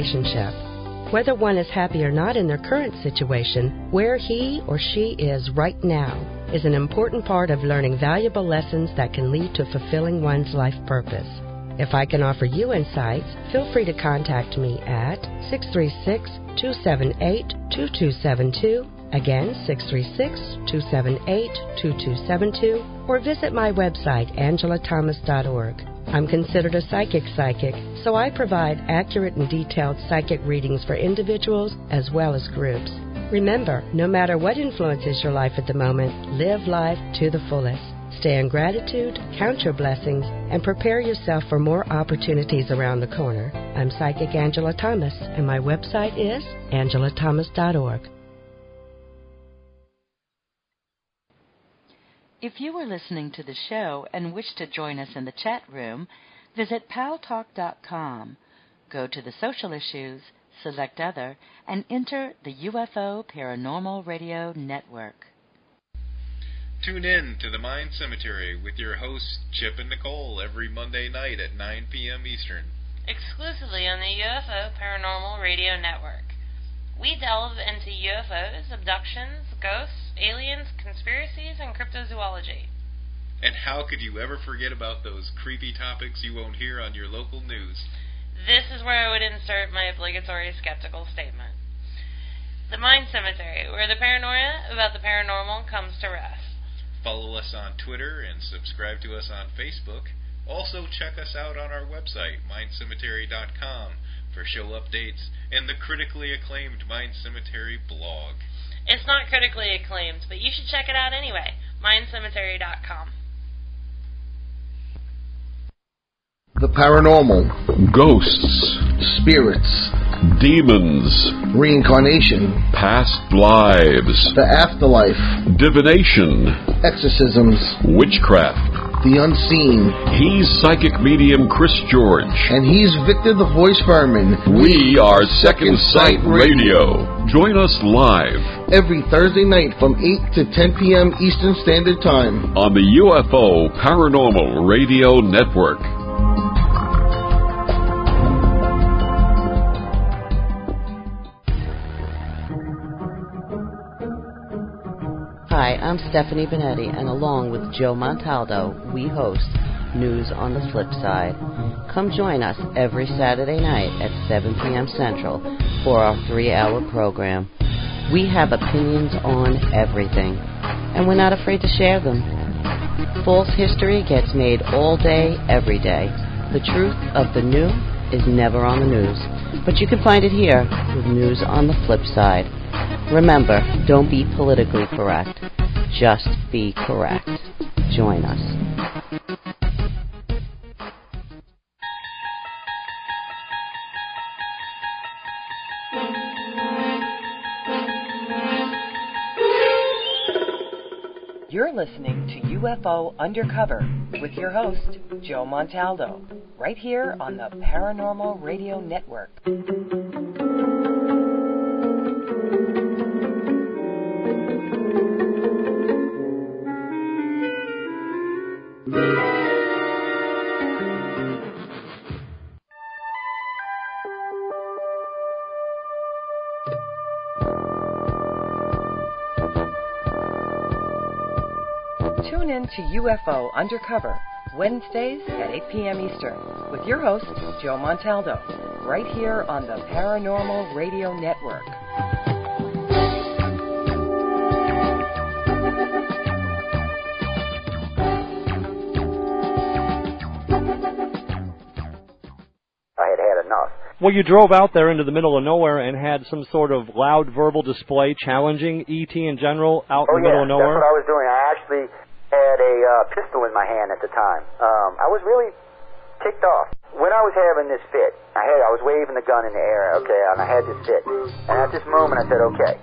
relationship. Whether one is happy or not in their current situation, where he or she is right now is an important part of learning valuable lessons that can lead to fulfilling one's life purpose. If I can offer you insights, feel free to contact me at 636-278-2272, again 636-278-2272, or visit my website, angelathomas.org. I'm considered a psychic, so I provide accurate and detailed psychic readings for individuals as well as groups. Remember, no matter what influences your life at the moment, live life to the fullest. Stay in gratitude, count your blessings, and prepare yourself for more opportunities around the corner. I'm Psychic Angela Thomas, and my website is angelathomas.org. If you are listening to the show and wish to join us in the chat room, visit paltalk.com. Go to the social issues, select Other, and enter the UFO Paranormal Radio Network. Tune in to the Mind Cemetery with your hosts Chip and Nicole every Monday night at 9 p.m. Eastern. Exclusively on the UFO Paranormal Radio Network. We delve into UFOs, abductions, ghosts, aliens, conspiracies, and cryptozoology. And how could you ever forget about those creepy topics you won't hear on your local news? This is where I would insert my obligatory skeptical statement. The Mind Cemetery, where the paranoia about the paranormal comes to rest. Follow us on Twitter and subscribe to us on Facebook. Also check us out on our website, mindcemetery.com, for show updates and the critically acclaimed Mind Cemetery blog. It's not critically acclaimed, but you should check it out anyway, mindcemetery.com. The paranormal, ghosts, spirits, demons, reincarnation, past lives, the afterlife, divination, exorcisms, witchcraft, the unseen. He's psychic medium Chris George. And he's Victor the Voice Furman. We are Second Sight Radio. Join us live every Thursday night from 8 to 10 p.m. Eastern Standard Time on the UFO Paranormal Radio Network. Hi, I'm Stephanie Benetti, and along with Joe Montaldo, we host News on the Flip Side. Come join us every Saturday night at 7 p.m. Central for our 3-hour program. We have opinions on everything, and we're not afraid to share them. False history gets made all day, every day. The truth of the new is never on the news, but you can find it here with News on the Flip Side. Remember, don't be politically correct. Just be correct. Join us. You're listening to UFO Undercover with your host, Joe Montaldo, right here on the Paranormal Radio Network. Tune in to UFO Undercover, Wednesdays at 8 p.m. Eastern, with your host, Joe Montaldo, right here on the Paranormal Radio Network. Well, you drove out there into the middle of nowhere and had some sort of loud verbal display challenging ET in general out in the middle of nowhere? That's what I was doing. I actually had a pistol in my hand at the time. I was really ticked off. When I was having this fit, I was waving the gun in the air, okay, and I had this fit. And at this moment, I said, okay.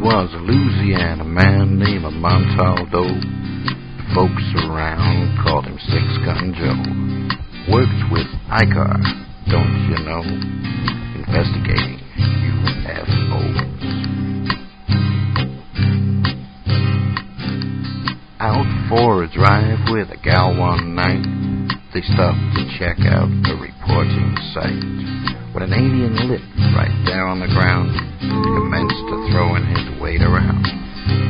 Was a Louisiana man named Montaldo. Folks folks around called him Six Gun Joe. Worked with ICAR, don't you know, investigating UFOs. Out for a drive with a gal one night, they stopped to check out a reporting site when an alien lit right there on the ground, commenced to throwing his weight around.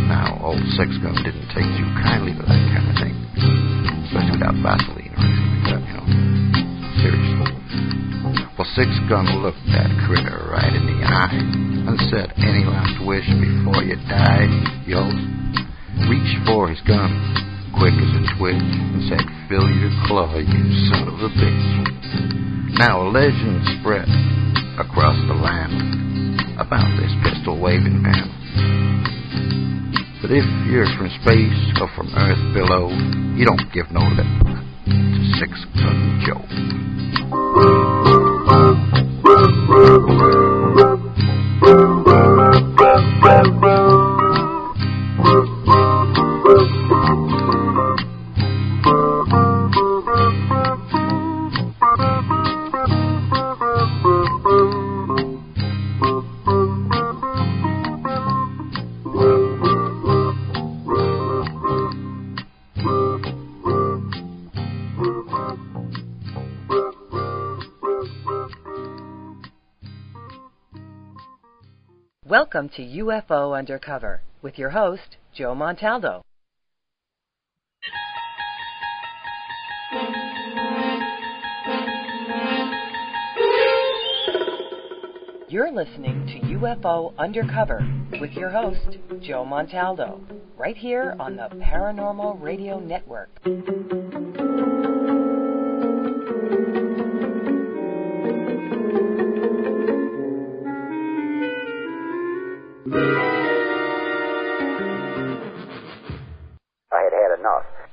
Now, old Six Gun didn't take too kindly to that kind of thing, especially without Vaseline or anything like that, you know. Seriously. Well, Six Gun looked that critter right in the eye and said, "Any last wish before you die?" Yo, reached for his gun, quick as a twitch, and said, "Fill your claw, you son of a bitch." Now a legend spread across the land about this pistol-waving man. But if you're from space or from Earth below, you don't give no lip to Six Gun Joe. Welcome to UFO Undercover with your host, Joe-Montaldo. You're listening to UFO Undercover with your host, Joe-Montaldo, right here on the Paranormal Radio Network.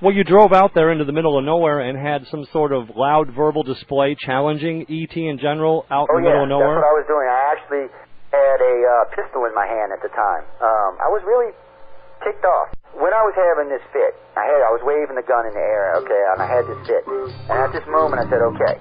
Well, you drove out there into the middle of nowhere and had some sort of loud verbal display challenging ET in general out in the middle of nowhere? That's what I was doing. I actually had a pistol in my hand at the time. I was really ticked off. When I was having this fit, I was waving the gun in the air, okay, and I had this fit. And at this moment, I said, okay.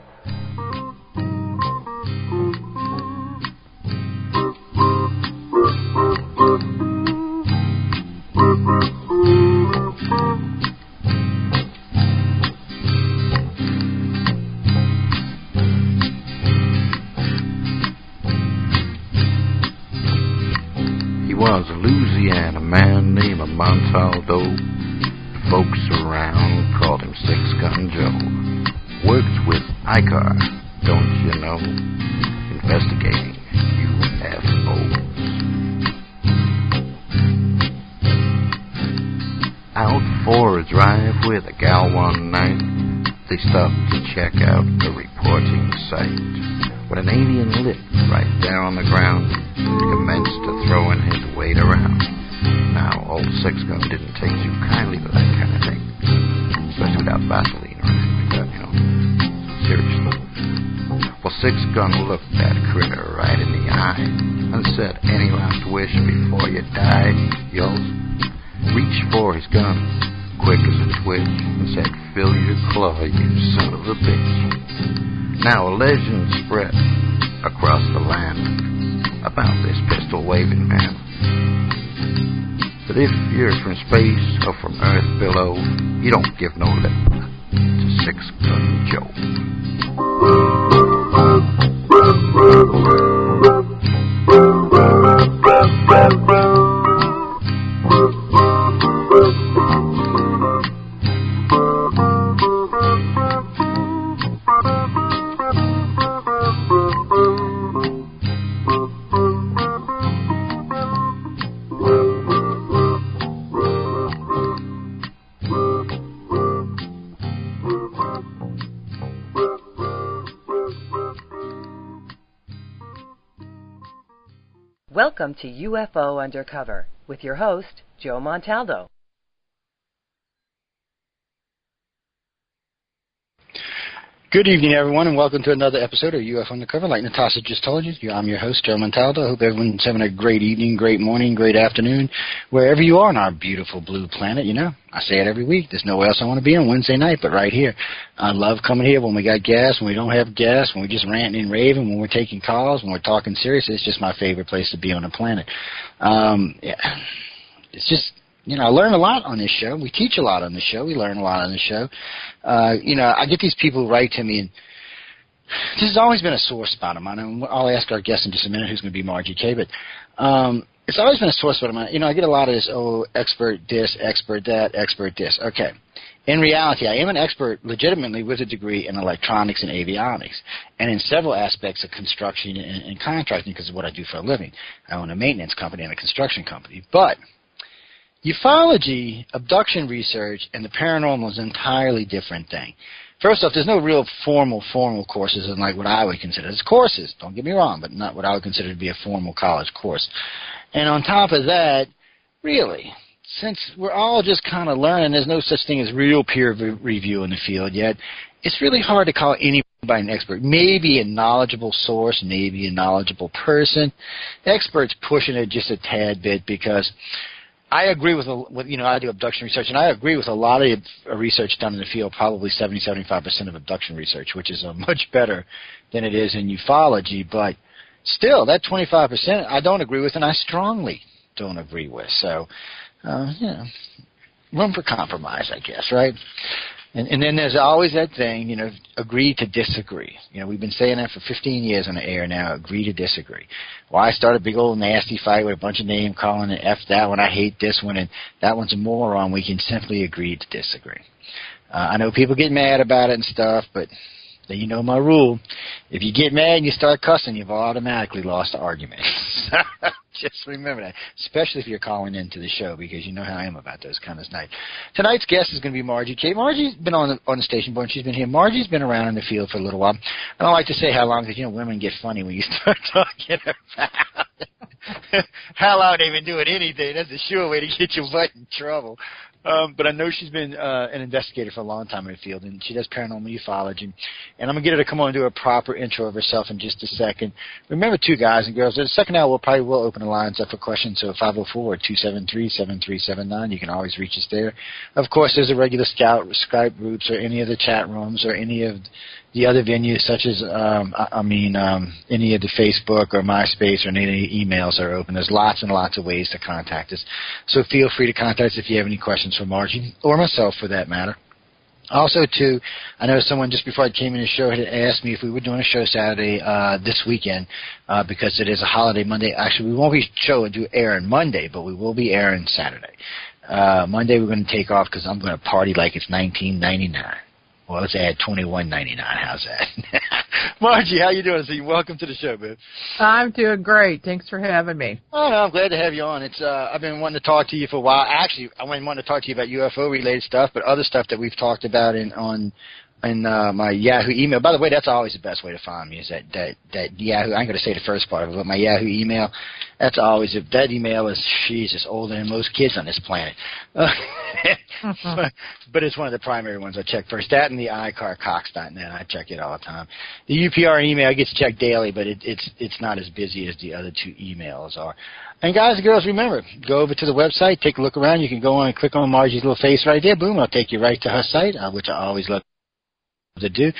Was a Louisiana man named Montaldo. Folks around called him Six Gun Joe. Worked with ICAR, don't you know, investigating UFOs. Out for a drive with a gal one night, they stopped to check out a reporting site when an alien lit right there on the ground, commenced to throwing his weight around. Now, old Six Gun didn't take too kindly to that kind of thing, especially without Vaseline or anything like that, you know. Seriously. Well, Six Gun looked that critter right in the eye and said, "Any last wish before you die?" Yo, reached for his gun, quick as a twitch, and said, "Fill your claw, you son of a bitch." Now a legend spread across the land about this pistol-waving man. But if you're from space or from Earth below, you don't give no lip to Six Gun Joe. Welcome to UFO Undercover with your host, Good evening, everyone, and welcome to another episode of UFO Undercover. Like Natasha just told you, I'm your host, Joe-Montaldo. I hope everyone's having a great evening, great morning, great afternoon, wherever you are on our beautiful blue planet. You know, I say it every week. There's nowhere else I want to be on Wednesday night but right here. I love coming here when we got gas, when we don't have gas, when we're just ranting and raving, when we're taking calls, when we're talking serious. It's just my favorite place to be on the planet. It's just... You know, I learn a lot on this show. We teach a lot on the show. We learn a lot on the show. You know, I get these people who write to me, and this has always been a sore spot of mine. And I'll ask our guest in just a minute who's going to be Margie Kay, but it's always been a sore spot of mine. You know, I get a lot of this, expert this, expert that, expert this. Okay. In reality, I am an expert legitimately with a degree in electronics and avionics and in several aspects of construction and contracting because of what I do for a living. I own a maintenance company and a construction company. But ufology, abduction research, and the paranormal is an entirely different thing. First off, there's no real formal courses in like what I would consider. There's courses, don't get me wrong, but not what I would consider to be a formal college course. And on top of that, really, since we're all just kind of learning, there's no such thing as real peer review in the field yet, it's really hard to call anybody an expert. Maybe a knowledgeable source, maybe a knowledgeable person. Experts pushing it just a tad bit because I agree with you know, I do abduction research, and I agree with a lot of research done in the field, probably 70-75% of abduction research, which is much better than it is in ufology. But still, that 25% I don't agree with, and I strongly don't agree with. So, you know, room for compromise, I guess, right? And then there's always that thing, you know, agree to disagree. You know, we've been saying that for 15 years on the air now, agree to disagree. Well, I start a big old nasty fight with a bunch of name calling and F that one, I hate this one, and that one's a moron. We can simply agree to disagree. I know people get mad about it and stuff, but then you know my rule. If you get mad and you start cussing, you've automatically lost the argument. Just remember that, especially if you're calling into the show, because you know how I am about those kind of nights. Tonight's guest is going to be Margie Kay. Margie's been on the station board, and she's been here. Margie's been around in the field for a little while. I don't like to say how long, because, you know, women get funny when you start talking about how long they've been doing anything. That's a sure way to get your butt in trouble. But I know she's been an investigator for a long time in the field, and she does paranormal ufology. And I'm going to get her to come on and do a proper intro of herself in just a second. Remember, too, guys and girls, in the second hour, we'll open the lines up for questions. So 504-273-7379, you can always reach us there. Of course, there's a regular Skype groups or any of the chat rooms or any of the other venues, such as, any of the Facebook or MySpace or any of the emails are open. There's lots and lots of ways to contact us. So feel free to contact us if you have any questions for Margie, or myself for that matter. Also, too, I know someone just before I came in the show had asked me if we were doing a show Saturday this weekend because it is a holiday Monday. Actually, we won't be airing Monday, but we will be airing Saturday. Monday we're going to take off because I'm going to party like it's 1999. Well, let's add $21.99. How's that? Margie, how you doing? So welcome to the show, man. I'm doing great. Thanks for having me. Oh, no, I'm glad to have you on. It's I've been wanting to talk to you for a while. Actually, I wanted to talk to you about UFO-related stuff, but other stuff that we've talked about on my Yahoo email. By the way, that's always the best way to find me is that Yahoo. I'm going to say the first part of it, but my Yahoo email. That email is Jesus older than most kids on this planet. But it's one of the primary ones I check first. That and the iCarCox.net. I check it all the time. The UPR email gets checked daily, but it's not as busy as the other two emails are. And guys and girls, remember, go over to the website, take a look around. You can go on and click on Margie's little face right there. Boom, I'll take you right to her site, which I always love to do.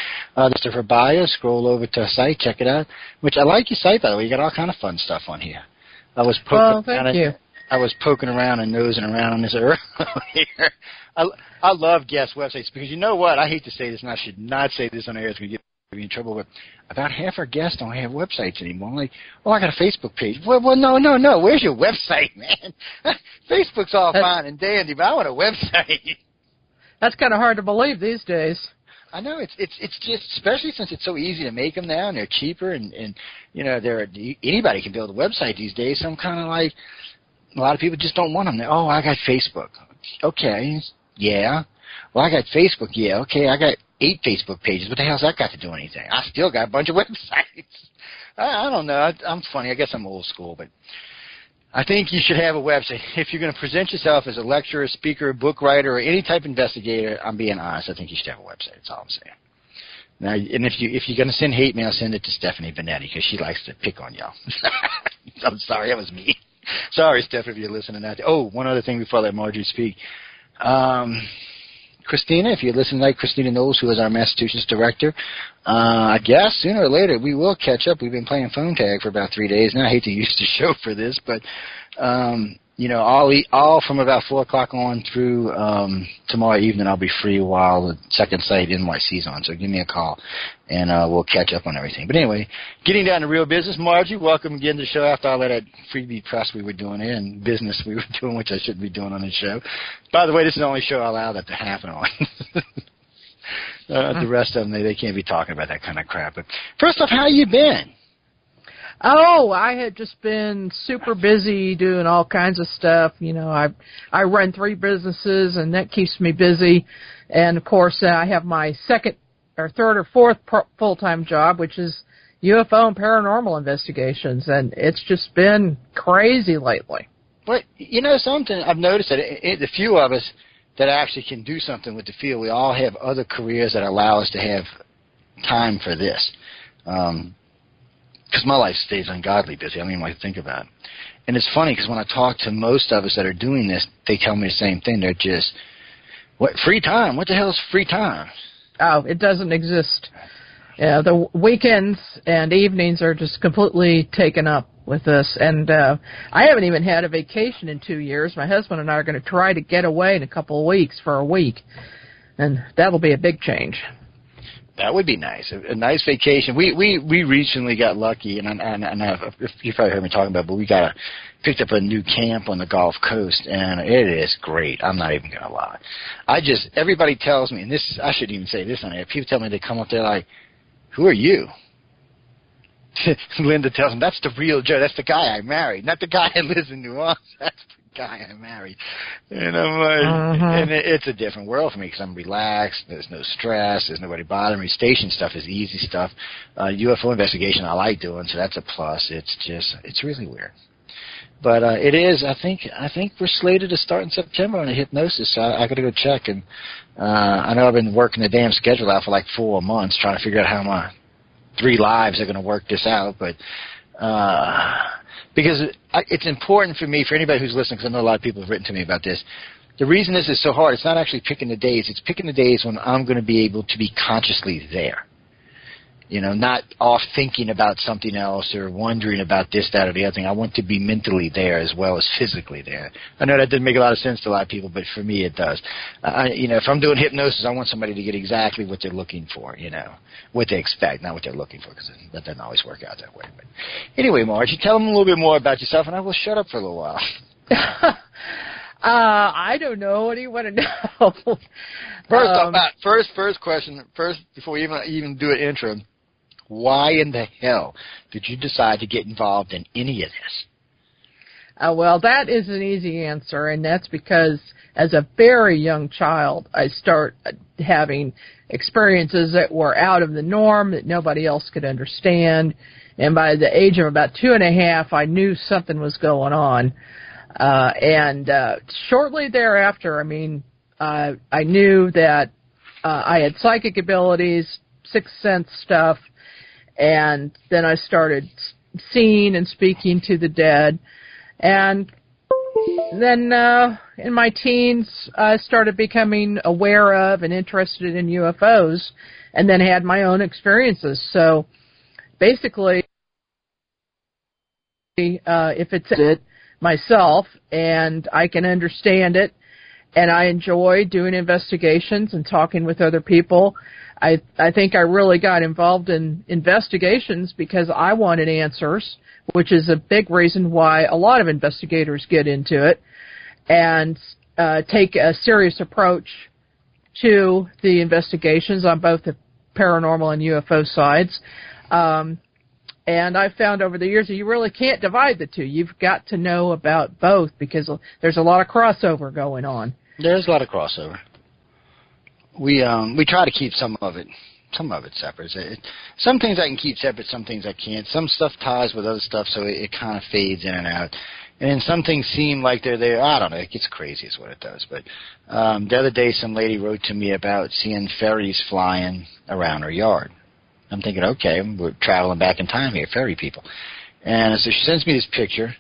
Just her bio, scroll over to her site, check it out. Which I like your site, by the way. You got all kind of fun stuff on here. I was poking around and nosing around on this earlier. I love guest websites because you know what? I hate to say this, and I should not say this on air. It's going to get me in trouble. But about half our guests don't have websites anymore. I'm like, I got a Facebook page. Well, no. Where's your website, man? Facebook's all fine and dandy, but I want a website. That's kind of hard to believe these days. I know it's just, especially since it's so easy to make them now and they're cheaper and you know anybody can build a website these days. So I'm kind of like, a lot of people just don't want them. Oh, I got Facebook. Okay, yeah. Well, I got Facebook. Yeah, okay. I got 8 Facebook pages. What the hell's that got to do with anything? I still got a bunch of websites. I don't know. I'm funny. I guess I'm old school, but I think you should have a website. If you're going to present yourself as a lecturer, speaker, book writer, or any type of investigator, I'm being honest, I think you should have a website. That's all I'm saying. Now, and if you're going to send hate mail, send it to Stephanie Benetti because she likes to pick on y'all. I'm sorry, that was me. Sorry, Steph, if you're listening out there. Oh, one other thing before I let Margie speak. Christina, if you're listening tonight, Christina Knowles, who is our Massachusetts director, I guess sooner or later we will catch up. We've been playing phone tag for about 3 days now. I hate to use the show for this, but all from about 4 o'clock on through tomorrow evening I'll be free while the Second Sight NYC's on. So give me a call, and we'll catch up on everything. But anyway, getting down to real business, Margie, welcome again to the show after all that freebie press we were doing here and business we were doing, which I shouldn't be doing on this show. By the way, this is the only show I allow that to happen on. The rest of them, they can't be talking about that kind of crap. But first off, how you been? Oh, I had just been super busy doing all kinds of stuff. I run 3 businesses, and that keeps me busy. And, of course, I have my second or third or fourth full-time job, which is UFO and paranormal investigations, and it's just been crazy lately. But, something I've noticed that the few of us that actually can do something with the field, we all have other careers that allow us to have time for this. Because my life stays ungodly busy. I don't even like to think about it. And it's funny because when I talk to most of us that are doing this, they tell me the same thing. They're just, what, free time? What the hell is free time? Oh, it doesn't exist. Yeah, the weekends and evenings are just completely taken up with this. And I haven't even had a vacation in 2 years. My husband and I are going to try to get away in a couple of weeks for a week. And that'll be a big change. That would be nice. A nice vacation. We recently got lucky, and you probably heard me talking about it, but we picked up a new camp on the Gulf Coast, and it is great. I'm not even going to lie. Everybody tells me, and I shouldn't even say this on air. People tell me they come up there like, who are you? Linda tells them, that's the real Joe. That's the guy I married, not the guy that lives in New Orleans. That's the guy I married. And I'm like, and it's a different world for me because I'm relaxed. There's no stress. There's nobody bothering me. Station stuff is easy stuff. UFO investigation I like doing, so that's a plus. It's really weird. But it is. I think we're slated to start in September on a hypnosis. So I got to go check. And I know I've been working the damn schedule out for like 4 months trying to figure out how my 3 lives are going to work this out. But because it's important for me, for anybody who's listening, because I know a lot of people have written to me about this. The reason this is so hard, it's not actually picking the days. It's picking the days when I'm going to be able to be consciously there. Not off thinking about something else or wondering about this, that, or the other thing. I want to be mentally there as well as physically there. I know that didn't make a lot of sense to a lot of people, but for me it does. If I'm doing hypnosis, I want somebody to get exactly what they're looking for, what they expect, not what they're looking for, because that doesn't always work out that way. But anyway, Margie, tell them a little bit more about yourself, and I will shut up for a little while. I don't know. What do you want to know? First question, before we even do an intro, why in the hell did you decide to get involved in any of this? Well, that is an easy answer, and that's because as a very young child, I start having experiences that were out of the norm that nobody else could understand. And by the age of about 2.5, I knew something was going on. And shortly thereafter, I knew that I had psychic abilities, sixth sense stuff, and then I started seeing and speaking to the dead. And then in my teens, I started becoming aware of and interested in UFOs, and then had my own experiences. So basically, if it's it myself and I can understand it, and I enjoy doing investigations and talking with other people, I think I really got involved in investigations because I wanted answers, which is a big reason why a lot of investigators get into it and take a serious approach to the investigations on both the paranormal and UFO sides. And I've found over the years that you really can't divide the two. You've got to know about both because there's a lot of crossover going on. There's a lot of crossover. We try to keep some of it separate. Some things I can keep separate, some things I can't. Some stuff ties with other stuff, so it kind of fades in and out. And then some things seem like they're there. I don't know. It gets crazy is what it does. But the other day some lady wrote to me about seeing fairies flying around her yard. I'm thinking, okay, we're traveling back in time here, fairy people. And so she sends me this picture,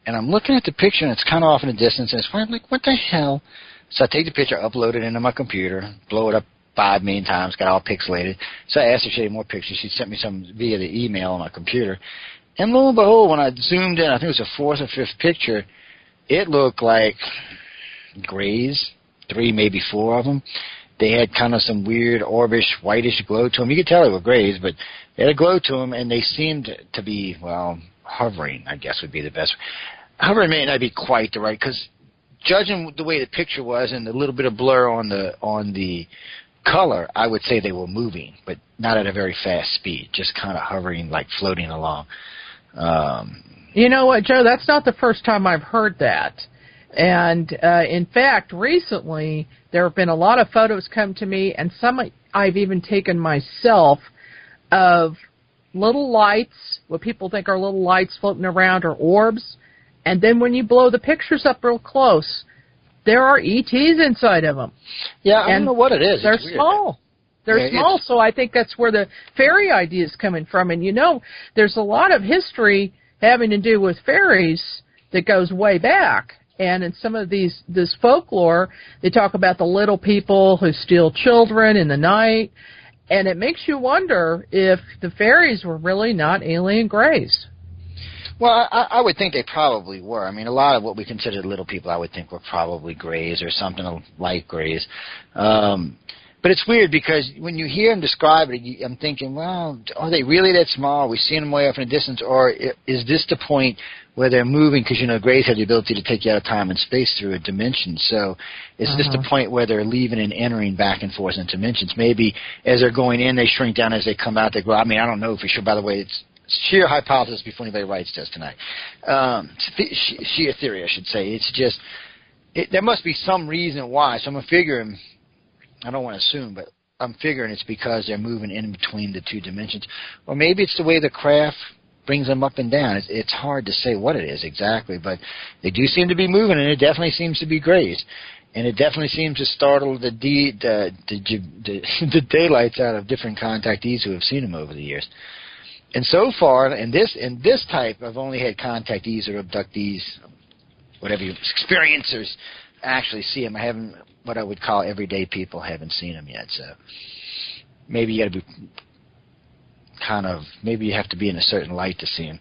and I'm looking at the picture, and it's kind of off in the distance, and I'm like, what the hell? So I take the picture, upload it into my computer, blow it up 5 million times, got all pixelated. So I asked her if she had more pictures. She sent me some via the email on my computer. And lo and behold, when I zoomed in, I think it was the 4th or 5th picture, it looked like grays, 3, maybe 4 of them. They had kind of some weird orbish, whitish glow to them. You could tell they were grays, but they had a glow to them, and they seemed to be, well, hovering, I guess would be the best. Hovering may not be quite the right, because judging the way the picture was and the little bit of blur on the color, I would say they were moving, but not at a very fast speed, just kind of hovering, like floating along. You know what, Joe? That's not the first time I've heard that. And, in fact, recently there have been a lot of photos come to me, and some I've even taken myself, of little lights, what people think are little lights floating around, or orbs. And then when you blow the pictures up real close, there are ETs inside of them. Yeah, I don't know what it is. They're small. They're small, so I think that's where the fairy idea is coming from. And, you know, there's a lot of history having to do with fairies that goes way back. And in some of this folklore, they talk about the little people who steal children in the night. And it makes you wonder if the fairies were really not alien grays. Well, I would think they probably were. I mean, a lot of what we consider little people I would think were probably grays or something like grays. But it's weird because when you hear them describe it, I'm thinking, well, are they really that small? Are we seeing them way off in the distance? Or is this the point where they're moving? Because, you know, grays have the ability to take you out of time and space through a dimension. So is this the point where they're leaving and entering back and forth in dimensions? Maybe as they're going in, they shrink down. As they come out, they grow. I mean, I don't know for sure. By the way, it's sheer hypothesis before anybody writes to us tonight. Sheer theory, I should say. It's just there must be some reason why. So I'm figuring, I don't want to assume, but I'm figuring it's because they're moving in between the two dimensions. Or maybe it's the way the craft brings them up and down. It's hard to say what it is exactly, but they do seem to be moving, and it definitely seems to be grays. And it definitely seems to startle the daylights out of different contactees who have seen them over the years. And so far, in this type, I've only had contactees or abductees, whatever you, experiencers, actually see them. I haven't, what I would call everyday people, haven't seen them yet. So maybe you got to be maybe you have to be in a certain light to see them,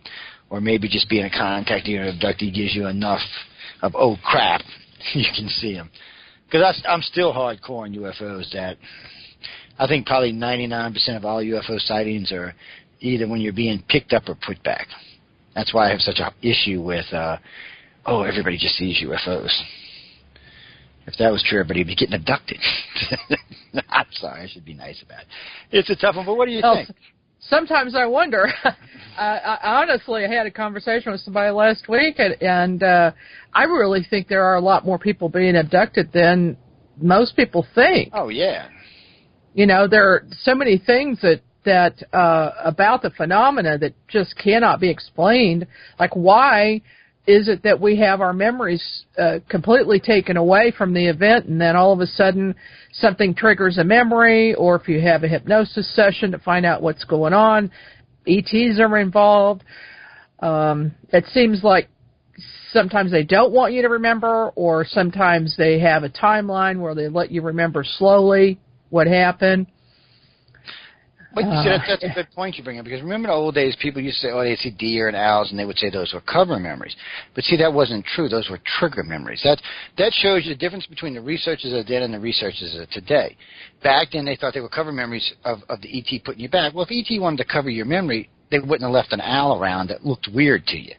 or maybe just being a contactee or an abductee gives you enough of, oh crap, you can see them. Because I'm still hardcore on UFOs. That I think probably 99% of all UFO sightings are either when you're being picked up or put back. That's why I have such an issue with, everybody just sees UFOs. If that was true, everybody would be getting abducted. I'm sorry, I should be nice about it. It's a tough one, but what do you think? Sometimes I wonder. I honestly had a conversation with somebody last week, and I really think there are a lot more people being abducted than most people think. Oh, yeah. You know, there are so many things that about the phenomena that just cannot be explained. Like, why is it that we have our memories completely taken away from the event, and then all of a sudden something triggers a memory, or if you have a hypnosis session to find out what's going on, ETs are involved. It seems like sometimes they don't want you to remember, or sometimes they have a timeline where they let you remember slowly what happened. But you see, that's a good point you bring up, because remember in the old days, people used to say, they'd see deer and owls, and they would say those were cover memories. But see, that wasn't true. Those were trigger memories. That shows you the difference between the researchers of then and the researchers of today. Back then, they thought they were cover memories of the ET putting you back. Well, if ET wanted to cover your memory, they wouldn't have left an owl around that looked weird to you.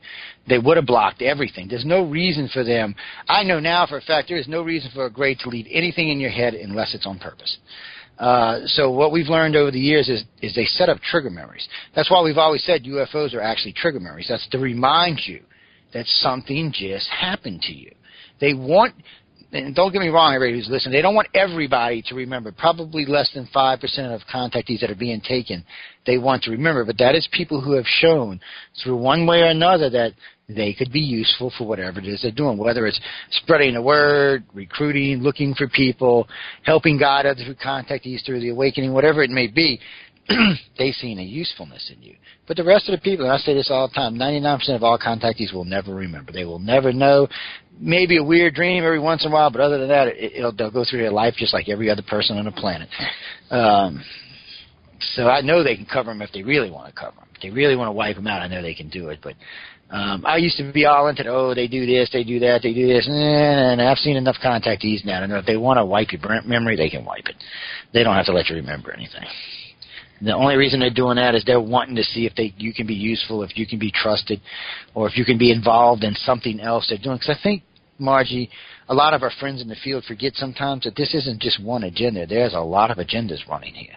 They would have blocked everything. There's no reason for them. I know now for a fact there is no reason for a gray to leave anything in your head unless it's on purpose. So what we've learned over the years is they set up trigger memories. That's why we've always said UFOs are actually trigger memories. That's to remind you that something just happened to you. They want and don't get me wrong, everybody who's listening, they don't want everybody to remember. Probably less than 5% of contactees that are being taken, they want to remember. But that is people who have shown through one way or another that they could be useful for whatever it is they're doing, whether it's spreading the word, recruiting, looking for people, helping guide others who contactees through the awakening, whatever it may be. They've seen a usefulness in you. But the rest of the people, and I say this all the time, 99% of all contactees will never remember. They will never know. Maybe a weird dream every once in a while, but other than that, they'll go through their life just like every other person on the planet. So I know they can cover them if they really want to cover them. If they really want to wipe them out, I know they can do it. But I used to be all into, they do this, they do that, they do this, and I've seen enough contactees now to know if they want to wipe your memory, they can wipe it. They don't have to let you remember anything. The only reason they're doing that is they're wanting to see if you can be useful, if you can be trusted, or if you can be involved in something else they're doing. Because I think, Margie, a lot of our friends in the field forget sometimes that this isn't just one agenda. There's a lot of agendas running here.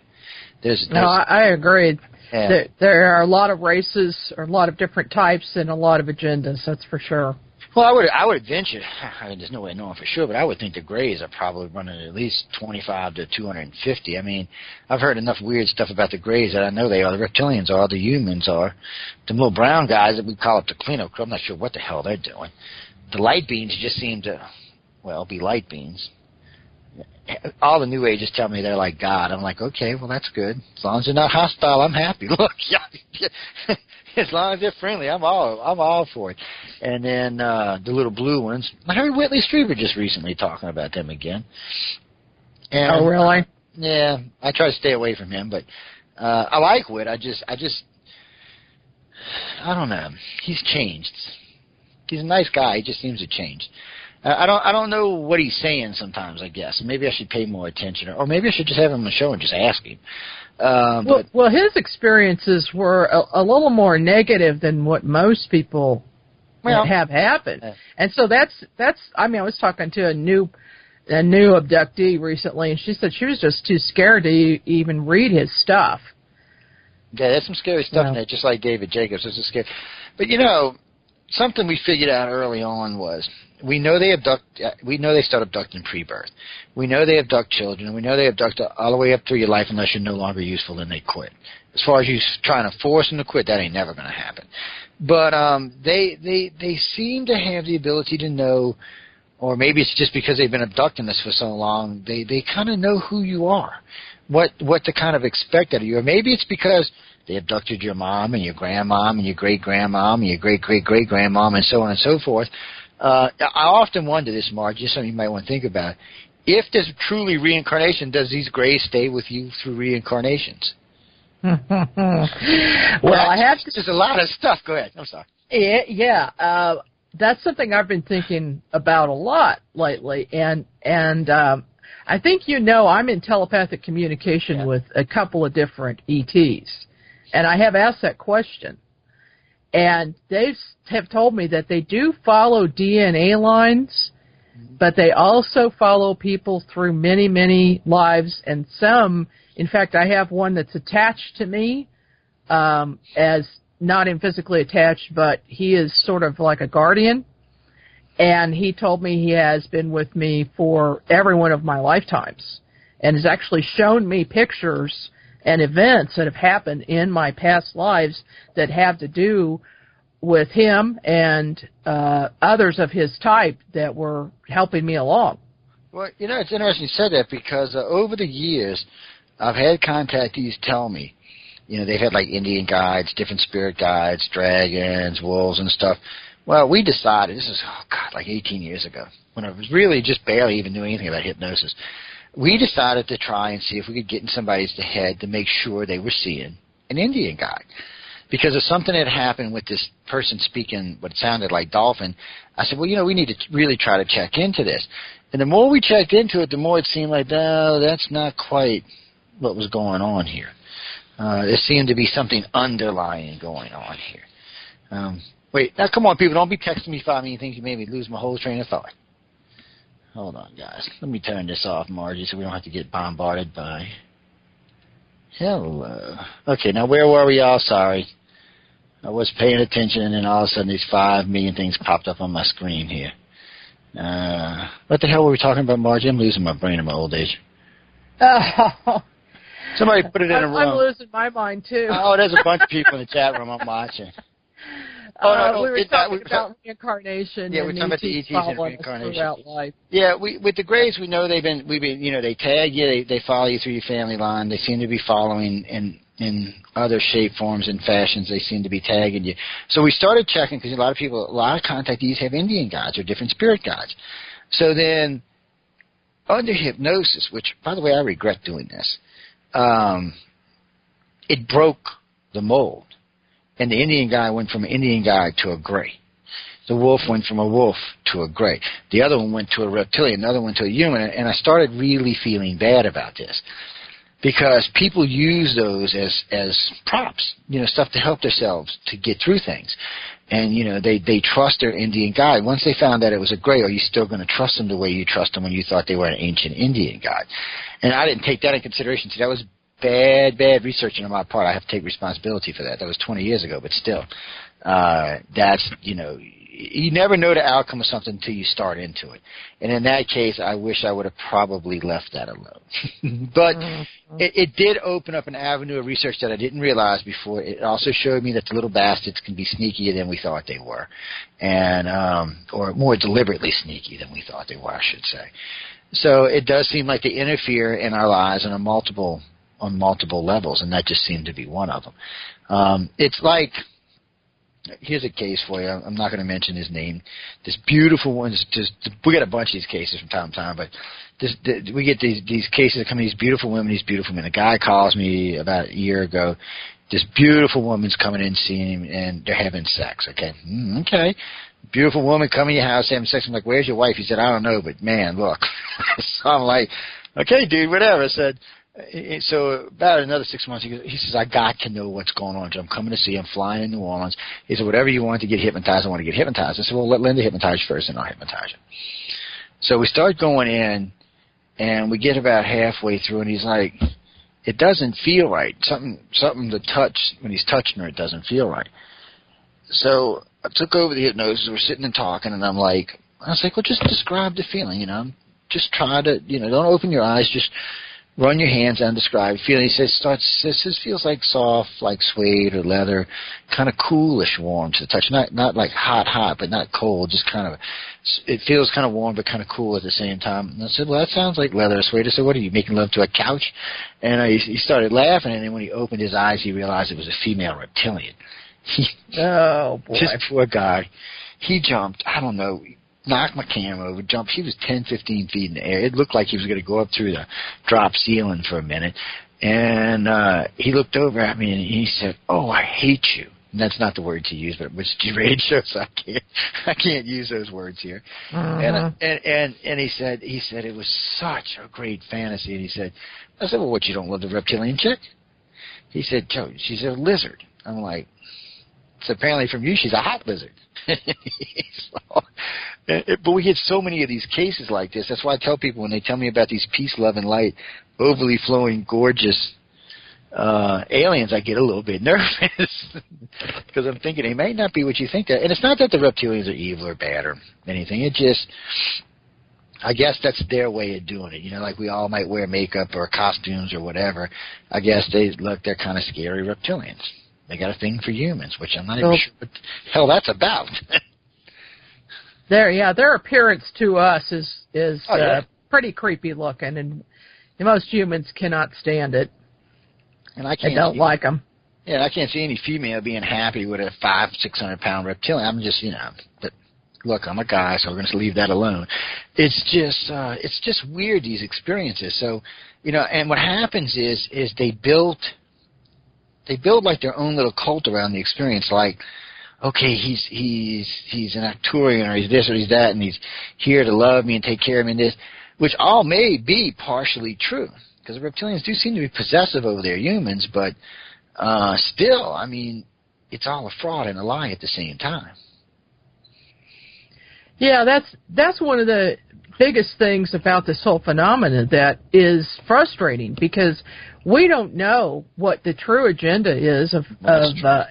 No, I agree. Yeah. There are a lot of races, or a lot of different types, and a lot of agendas, that's for sure. Well, I would venture, there's no way of knowing for sure, but I would think the Greys are probably running at least 25 to 250. I mean, I've heard enough weird stuff about the Greys that I know they are. The reptilians are, the humans are. The little brown guys that we call up the cleanup crew, I'm not sure what the hell they're doing. The light beings just seem to, be light beings. All the New Agers tell me they're like God. I'm like, okay, well, that's good. As long as they're not hostile, I'm happy. Look, as long as they're friendly, I'm all for it. And then the little blue ones, I heard Whitley Strieber just recently talking about them again. And, oh, really? Yeah, I try to stay away from him, but I like Whit. I don't know. He's changed. He's a nice guy. He just seems to change. I don't know what he's saying sometimes, I guess. Maybe I should pay more attention, or maybe I should just have him on the show and just ask him. Well, his experiences were a little more negative than what most people have happened, and so that's. I mean, I was talking to a new abductee recently, and she said she was just too scared to even read his stuff. Yeah, there's some scary stuff in there, just like David Jacobs. This is scary, but something we figured out early on was we know they start abducting pre-birth. We know they abduct children, and we know they abduct all the way up through your life unless you're no longer useful, then they quit. As far as you trying to force them to quit, that ain't never going to happen. But they seem to have the ability to know, or maybe it's just because they've been abducting us for so long, they kind of know who you are, what to kind of expect out of you. Or maybe it's because they abducted your mom and your grandmom and your great-grandmom and your great-great-great-grandmom and so on and so forth. I often wonder this, Marge, just something you might want to think about. If there's truly reincarnation, does these Greys stay with you through reincarnations? Well, I have to... There's a lot of stuff. Go ahead. I'm sorry. Yeah. That's something I've been thinking about a lot lately. And I think I'm in telepathic communication with a couple of different ETs. And I have asked that question. And they have told me that they do follow DNA lines, but they also follow people through many, many lives. And some, in fact, I have one that's attached to me, as not in physically attached, but he is sort of like a guardian. And he told me he has been with me for every one of my lifetimes and has actually shown me pictures and events that have happened in my past lives that have to do with him and others of his type that were helping me along. Well, it's interesting you said that because over the years, I've had contactees tell me, they've had like Indian guides, different spirit guides, dragons, wolves and stuff. Well, we decided, this is, like 18 years ago, when I was really just barely even knew anything about hypnosis. We decided to try and see if we could get in somebody's head to make sure they were seeing an Indian guide. Because of something that happened with this person speaking what sounded like dolphin, I said, well, we need to really try to check into this. And the more we checked into it, the more it seemed like, no, that's not quite what was going on here. There seemed to be something underlying going on here. Wait, now come on, people, don't be texting me 5 million things. You made me lose my whole train of thought. Hold on, guys. Let me turn this off, Margie, so we don't have to get bombarded by... Hello. Okay, now where were we all? Sorry. I was paying attention, and then all of a sudden these 5 million things popped up on my screen here. What the hell were we talking about, Margie? I'm losing my brain in my old age. Somebody put it in a room. I'm losing my mind, too. Oh, there's a bunch of people in the chat room I'm watching. We were talking about reincarnation. Yeah, we're talking about the ETs and reincarnation. Life. Yeah, with the Greys, we know they've been, they tag you, they follow you through your family line. They seem to be following in other shape, forms, and fashions. They seem to be tagging you. So we started checking because a lot of contactees have Indian guides or different spirit guides. So then, under hypnosis, which, by the way, I regret doing this, it broke the mold. And the Indian guy went from an Indian guy to a Grey. The wolf went from a wolf to a Grey. The other one went to a reptilian, the other one to a human. And I started really feeling bad about this because people use those as props, stuff to help themselves to get through things. And, they trust their Indian guide. Once they found that it was a Grey, are you still going to trust them the way you trust them when you thought they were an ancient Indian guide? And I didn't take that in consideration. See, that was bad researching on my part. I have to take responsibility for that. That was 20 years ago, but still, that's, you never know the outcome of something until you start into it. And in that case, I wish I would have probably left that alone. But it did open up an avenue of research that I didn't realize before. It also showed me that the little bastards can be sneakier than we thought they were, and or more deliberately sneaky than we thought they were, I should say. So it does seem like they interfere in our lives on multiple levels, and that just seemed to be one of them. It's like, here's a case for you. I'm not going to mention his name. This beautiful one, we get a bunch of these cases from time to time, but we get these cases that come in, these beautiful women, these beautiful men. A guy calls me about a year ago. This beautiful woman's coming in seeing him, and they're having sex, okay? Okay. Beautiful woman coming to your house having sex. I'm like, where's your wife? He said, I don't know, but man, look. So I'm like, okay, dude, whatever. I said, so about another 6 months, he says, I got to know what's going on. I'm coming to see you. I'm flying in New Orleans. He said, whatever you want to get hypnotized, I want to get hypnotized. I said, well, let Linda hypnotize you first, and I'll hypnotize you. So we start going in, and we get about halfway through, and he's like, it doesn't feel right. Something to touch, when he's touching her, it doesn't feel right. So I took over the hypnosis. We're sitting and talking, and I was like, well, just describe the feeling, Just try to, don't open your eyes, just run your hands and describe feeling. He says, this feels like soft, like suede or leather, kind of coolish warm to the touch. Not like hot, but not cold, just kind of, it feels kind of warm but kind of cool at the same time. And I said, well, that sounds like leather or suede. I said, what are you, making love to a couch? And he started laughing, and then when he opened his eyes, he realized it was a female reptilian. Oh, boy. This poor guy. He jumped, I don't know, knocked my camera over, jumped. He was 10, 15 feet in the air. It looked like he was going to go up through the drop ceiling for a minute. And he looked over at me, and he said, oh, I hate you. And that's not the word to use, but it's radio, so I can't use those words here. And he said it was such a great fantasy. And I said, well, what, you don't love the reptilian chick? He said, Joe, she's a lizard. I'm like, so apparently from you, she's a hot lizard. But we get so many of these cases like this. That's why I tell people when they tell me about these peace, love, and light, overly flowing, gorgeous aliens, I get a little bit nervous because I'm thinking they may not be what you think. And it's not that the reptilians are evil or bad or anything. It just, I guess that's their way of doing it. Like we all might wear makeup or costumes or whatever. I guess they're kind of scary reptilians. They got a thing for humans, which I'm not even sure what the hell that's about. Their appearance to us is pretty creepy looking, and most humans cannot stand it. And I don't like them. Yeah, I can't see any female being happy with a 500-600 pound reptilian. I'm just, but look, I'm a guy, so we're going to leave that alone. It's just weird, these experiences. So, and what happens is they build like their own little cult around the experience. Like, okay, he's an Arcturian, or he's this or he's that, and he's here to love me and take care of me and this, which all may be partially true, because the reptilians do seem to be possessive over their humans, but still, I mean, it's all a fraud and a lie at the same time. Yeah, that's one of the biggest things about this whole phenomenon that is frustrating, because we don't know what the true agenda is of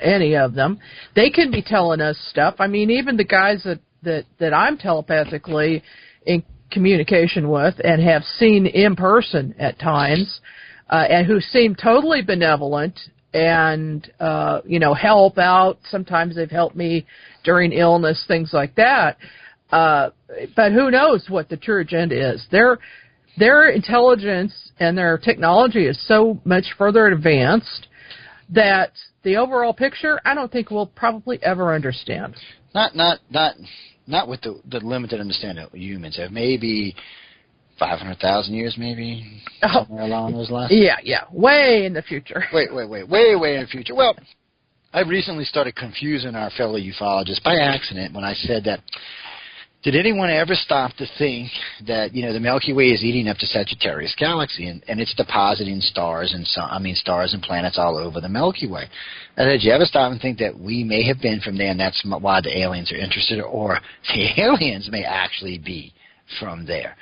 any of them. They can be telling us stuff. I mean, even the guys that that I'm telepathically in communication with and have seen in person at times, and who seem totally benevolent and, help out. Sometimes they've helped me during illness, things like that. But who knows what the true agenda is. Their intelligence and their technology is so much further advanced that the overall picture, I don't think we'll probably ever understand. Not with the limited understanding of humans have. Maybe 500,000 years, maybe somewhere along those lines. Yeah, way in the future. Way in the future. Well, I recently started confusing our fellow ufologists by accident when I said that. Did anyone ever stop to think that, the Milky Way is eating up the Sagittarius galaxy and it's depositing stars and planets all over the Milky Way? And did you ever stop and think that we may have been from there and that's why the aliens are interested, or the aliens may actually be from there?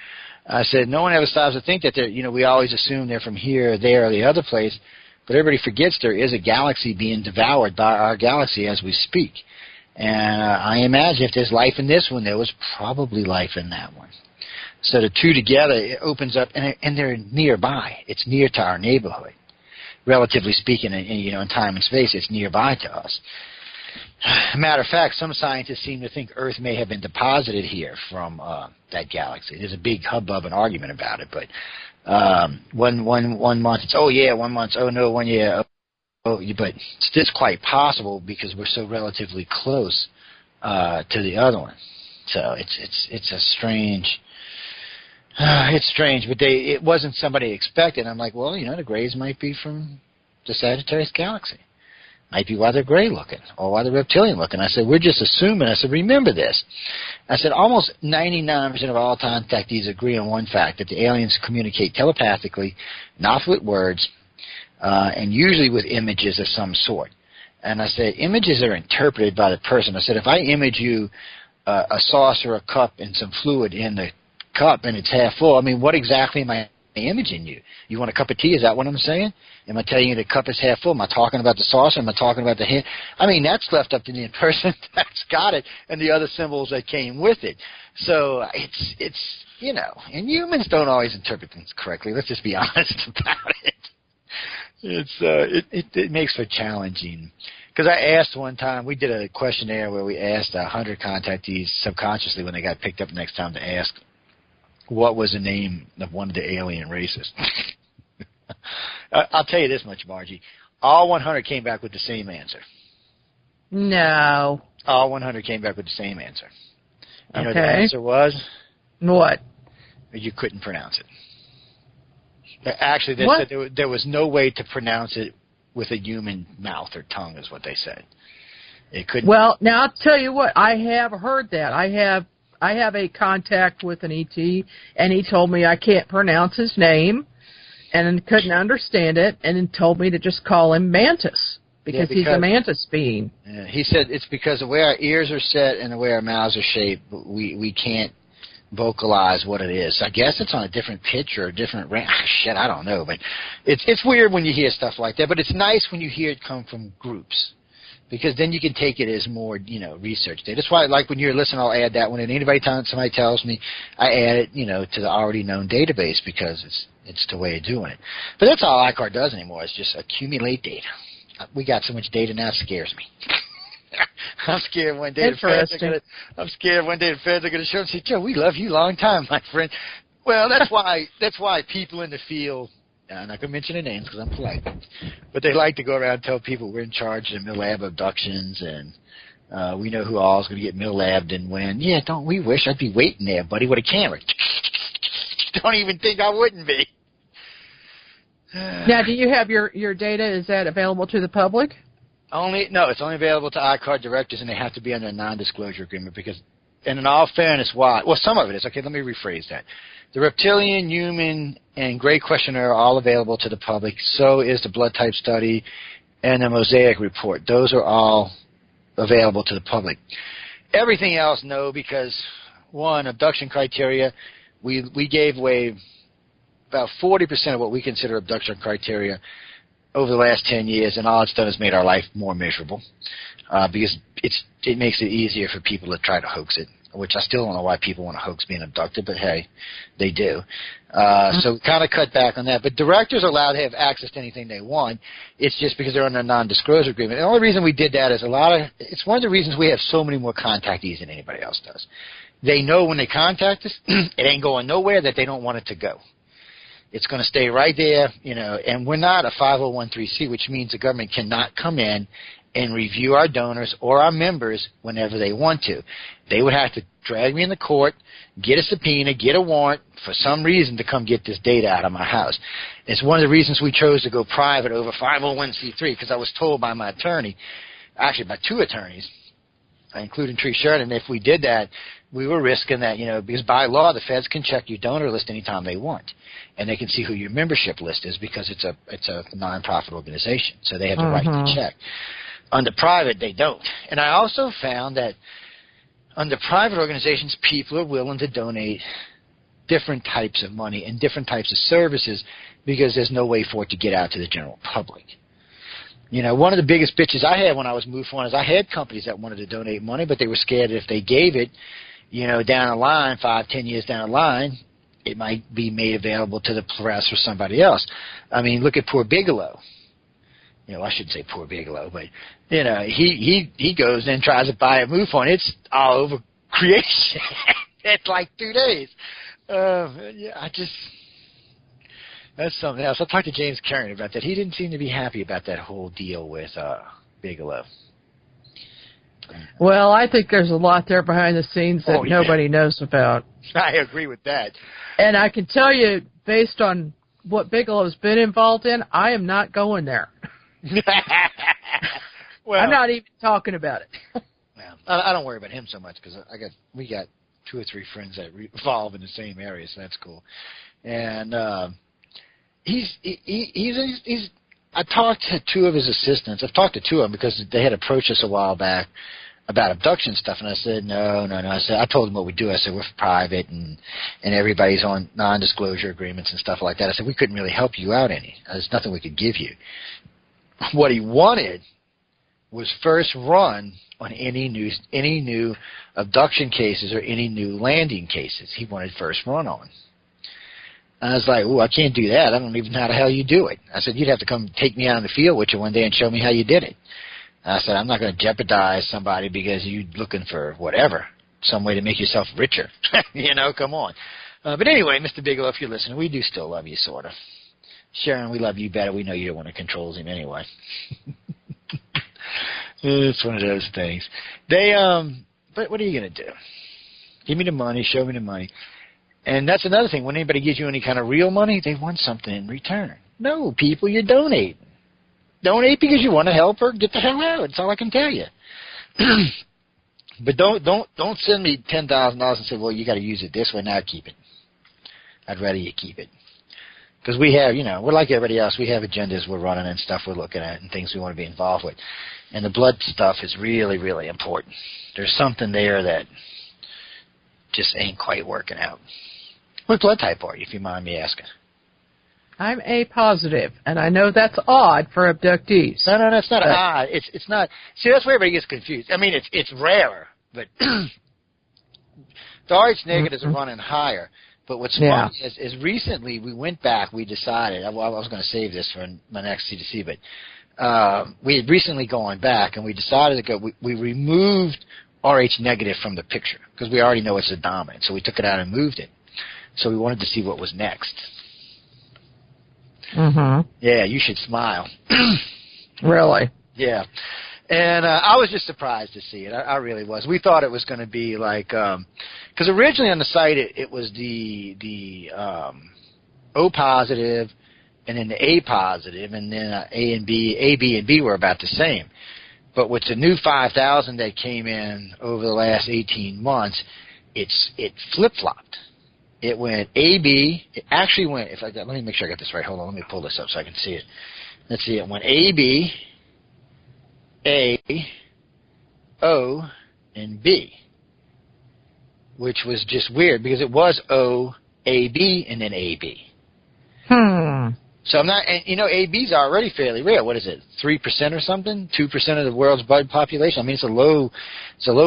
I said no one ever stops to think that they're, we always assume they're from here, there, or the other place, but everybody forgets there is a galaxy being devoured by our galaxy as we speak. And I imagine if there's life in this one, there was probably life in that one. So the two together, it opens up, and they're nearby. It's near to our neighborhood. Relatively speaking, in time and space, it's nearby to us. Matter of fact, some scientists seem to think Earth may have been deposited here from that galaxy. There's a big hubbub and argument about it, but 1 month, it's, oh yeah, 1 month, oh no, 1 year, but it's quite possible because we're so relatively close to the other one. So it's a strange. It's strange, but it wasn't somebody expected. I'm like, well, the Greys might be from the Sagittarius galaxy. Might be why they're gray looking or why they're reptilian looking. I said, we're just assuming. I said, remember this. I said, almost 99% of all contactees agree on one fact, that the aliens communicate telepathically, not with words, and usually with images of some sort. And I said, images are interpreted by the person. I said, if I image you a saucer, a cup, and some fluid in the cup, and it's half full, what exactly am I imaging you? You want a cup of tea? Is that what I'm saying? Am I telling you the cup is half full? Am I talking about the saucer? Am I talking about the hand? That's left up to the person that's got it and the other symbols that came with it. So it's and humans don't always interpret things correctly. Let's just be honest about it. It makes for challenging. Because I asked one time, we did a questionnaire where we asked 100 contactees subconsciously when they got picked up next time to ask what was the name of one of the alien races. I'll tell you this much, Margie. All 100 came back with the same answer. No. All 100 came back with the same answer. You know what the Okay. answer was? What? You couldn't pronounce it. Actually, they said there was no way to pronounce it with a human mouth or tongue, is what they said. It couldn't. Well, now I'll tell you what. I have heard that. I have a contact with an ET, and he told me I can't pronounce his name, and couldn't understand it, and then told me to just call him Mantis because he's a mantis being. Yeah, he said it's because the way our ears are set and the way our mouths are shaped, we can't vocalize what it is. I guess it's on a different pitch or a different range. Shit, I don't know, but it's weird when you hear stuff like that. But it's nice when you hear it come from groups, because then you can take it as more, research data. That's why, like, when you're listening, I'll add that one. And somebody tells me, I add it, to the already known database because it's the way of doing it. But that's all ICAR does anymore. It's just accumulate data. We got so much data now, it scares me. I'm scared one day the feds are going to show and say, Joe, we love you a long time, my friend. Well, that's why people in the field, I'm not going to mention their names because I'm polite, but they like to go around and tell people we're in charge of MILLAB abductions and we know who all is going to get MILLAB'd and when. Yeah, don't we wish? I'd be waiting there, buddy, with a camera. Don't even think I wouldn't be. Now, do you have your data? Is that available to the public? It's only available to ICAR directors, and they have to be under a non-disclosure agreement because, and in all fairness, some of it is. Okay, let me rephrase that. The reptilian, human, and gray questionnaire are all available to the public. So is the blood type study and the mosaic report. Those are all available to the public. Everything else, no, because, one, abduction criteria, we gave away about 40% of what we consider abduction criteria over the last 10 years, and all it's done is made our life more miserable because it makes it easier for people to try to hoax it. which I still don't know why people want to hoax being abducted, but hey, they do. So kind of cut back on that. But directors are allowed to have access to anything they want. It's just because they're under a non-disclosure agreement. The only reason we did that is it's one of the reasons we have so many more contactees than anybody else does. They know when they contact us, it ain't going nowhere that they don't want it to go. It's going to stay right there, and we're not a 501(c)(3), which means the government cannot come in and review our donors or our members whenever they want to. They would have to drag me in the court, get a subpoena, get a warrant for some reason to come get this data out of my house. It's one of the reasons we chose to go private over 501(c)(3), because I was told by my attorney, actually by two attorneys, including Tree Sheridan, if we did that, we were risking that, because by law the feds can check your donor list anytime they want, and they can see who your membership list is because it's a non-profit organization, so they have the right to check. Under private, they don't. And I also found that under private organizations, people are willing to donate different types of money and different types of services because there's no way for it to get out to the general public. One of the biggest bitches I had when I was MUFON is I had companies that wanted to donate money, but they were scared that if they gave it, down the line, 5-10 years down the line, it might be made available to the press or somebody else. I mean, look at poor Bigelow. I shouldn't say poor Bigelow, but he goes and tries to buy a MUFON. It's all over creation. It's like 2 days. That's something else. I talked to James Carrion about that. He didn't seem to be happy about that whole deal with Bigelow. Well, I think there's a lot there behind the scenes that nobody knows about. I agree with that. And I can tell you, based on what Bigelow's been involved in, I am not going there. Well, I'm not even talking about it. Well, I don't worry about him so much because we got 2 or 3 friends that revolve in the same area, so that's cool. And he's I talked to 2 of his assistants. I've talked to 2 of them because they had approached us a while back about abduction stuff, and I said, no. I told them what we do. I said, we're private, and everybody's on non-disclosure agreements and stuff like that. I said, we couldn't really help you out any. There's nothing we could give you. What he wanted was first run on any new abduction cases or any new landing cases. He wanted first run on. And I was like, I can't do that. I don't even know how the hell you do it. I said, you'd have to come take me out in the field with you one day and show me how you did it. And I said, I'm not going to jeopardize somebody because you're looking for whatever, some way to make yourself richer. Come on. But anyway, Mr. Bigelow, if you're listening, we do still love you, sort of. Sharon, we love you better. We know you're the one that controls him anyway. It's one of those things. But what are you going to do? Give me the money, show me the money. And that's another thing. When anybody gives you any kind of real money, they want something in return. No, people, you donate. Donate because you want to help her. Get the hell out. That's all I can tell you. But don't send me $10,000 and say, well, you got to use it this way. Now keep it. I'd rather you keep it. Because we have, we're like everybody else. We have agendas we're running and stuff we're looking at and things we want to be involved with. And the blood stuff is really, really important. There's something there that just ain't quite working out. What blood type are you, if you mind me asking? I'm A positive, and I know that's odd for abductees. No, that's not odd. It's not. See, that's where everybody gets confused. I mean, it's rarer, but the RH negatives are running higher. But what's funny is recently we went back. We decided I was going to save this for my next CDC, but we had recently gone back and we decided to go. We removed RH negative from the picture because we already know it's a dominant. So we took it out and moved it. So we wanted to see what was next. Mm-hmm. Yeah, you should smile. Really? Yeah. And I was just surprised to see it. I really was. We thought it was going to be like, because originally on the site it was the O positive, and then the A positive, and then A, B, and B were about the same. But with the new 5,000 that came in over the last 18 months, it flip-flopped. It went AB. It actually went. Let me make sure I got this right. Hold on. Let me pull this up so I can see it. Let's see. It went AB, A, O, and B, which was just weird because it was O, A, B, and then AB. So I'm not, and ABs are already fairly rare. What is it, 3% or something? 2% of the world's blood population. I mean, it's a low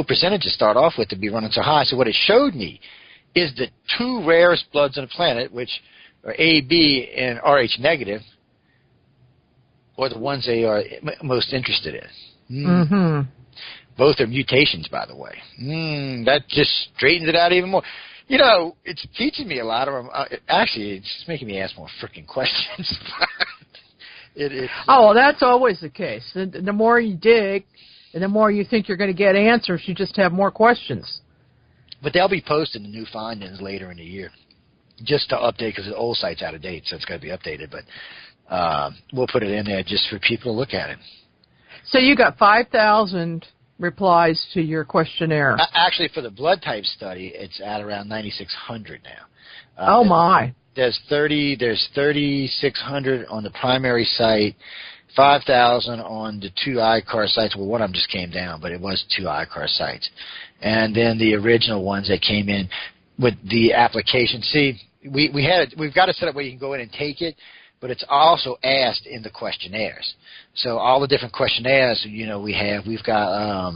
percentage to start off with to be running so high. So what it showed me is the two rarest bloods on the planet, which are AB and RH negative, or the ones they are most interested in. Mm-hmm. Both are mutations, by the way. That just straightens it out even more. It's teaching me a lot of them. Actually, it's just making me ask more freaking questions. Well, that's always the case. The more you dig, and the more you think you're going to get answers, you just have more questions. But they'll be posting the new findings later in the year, just to update, because the old site's out of date, so it's got to be updated. But we'll put it in there just for people to look at it. So you got 5,000 replies to your questionnaire. Actually, for the blood type study, it's at around 9,600 now. Oh my! There's 3,600 on the primary site, 5,000 on the two ICAR sites. Well, one of them just came down, but it was two ICAR sites, and then the original ones that came in with the application. See, we've got it set up where you can go in and take it, but it's also asked in the questionnaires. So all the different questionnaires, we've got,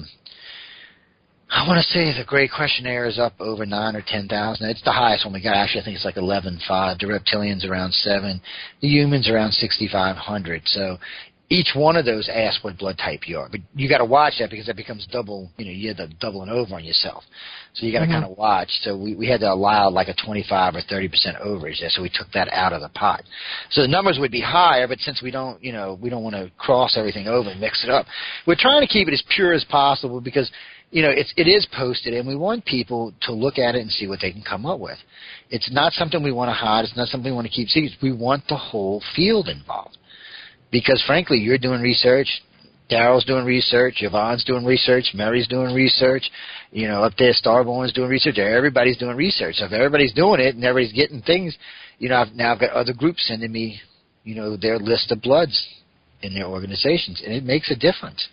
I want to say the Gray questionnaire is up over 9,000 or 10,000. It's the highest one we got. Actually, I think it's like 11,500. The reptilians around 7,000. The humans around 6,500. So each one of those asks what blood type you are. But you got to watch that, because that becomes double, you end up doubling over on yourself. So you got to kind of watch. So we had to allow like a 25 or 30% overage there, so we took that out of the pot. So the numbers would be higher, but since we don't want to cross everything over and mix it up, we're trying to keep it as pure as possible, because it is posted, and we want people to look at it and see what they can come up with. It's not something we want to hide. It's not something we want to keep secret. We want the whole field involved. Because, frankly, you're doing research, Daryl's doing research, Yvonne's doing research, Mary's doing research, up there Starborn's doing research, everybody's doing research. So if everybody's doing it and everybody's getting things, I've got other groups sending me, their list of bloods in their organizations, and it makes a difference.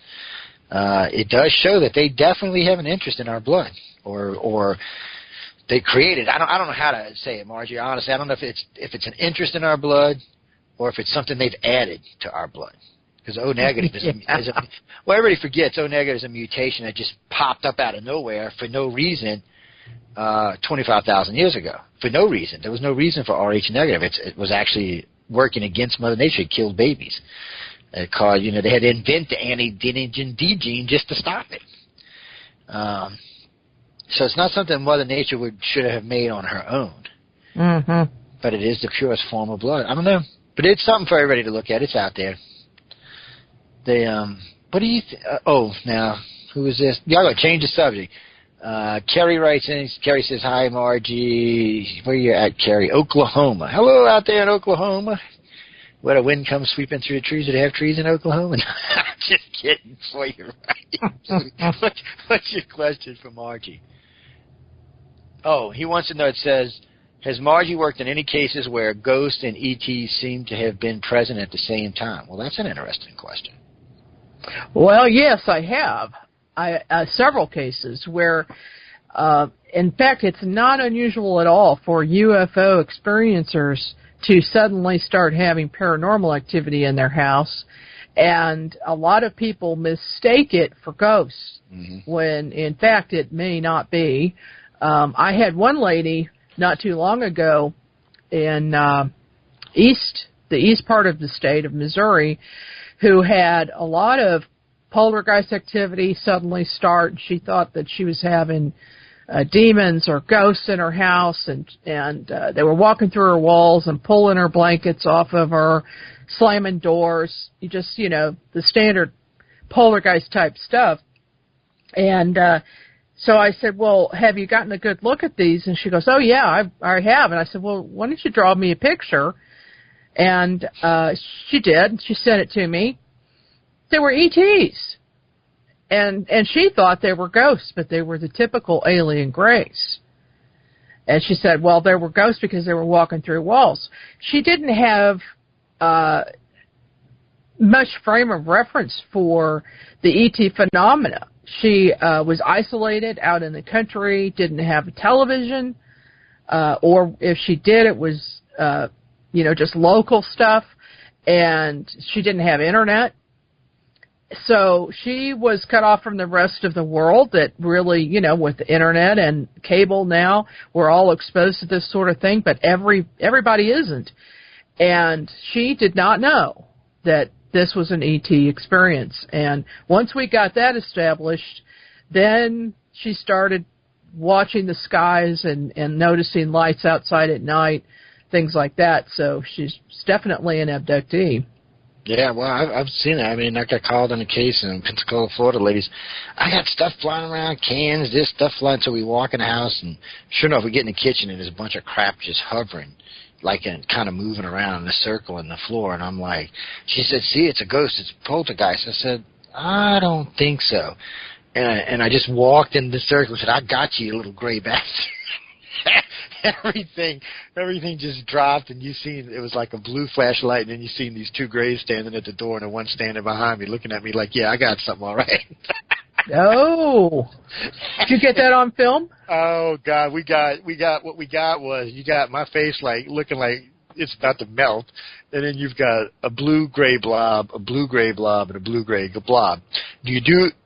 It does show that they definitely have an interest in our blood, or they created. I don't know how to say it, Margie. Honestly, I don't know if it's an interest in our blood, or if it's something they've added to our blood. Because O negative well, everybody forgets O negative is a mutation that just popped up out of nowhere for no reason 25,000 years ago. For no reason. There was no reason for Rh negative. It was actually working against Mother Nature. It killed babies. It caused, they had to invent the anti-dinogen D gene just to stop it. So it's not something Mother Nature should have made on her own. Mm-hmm. But it is the purest form of blood. I don't know. But it's something for everybody to look at. It's out there. What do you now, who is this? Yeah, I'm going to change the subject. Kerry writes in. Kerry says, hi, Margie. Where are you at, Kerry? Oklahoma. Hello out there in Oklahoma. Where the wind comes sweeping through the trees. Do they have trees in Oklahoma? Just kidding for you, right? What's your question for Margie? Oh, he wants to know, it says, has Margie worked in any cases where ghosts and ETs seem to have been present at the same time? Well, that's an interesting question. Well, yes, I have. Several cases where, in fact, it's not unusual at all for UFO experiencers to suddenly start having paranormal activity in their house, and a lot of people mistake it for ghosts, when, in fact, it may not be. I had one lady not too long ago in the east part of the state of Missouri, who had a lot of poltergeist activity suddenly start. She thought that she was having demons or ghosts in her house, and they were walking through her walls and pulling her blankets off of her, slamming doors, the standard poltergeist type stuff. And so I said, well, have you gotten a good look at these? And she goes, oh, yeah, I have. And I said, well, why don't you draw me a picture? And she did. She sent it to me. They were ETs. And she thought they were ghosts, but they were the typical alien grays. And she said, well, they were ghosts because they were walking through walls. She didn't have much frame of reference for the ET phenomena. She was isolated out in the country, didn't have a television, or if she did, it was, just local stuff. and she didn't have internet. So she was cut off from the rest of the world that really, you know, with the internet and cable now, we're all exposed to this sort of thing, but everybody isn't. And she did not know that this was an ET experience. And once we got that established, then she started watching the skies and noticing lights outside at night, things like that. So she's definitely an abductee. Yeah, well, I've seen it. I mean, I got called on a case in Pensacola, Florida. Ladies, I got stuff flying around, cans, this stuff flying. So we walk in the house, and sure enough, we get in the kitchen, and there's a bunch of crap just hovering, like and kind of moving around in a circle in the floor. And I'm like, she said, see, it's a ghost. It's a poltergeist. I said, I don't think so. And I just walked in the circle and said, I got you, you little gray bastard. Everything just dropped, and you seen it was like a blue flashlight, and then you seen these two grays standing at the door, and the one standing behind me, looking at me like, "Yeah, I got something, all right." Oh, did you get that on film? Oh God, we got what we got was you got my face like looking like it's about to melt, and then you've got a blue-gray blob, a blue-gray blob, and a blue-gray blob. You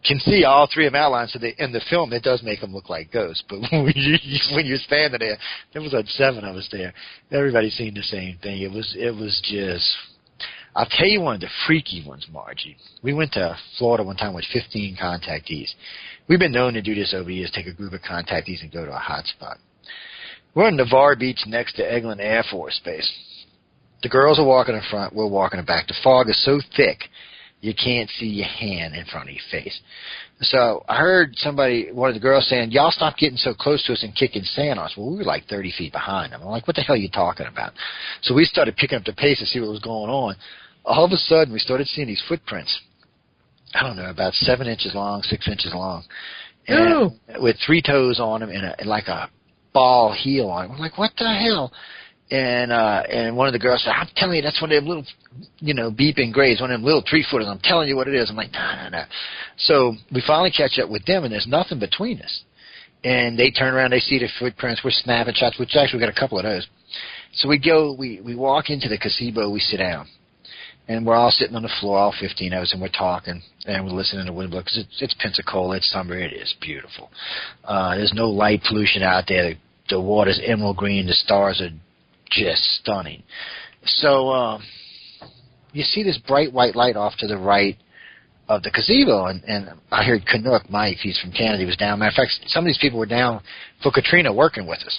can see all three of them outlined, so in the film it does make them look like ghosts. But when you're standing there was like 7 of us there. Everybody seen the same thing. It was just. I'll tell you one of the freaky ones, Margie. We went to Florida one time with 15 contactees. We've been known to do this over years, take a group of contactees and go to a hot spot. We're in Navarre Beach next to Eglin Air Force Base. The girls are walking in front, we're walking in back. The fog is so thick, you can't see your hand in front of your face. So I heard one of the girls saying, y'all stop getting so close to us and kicking sand on us. Well, we were like 30 feet behind them. I'm like, what the hell are you talking about? So we started picking up the pace to see what was going on. All of a sudden, we started seeing these footprints. I don't know, about 7 inches long, 6 inches long. And with 3 toes on them and like a ball heel on it. I'm like, what the hell? And one of the girls said, I'm telling you, that's one of them little, beeping grays, one of them little 3-footers. I'm telling you what it is. I'm like, no. So we finally catch up with them, and there's nothing between us. And they turn around, they see the footprints. We're snapping shots, which actually we got a couple of those. So we walk into the gazebo, we sit down. And we're all sitting on the floor, all 15 of us, and we're talking, and we're listening to wind blow, because it's Pensacola, it's summer, it is beautiful. There's no light pollution out there. The water's emerald green, the stars are just stunning. So you see this bright white light off to the right of the gazebo, and I heard Canuck Mike, he's from Canada, he was down. Matter of fact, some of these people were down for Katrina working with us.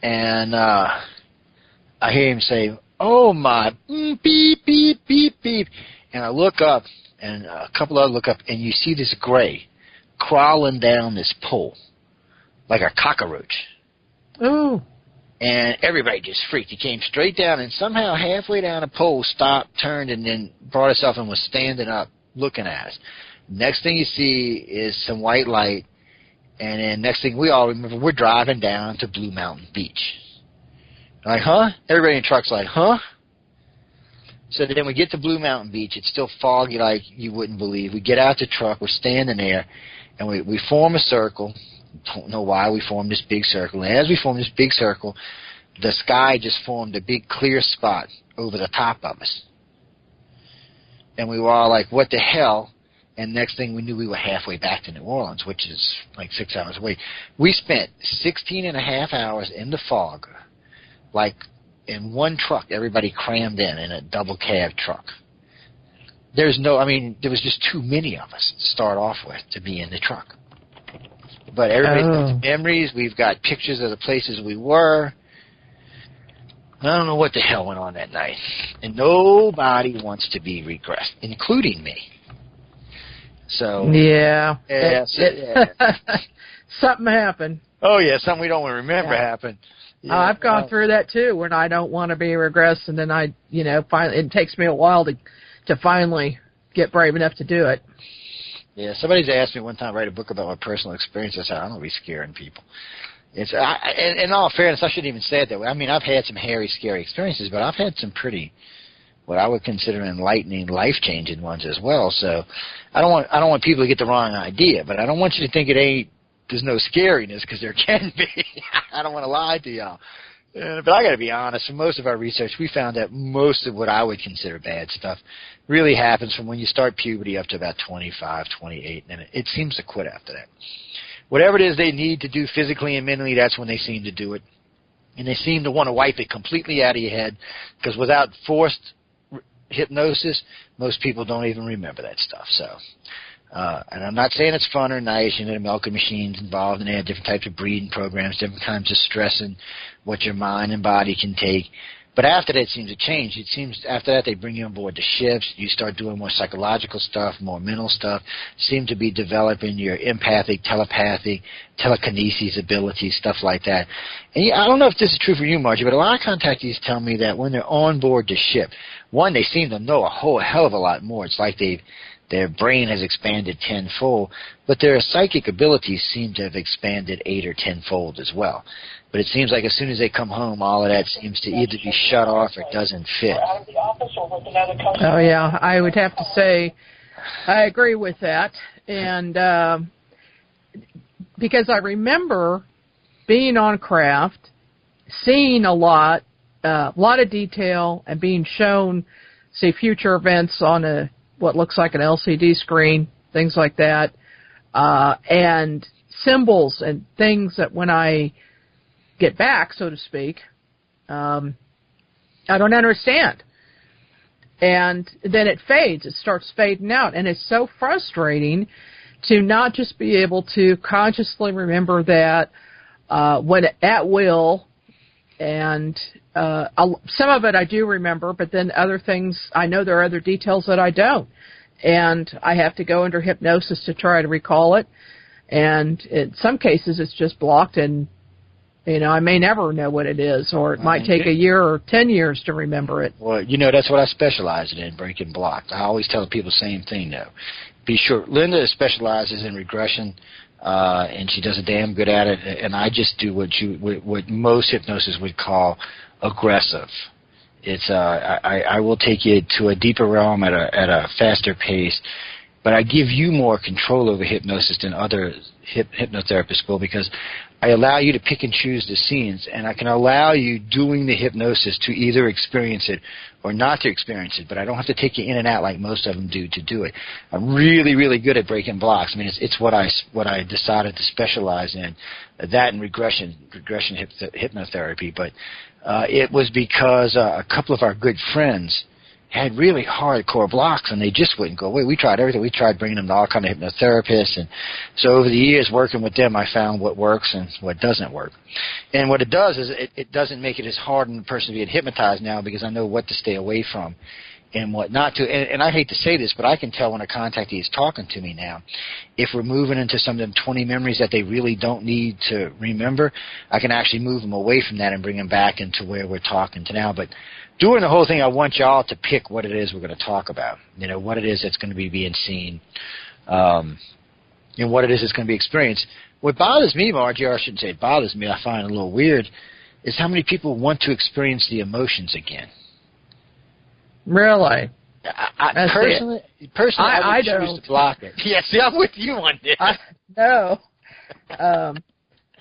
And I hear him say, oh my, beep, beep, beep, beep. And I look up, and a couple others look up, and you see this gray crawling down this pole like a cockroach. Oh. And everybody just freaked. He came straight down, and somehow halfway down the pole stopped, turned, and then brought itself and was standing up looking at us. Next thing you see is some white light, and then next thing we all remember, we're driving down to Blue Mountain Beach. Like, huh? Everybody in the truck's like, huh? So then we get to Blue Mountain Beach. It's still foggy like you wouldn't believe. We get out the truck. We're standing there, and we form a circle. Don't know why we formed this big circle. And as we formed this big circle, the sky just formed a big clear spot over the top of us. And we were all like, what the hell? And next thing we knew, we were halfway back to New Orleans, which is like 6 hours away. We spent 16 and a half hours in the fog, like in one truck, everybody crammed in a double cab truck. There was just too many of us to start off with to be in the truck. But everybody's got memories. We've got pictures of the places we were. I don't know what the hell went on that night. And nobody wants to be regressed, including me. So yeah. Yeah. Something happened. Oh, yeah, something we don't want to remember happened. Yeah. I've gone through that, too, when I don't want to be regressed, and then finally, it takes me a while to finally get brave enough to do it. Yeah, somebody's asked me one time to write a book about my personal experience. I said, I don't be scaring people. In all fairness, I shouldn't even say it that way. I mean, I've had some hairy, scary experiences, but I've had some pretty, what I would consider enlightening, life-changing ones as well. So I don't want people to get the wrong idea, but I don't want you to think there's no scariness, because there can be. I don't want to lie to y'all. But I got to be honest, from most of our research, we found that most of what I would consider bad stuff really happens from when you start puberty up to about 25, 28, and then it seems to quit after that. Whatever it is they need to do physically and mentally, that's when they seem to do it. And they seem to want to wipe it completely out of your head, because without forced hypnosis, most people don't even remember that stuff. So, and I'm not saying it's fun or nice. You know, the milking machines involved, and they have different types of breeding programs, different kinds of stress and what your mind and body can take. But after that, it seems to change. It seems after that they bring you on board the ships. You start doing more psychological stuff, more mental stuff. Seem to be developing your empathic, telepathic, telekinesis abilities, stuff like that. And I don't know if this is true for you, Margie, but a lot of contactees tell me that when they're on board the ship, one, they seem to know a whole hell of a lot more. It's like their brain has expanded tenfold, but their psychic abilities seem to have expanded 8 or 10-fold as well. But it seems like as soon as they come home, all of that seems to either be shut off or doesn't fit. Oh, yeah, I would have to say I agree with that. And because I remember being on craft, seeing a lot of detail, and being shown, say, future events on what looks like an LCD screen, things like that, and symbols and things that when I get back, so to speak, I don't understand. And then it fades. It starts fading out. And it's so frustrating to not just be able to consciously remember that when at will, and some of it I do remember, but then other things, I know there are other details that I don't. And I have to go under hypnosis to try to recall it. And in some cases it's just blocked, and I may never know what it is, or it might take a year or 10 years to remember it. Well, that's what I specialize in, breaking blocks. I always tell people the same thing, though. Be sure. Linda specializes in regression, and she does a damn good at it, and I just do what most hypnosis would call aggressive. It's I will take you to a deeper realm at a faster pace, but I give you more control over hypnosis than other hypnotherapists will, because I allow you to pick and choose the scenes, and I can allow you doing the hypnosis to either experience it or not to experience it, but I don't have to take you in and out like most of them do to do it. I'm really, really good at breaking blocks. I mean, it's what I decided to specialize in, that and regression hypnotherapy. But it was because a couple of our good friends had really hardcore blocks, and they just wouldn't go away. We tried everything. We tried bringing them to all kinds of hypnotherapists, and so over the years working with them, I found what works and what doesn't work. And what it does is it doesn't make it as hard on the person being hypnotized now, because I know what to stay away from and what not to. And I hate to say this, but I can tell when a contactee is talking to me now, if we're moving into some of them 20 memories that they really don't need to remember, I can actually move them away from that and bring them back into where we're talking to now. But during the whole thing, I want y'all to pick what it is we're going to talk about, what it is that's going to be being seen, and what it is that's going to be experienced. What bothers me, Margie, or I shouldn't say it bothers me, I find a little weird, is how many people want to experience the emotions again. Really? Personally, I would choose to block it. Yeah, see, I'm with you on this. No.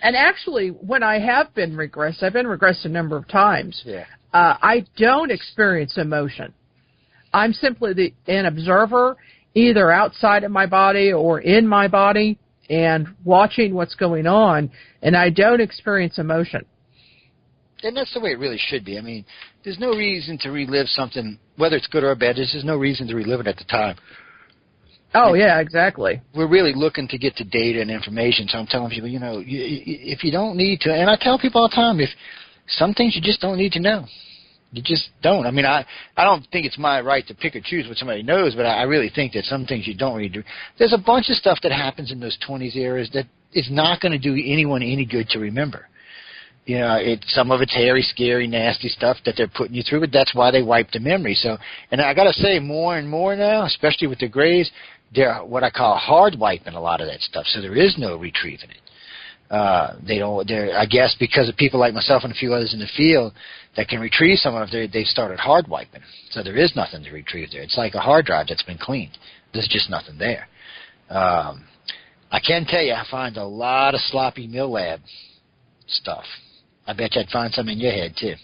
And actually, when I have been regressed, I've been regressed a number of times. Yeah. I don't experience emotion. I'm simply an observer, either outside of my body or in my body, and watching what's going on, and I don't experience emotion. And that's the way it really should be. I mean, there's no reason to relive something, whether it's good or bad. There's just no reason to relive it at the time. Oh, yeah, exactly. We're really looking to get to data and information, so I'm telling people, if you don't need to, and I tell people all the time, if some things you just don't need to know. You just don't. I mean, I don't think it's my right to pick or choose what somebody knows, but I really think that some things you don't really do. There's a bunch of stuff that happens in those 20s eras that is not going to do anyone any good to remember. Some of it's hairy, scary, nasty stuff that they're putting you through, but that's why they wipe the memory. So, and I got to say, more and more now, especially with the grays, they're what I call hard wiping a lot of that stuff. So there is no retrieving it. I guess because of people like myself and a few others in the field that can retrieve some of it, they've started hard wiping. So there is nothing to retrieve there. It's like a hard drive that's been cleaned. There's just nothing there. I can tell you, I find a lot of sloppy mill lab stuff. I bet you I'd find some in your head, too.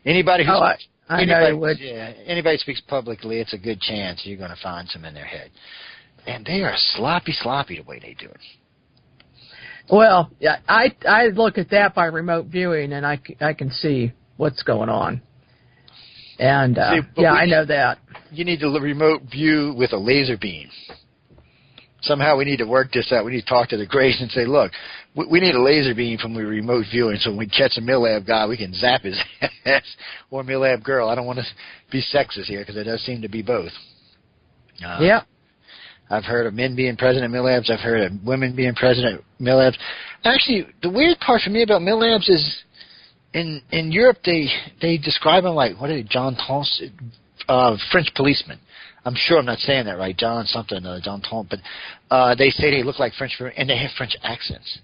Anybody who I know you would. Yeah, anybody who speaks publicly, it's a good chance you're going to find some in their head. And they are sloppy the way they do it. Well, yeah, I look at that by remote viewing, and I can see what's going on. And, I know that. You need to remote view with a laser beam. Somehow we need to work this out. We need to talk to the Greys and say, look, we need a laser beam from the remote viewing so when we catch a MILAB guy, we can zap his ass, or MILAB girl. I don't want to be sexist here because it does seem to be both. Yeah. I've heard of men being president of MILABs. I've heard of women being president of MILABs. Actually, the weird part for me about MILABs is in Europe they describe them like, what are they, French policemen. I'm sure I'm not saying that right, John Tom, but they say they look like French, and they have French accents.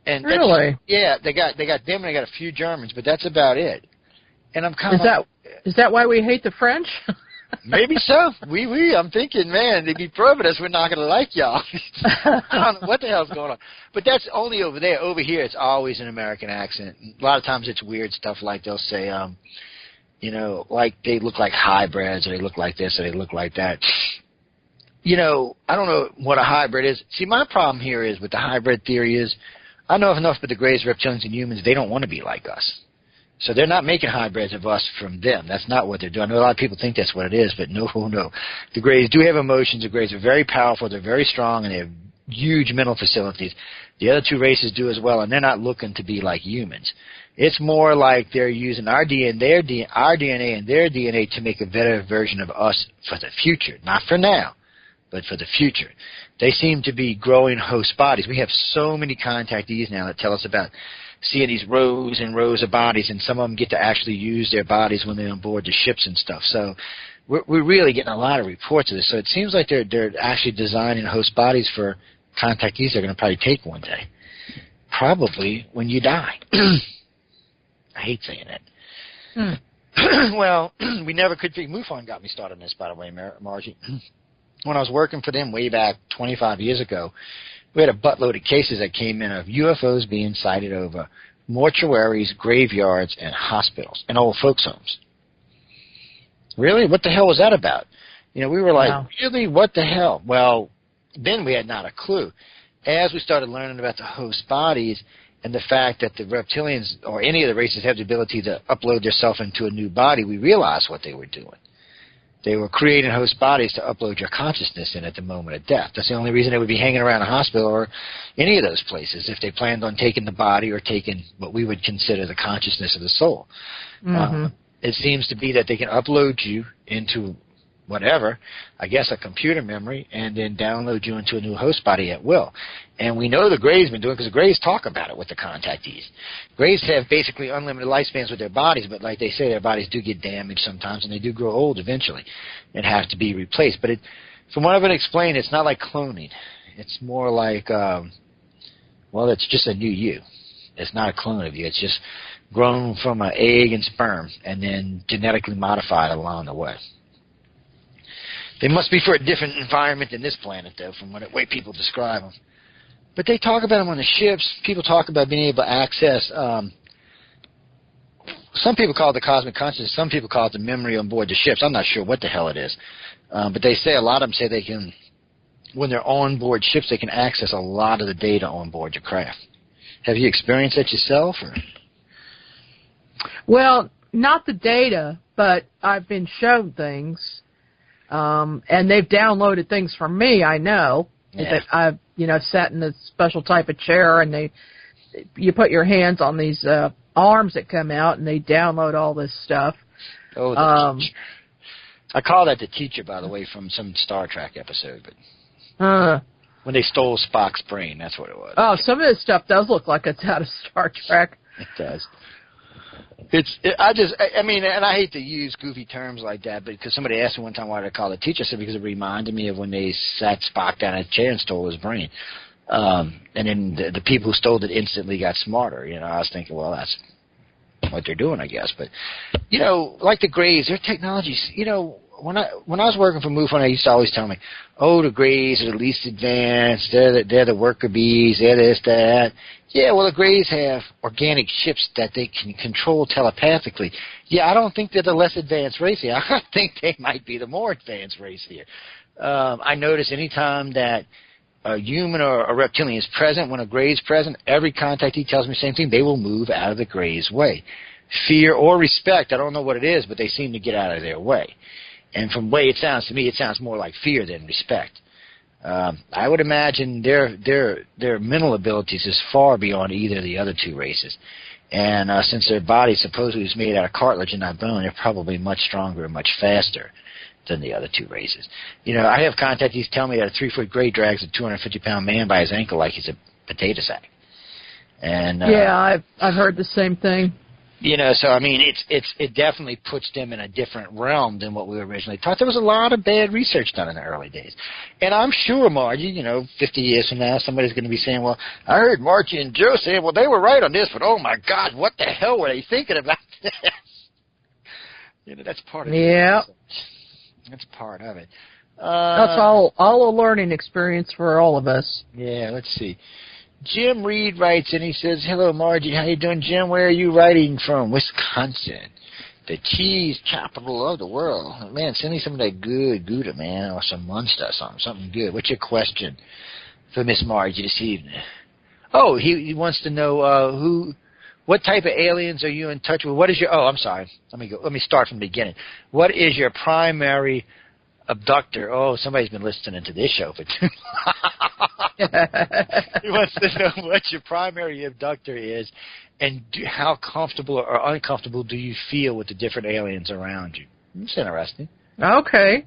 And really? Yeah, they got them, and they got a few Germans, but that's about it. And I'm kind of is that why we hate the French? Maybe so. I'm thinking, man, they'd be probing us. We're not going to like y'all. I don't know what the hell's going on. But that's only over there. Over here, it's always an American accent. A lot of times it's weird stuff like they'll say, like they look like hybrids, or they look like this, or they look like that. I don't know what a hybrid is. See, my problem here is with the hybrid theory is I know enough about the Greys, reptilians, and humans. They don't want to be like us. So they're not making hybrids of us from them. That's not what they're doing. I know a lot of people think that's what it is, but no. The Greys do have emotions. The Greys are very powerful. They're very strong, and they have huge mental facilities. The other two races do as well, and they're not looking to be like humans. It's more like they're using our DNA and their DNA to make a better version of us for the future. Not for now, but for the future. They seem to be growing host bodies. We have so many contactees now that tell us about seeing these rows and rows of bodies, and some of them get to actually use their bodies when they're on board the ships and stuff. So we're really getting a lot of reports of this. So it seems like they're actually designing host bodies for contactees they're going to probably take one day, probably when you die. I hate saying that. Well, we never could figure. MUFON got me started on this, by the way, Margie. When I was working for them way back 25 years ago, we had a buttload of cases that came in of UFOs being sighted over mortuaries, graveyards, and hospitals, and old folks' homes. Really? What the hell was that about? We were like, wow. Really? What the hell? Well, then we had not a clue. As we started learning about the host bodies and the fact that the reptilians or any of the races have the ability to upload themselves into a new body, we realized what they were doing. They were creating host bodies to upload your consciousness in at the moment of death. That's the only reason they would be hanging around a hospital or any of those places, if they planned on taking the body or taking what we would consider the consciousness of the soul. Mm-hmm. It seems to be that they can upload you into whatever, I guess a computer memory, and then download you into a new host body at will. And we know the Greys been doing it because the Greys talk about it with the contactees. Greys have basically unlimited lifespans with their bodies, but like they say, their bodies do get damaged sometimes, and they do grow old eventually and have to be replaced. But from what I've been explained, it's not like cloning. It's more like, it's just a new you. It's not a clone of you. It's just grown from an egg and sperm and then genetically modified along the way. They must be for a different environment than this planet, though, from the way people describe them. But they talk about them on the ships. People talk about being able to access. Some people call it the cosmic consciousness. Some people call it the memory on board the ships. I'm not sure what the hell it is. But they say, a lot of them say they can, when they're on board ships, they can access a lot of the data on board your craft. Have you experienced that yourself? Or? Well, not the data, but I've been shown things. And they've downloaded things from me, I know. Yeah. I've, sat in a special type of chair, and you put your hands on these arms that come out, and they download all this stuff. Oh, the teacher. I call that the teacher, by the way, from some Star Trek episode. But when they stole Spock's brain, that's what it was. Oh, some of this stuff does look like it's out of Star Trek. It does. And I hate to use goofy terms like that, but because somebody asked me one time why I call it teacher, I said because it reminded me of when they sat Spock down in a chair and stole his brain. And then the people who stole it instantly got smarter. I was thinking, well, that's what they're doing, I guess. But, like the Greys, their technologies, when I was working for MUFON, they used to always tell me, "Oh, the Greys are the least advanced. They're the worker bees. They're this, that." Yeah, well, the Greys have organic chips that they can control telepathically. Yeah, I don't think they're the less advanced race here. I think they might be the more advanced race here. I notice any time that a human or a reptilian is present, when a Grey is present, every contactee tells me the same thing. They will move out of the Grey's way. Fear or respect, I don't know what it is, but they seem to get out of their way. And from the way it sounds to me, it sounds more like fear than respect. I would imagine their mental abilities is far beyond either of the other two races. And since their body supposedly is made out of cartilage and not bone, they're probably much stronger and much faster than the other two races. You know, I have contactees tell me that a 3-foot Grey drags a 250-pound man by his ankle like he's a potato sack. And yeah, I've heard the same thing. You know, so I mean, it definitely puts them in a different realm than what we originally thought. There was a lot of bad research done in the early days, and I'm sure, Margie, 50 years from now, somebody's going to be saying, "Well, I heard Margie and Joe say, well, they were right on this, but oh my God, what the hell were they thinking about this?" That's part of it. Yeah, that's part of it. That's all a learning experience for all of us. Yeah, let's see. Jim Reed writes, and he says, "Hello, Margie. How you doing, Jim? Where are you writing from?" Wisconsin, the cheese capital of the world. Man, send me some of that good Gouda, man, or some Munster, something good. What's your question for Miss Margie this evening? Oh, he wants to know what type of aliens are you in touch with? What is your? Oh, I'm sorry. Let me start from the beginning. What is your primary abductor? Oh, somebody's been listening to this show for too long. He wants to know what your primary abductor is, and how comfortable or uncomfortable do you feel with the different aliens around you? That's interesting. Okay.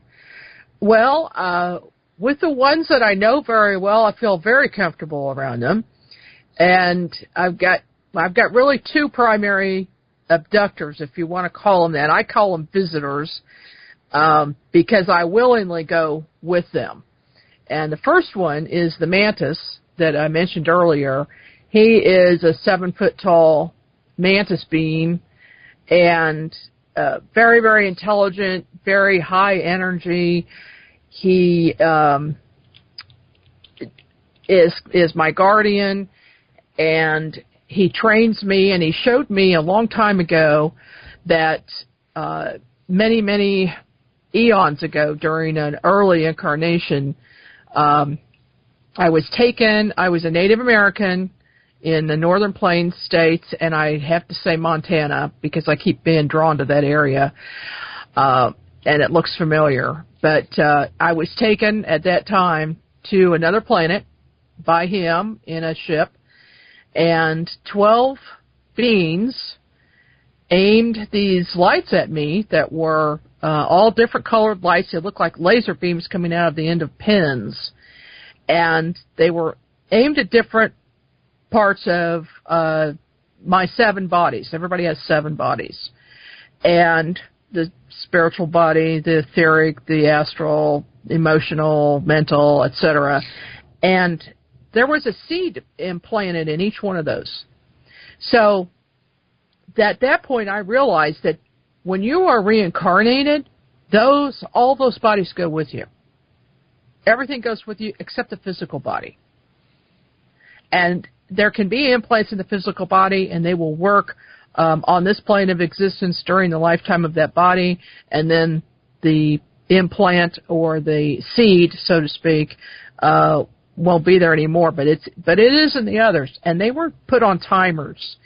Well, with the ones that I know very well, I feel very comfortable around them, and I've got really two primary abductors, if you want to call them that. I call them visitors because I willingly go with them. And the first one is the mantis that I mentioned earlier. He is a 7-foot-tall mantis being, and very, very intelligent, very high energy. He is my guardian, and he trains me, and he showed me a long time ago that many, many eons ago during an early incarnation, I was a Native American in the Northern Plains states, and I have to say Montana because I keep being drawn to that area, and it looks familiar. But I was taken at that time to another planet by him in a ship, and 12 beings aimed these lights at me that were all different colored lights. They looked like laser beams coming out of the end of pens. And they were aimed at different parts of my 7 bodies. Everybody has 7 bodies. And the spiritual body, the etheric, the astral, emotional, mental, etc. And there was a seed implanted in each one of those. So at that point I realized that when you are reincarnated, all those bodies go with you. Everything goes with you except the physical body. And there can be implants in the physical body, and they will work on this plane of existence during the lifetime of that body, and then the implant or the seed, so to speak, won't be there anymore. But it is in the others, and they were put on timers.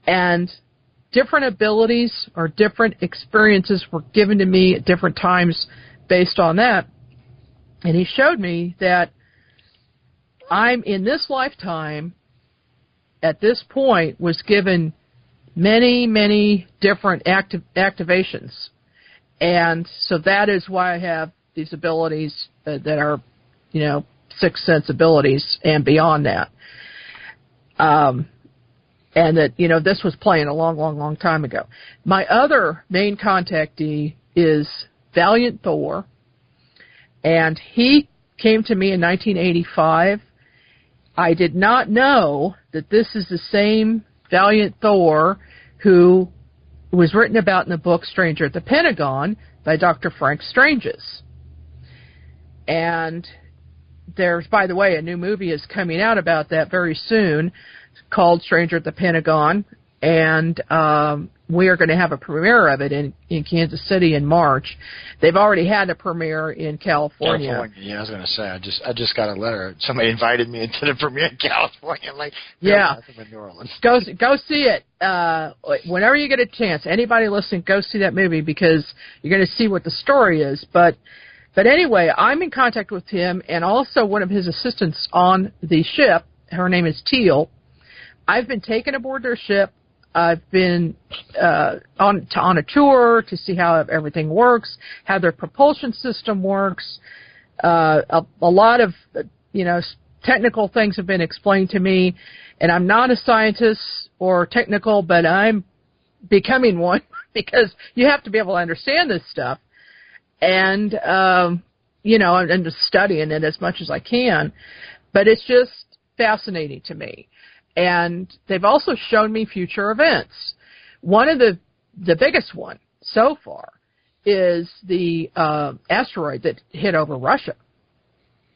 And different abilities or different experiences were given to me at different times based on that. And he showed me that I'm in this lifetime, at this point, was given many, many different activations. And so that is why I have these abilities that are, 6th sense abilities and beyond that. And that, this was playing a long, long, long time ago. My other main contactee is Valiant Thor. And he came to me in 1985. I did not know that this is the same Valiant Thor who was written about in the book Stranger at the Pentagon by Dr. Frank Stranges. And there's, by the way, a new movie is coming out about that very soon called Stranger at the Pentagon, and we are going to have a premiere of it in Kansas City in March. They've already had a premiere in California. Yeah, I was going to say, I just got a letter. Somebody invited me into the premiere in California. I'm like, yeah, I'm in New Orleans. Go see it. Whenever you get a chance, anybody listening, go see that movie because you're going to see what the story is. But anyway, I'm in contact with him and also one of his assistants on the ship. Her name is Teal. I've been taken aboard their ship. I've been on a tour to see how everything works, how their propulsion system works. A lot of technical things have been explained to me, and I'm not a scientist or technical, but I'm becoming one because you have to be able to understand this stuff. And I'm just studying it as much as I can, but it's just fascinating to me. And they've also shown me future events. One of the biggest one so far is the asteroid that hit over Russia.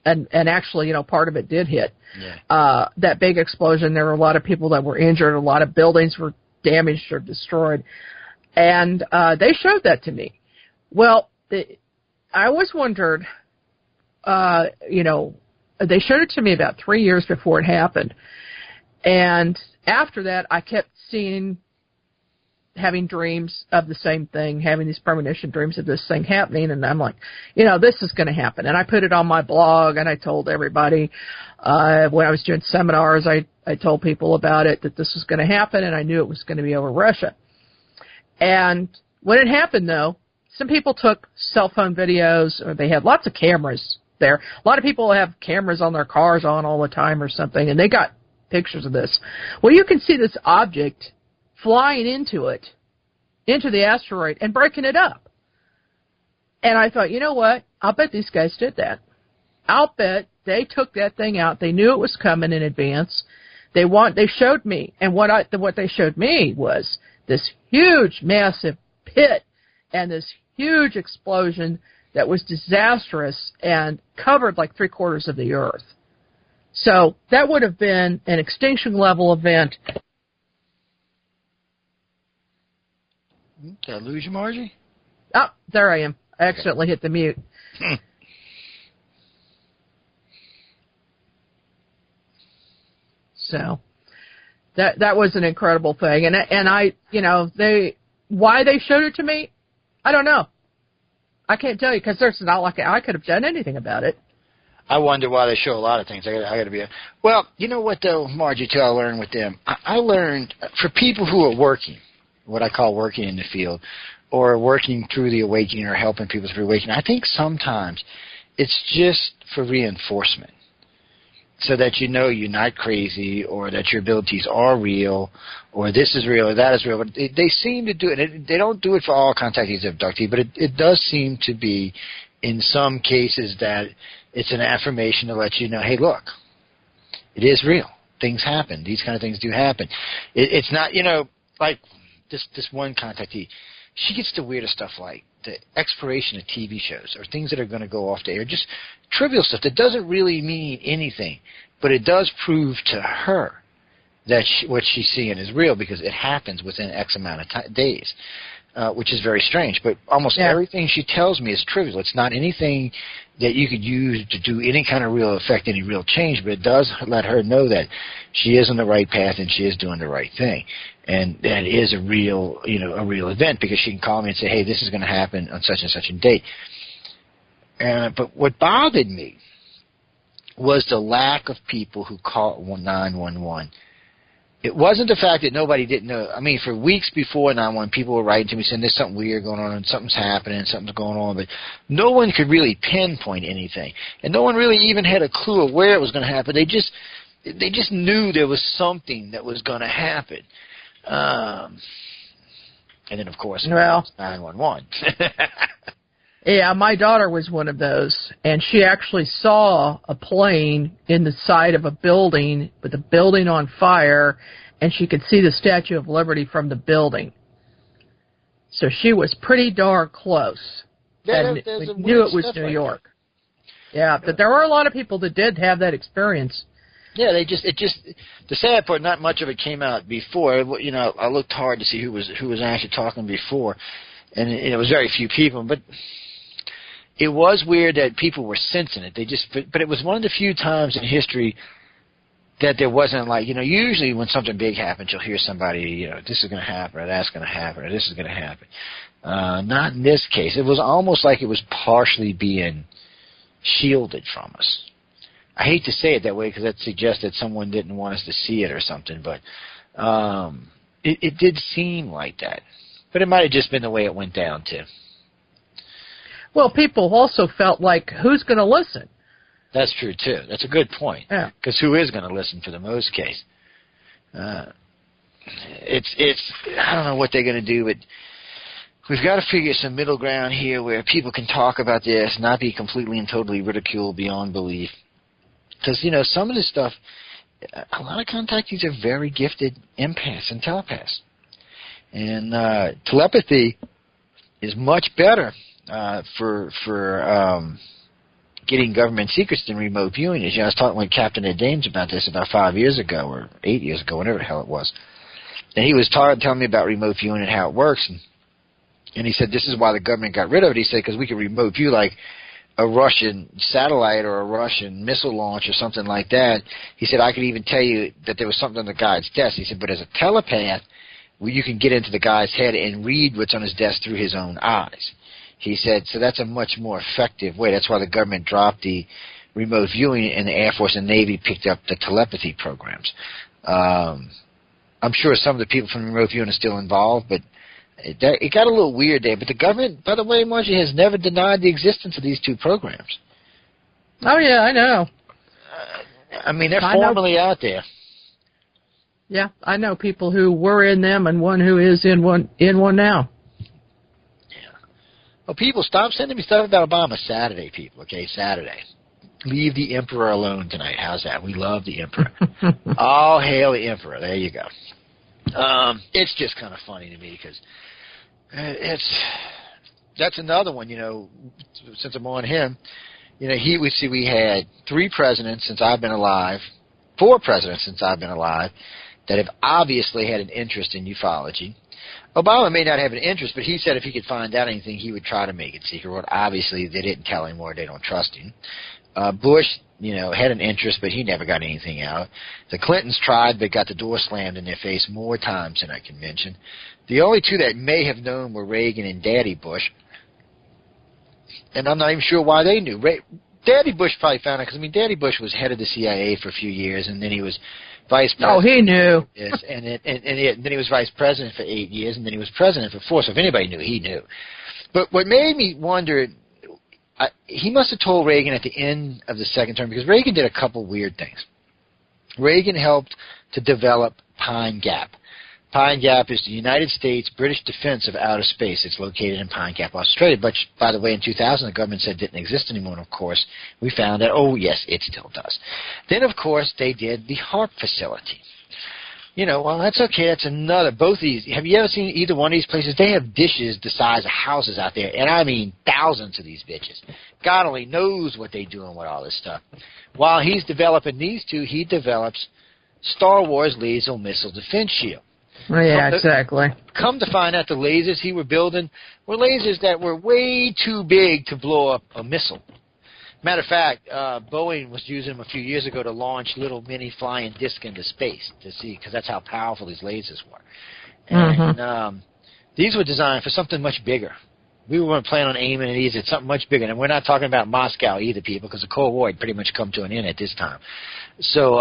And actually, part of it did hit. Yeah. That big explosion, there were a lot of people that were injured, a lot of buildings were damaged or destroyed. And they showed that to me. Well, I always wondered, they showed it to me about 3 years before it happened. And after that, I kept having dreams of the same thing, having these premonition dreams of this thing happening. And I'm like, this is going to happen. And I put it on my blog, and I told everybody when I was doing seminars, I told people about it, that this was going to happen, and I knew it was going to be over Russia. And when it happened, though, some people took cell phone videos, or they had lots of cameras there. A lot of people have cameras on their cars on all the time or something, and they got pictures of this. Well, you can see this object flying into the asteroid and breaking it up. And I thought, you know what? I'll bet these guys did that. I'll bet they took that thing out. They knew it was coming in advance. They showed me, and what they showed me was this huge, massive pit and this huge explosion that was disastrous and covered like 3/4 of the Earth. So that would have been an extinction level event. Did I lose you, Margie? Oh, there I am. I accidentally hit the mute. So that was an incredible thing, and I why they showed it to me, I don't know. I can't tell you because there's not like I could have done anything about it. I wonder why they show a lot of things. I got to be. Well, you know what though, Margie, too, I learned with them. I learned for people who are working, what I call working in the field, or working through the awakening or helping people through awakening. I think sometimes it's just for reinforcement, so that you're not crazy, or that your abilities are real, or this is real, or that is real. But they seem to do it. They don't do it for all contactees of abductees, but it does seem to be, in some cases, that it's an affirmation to let you know, hey, look, it is real. Things happen. These kind of things do happen. It's not, like this one contactee. She gets the weirdest stuff, like the expiration of TV shows or things that are going to go off the air, just trivial stuff that doesn't really mean anything, but it does prove to her that what she's seeing is real because it happens within X amount of days, which is very strange. But almost everything she tells me is trivial. It's not anything that you could use to do any kind of real effect, any real change, but it does let her know that she is on the right path and she is doing the right thing. And that is a real event, because she can call me and say, hey, this is going to happen on such and such a date. But what bothered me was the lack of people who called 911. It wasn't the fact that nobody didn't know. I mean, for weeks before 911, people were writing to me saying there's something weird going on and something's happening and something's going on, but no one could really pinpoint anything. And no one really even had a clue of where it was going to happen. They just knew there was something that was going to happen. And then, of course, 911. Yeah, my daughter was one of those, and she actually saw a plane in the side of a building with the building on fire, and she could see the Statue of Liberty from the building. So she was pretty darn close and we knew it was New York. Yeah, but there were a lot of people that did have that experience. Yeah, the sad part, not much of it came out before. I looked hard to see who was actually talking before, and it was very few people. But it was weird that people were sensing it. But it was one of the few times in history that there wasn't usually when something big happens, you'll hear somebody, this is going to happen, or that's going to happen, or this is going to happen. Not in this case. It was almost like it was partially being shielded from us. I hate to say it that way because that suggests that someone didn't want us to see it or something, but it did seem like that. But it might have just been the way it went down, too. Well, people also felt like, who's going to listen? That's true, too. That's a good point. Yeah. Because who is going to listen for the most case? It's I don't know what they're going to do, but we've got to figure some middle ground here where people can talk about this, not be completely and totally ridiculed beyond belief. Because, some of this stuff, a lot of contactees are very gifted empaths and telepaths. And telepathy is much better for getting government secrets than remote viewing is. I was talking with Captain Ed Dames about this about 5 years ago or 8 years ago, whatever the hell it was. And he was telling me about remote viewing and how it works. And he said this is why the government got rid of it. He said because we could remote view like a Russian satellite or a Russian missile launch or something like that. He said, I could even tell you that there was something on the guy's desk. He said, but as a telepath, you can get into the guy's head and read what's on his desk through his own eyes. He said, so that's a much more effective way. That's why the government dropped the remote viewing and the Air Force and Navy picked up the telepathy programs. I'm sure some of the people from remote viewing are still involved, but it got a little weird there. But the government, by the way, Margie, has never denied the existence of these two programs. Oh, yeah, I know. They're formally out there. Yeah, I know people who were in them and one who is in one now. Yeah. Well, people, stop sending me stuff about Obama Saturday, people, okay? Saturday. Leave the Emperor alone tonight. How's that? We love the Emperor. All hail the Emperor. There you go. It's just kind of funny to me because that's another one, since I'm on him, we had 3 presidents since I've been alive, 4 presidents since I've been alive that have obviously had an interest in ufology. Obama may not have an interest, but he said if he could find out anything, he would try to make it secret. Well, obviously, they didn't tell him or they don't trust him. Bush, had an interest, but he never got anything out. The Clintons tried, but got the door slammed in their face more times than I can mention. The only 2 that may have known were Reagan and Daddy Bush. And I'm not even sure why they knew. Daddy Bush probably found out, because, Daddy Bush was head of the CIA for a few years, and then he was vice president. Oh, he knew. Yes, and then he was vice president for 8 years, and then he was president for 4. So if anybody knew, he knew. But what made me wonder, he must have told Reagan at the end of the second term, because Reagan did a couple weird things. Reagan helped to develop Pine Gap. Pine Gap is the United States British defense of outer space. It's located in Pine Gap, Australia. But, by the way, in 2000, the government said it didn't exist anymore. And, of course, we found that, oh, yes, it still does. Then, of course, they did the HARP facility. Well, that's okay. That's another. Both of these. Have you ever seen either one of these places? They have dishes the size of houses out there. And I mean thousands of these bitches. God only knows what they're doing with all this stuff. While he's developing these 2, he develops Star Wars laser missile defense shield. Oh, yeah, exactly. Come to find out the lasers he were building were lasers that were way too big to blow up a missile. Matter of fact, Boeing was using them a few years ago to launch little mini flying discs into space to see, because that's how powerful these lasers were. And these were designed for something much bigger. We weren't planning on aiming at these at something much bigger. And we're not talking about Moscow either, people, because the Cold War had pretty much come to an end at this time. So,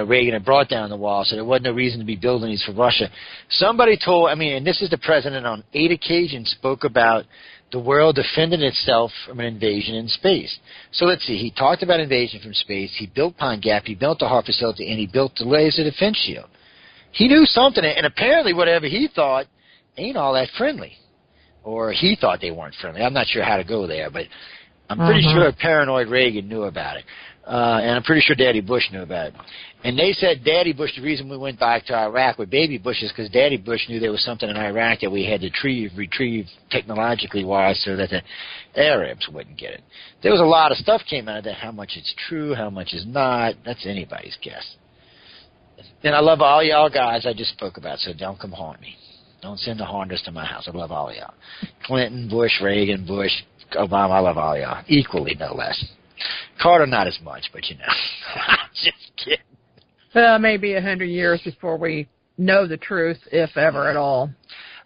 Reagan had brought down the wall, so there wasn't no reason to be building these for Russia. Somebody told, and this is the president on 8 occasions spoke about the world defending itself from an invasion in space. So let's see. He talked about invasion from space. He built Pine Gap. He built the HARP facility, and he built the laser defense shield. He knew something, and apparently whatever he thought ain't all that friendly. Or he thought they weren't friendly. I'm not sure how to go there, but I'm pretty sure Paranoid Reagan knew about it. And I'm pretty sure Daddy Bush knew about it. And they said Daddy Bush, the reason we went back to Iraq with Baby Bush is because Daddy Bush knew there was something in Iraq that we had to retrieve technologically wise so that the Arabs wouldn't get it. There was a lot of stuff came out of that. How much it's true, how much is not, that's anybody's guess. And I love all y'all guys I just spoke about, so don't come haunt me. Don't send the haunters to my house. I love all y'all. Clinton, Bush, Reagan, Bush, Obama, I love all y'all. Equally, no less. Carter, not as much, but you know. I'm just kidding. Maybe 100 years before we know the truth, if ever at all.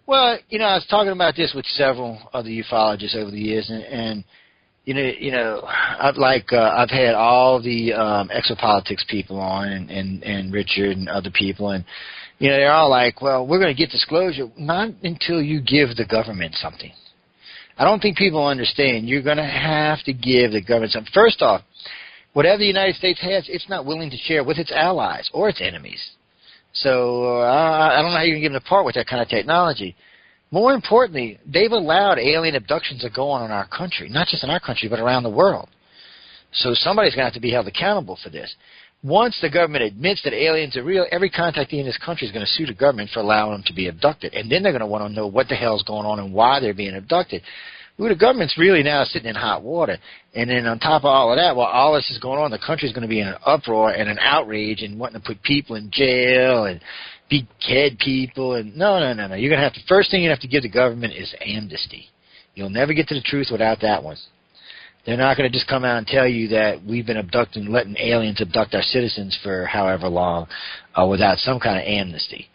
Well, you know, I was talking about this with several other ufologists over the years, and I've had all the exopolitics people on, and Richard and other people, and you know, they're all like, well, we're going to get disclosure, not until you give the government something. I don't think people understand. You're going to have to give the government something. First off, whatever the United States has, it's not willing to share with its allies or its enemies. So I don't know how you can give them a part with that kind of technology. More importantly, they've allowed alien abductions to go on in our country, not just in our country, but around the world. So somebody's going to have to be held accountable for this. Once the government admits that aliens are real, every contactee in this country is going to sue the government for allowing them to be abducted. And then they're going to want to know what the hell's going on and why they're being abducted. Well, the government's really now sitting in hot water. And then on top of all of that, while all this is going on, the country's going to be in an uproar and an outrage and wanting to put people in jail and behead people. And no. You're going to have to, first thing you have to give the government is amnesty. You'll never get to the truth without that one. They're not going to just come out and tell you that we've been abducting, letting aliens abduct our citizens for however long without some kind of amnesty.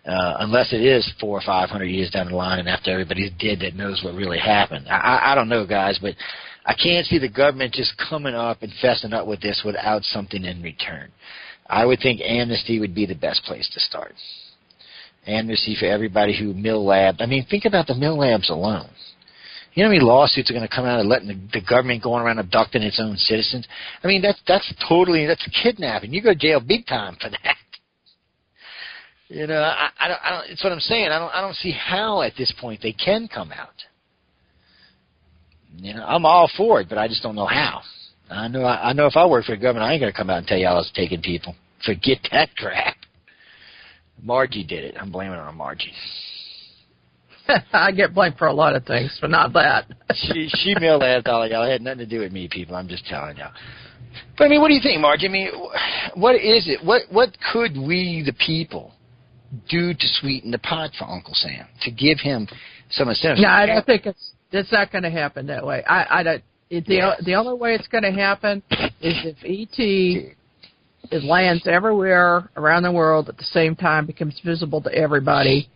Unless it is 400 or 500 years down the line and after everybody's dead that knows what really happened. I don't know, guys, but I can't see the government just coming up and fessing up with this without something in return. I would think amnesty would be the best place to start. Amnesty for everybody who mill labbed. I mean, think about the mill labs alone. You know how many lawsuits are going to come out of letting the government going around abducting its own citizens? I mean, that's kidnapping. You go to jail big time for that. You know, I don't. It's what I'm saying. I don't see how at this point they can come out. You know, I'm all for it, but I just don't know how. I know if I work for the government, I ain't going to come out and tell y'all I was taking people. Forget that crap. Margie did it. I'm blaming it on Margie. I get blamed for a lot of things, but not that. she mail-labbed all of y'all. It had nothing to do with me, people. I'm just telling y'all. But, I mean, what do you think, Margie? I mean, what is it? What could we, the people, do to sweeten the pot for Uncle Sam, to give him some incentive? Yeah, I don't think it's not going to happen that way. The only way it's going to happen is if E.T. it lands everywhere around the world at the same time, becomes visible to everybody,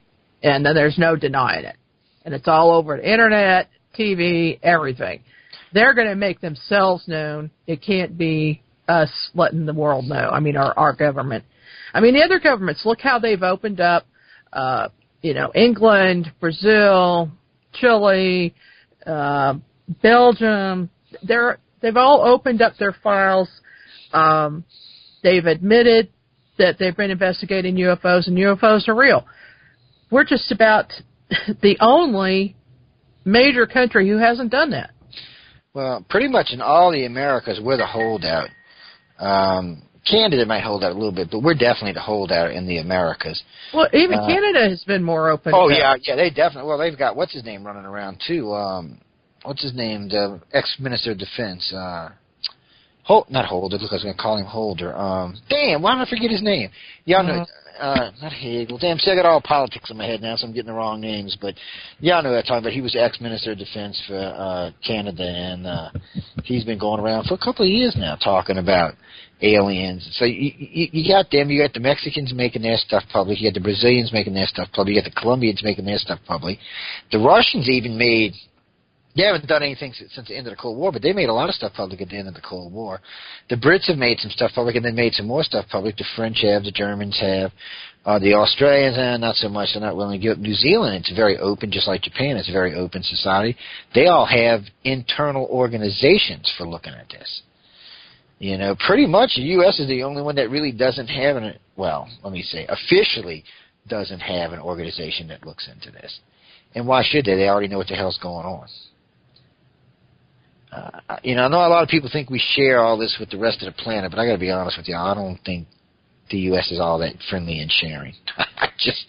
and then there's no denying it. And it's all over the Internet, TV, everything. They're going to make themselves known. It can't be us letting the world know. I mean, our government. I mean, the other governments, look how they've opened up, England, Brazil, Chile, Belgium. They've all opened up their files. They've admitted that they've been investigating UFOs, and UFOs are real. We're just about the only major country who hasn't done that. Well, pretty much in all the Americas, we're the holdout. Canada might hold out a little bit, but we're definitely the holdout in the Americas. Well, even Canada has been more open. Oh, yeah, they definitely. Well, they've got, what's his name running around, too? What's his name? The ex-Minister of Defense. Not Holder, look, I was going to call him Holder. Damn, why did I forget his name? Y'all know, not Hagel. Damn, see, I got all politics in my head now, so I'm getting the wrong names. But y'all know what I'm talking about. He was the ex-Minister of Defense for Canada, and he's been going around for a couple of years now talking about aliens. So you got them. You got the Mexicans making their stuff public. You got the Brazilians making their stuff public. You got the Colombians making their stuff public. The Russians even made... They haven't done anything since the end of the Cold War, but they made a lot of stuff public at the end of the Cold War. The Brits have made some stuff public and then made some more stuff public. The French have, the Germans have. The Australians, not so much. They're not willing to give up. New Zealand, it's very open, just like Japan. It's a very open society. They all have internal organizations for looking at this. You know, pretty much the U.S. is the only one that really doesn't have officially doesn't have an organization that looks into this. And why should they? They already know what the hell's going on. I know a lot of people think we share all this with the rest of the planet, but I got to be honest with you, I don't think the U.S. is all that friendly in sharing. I just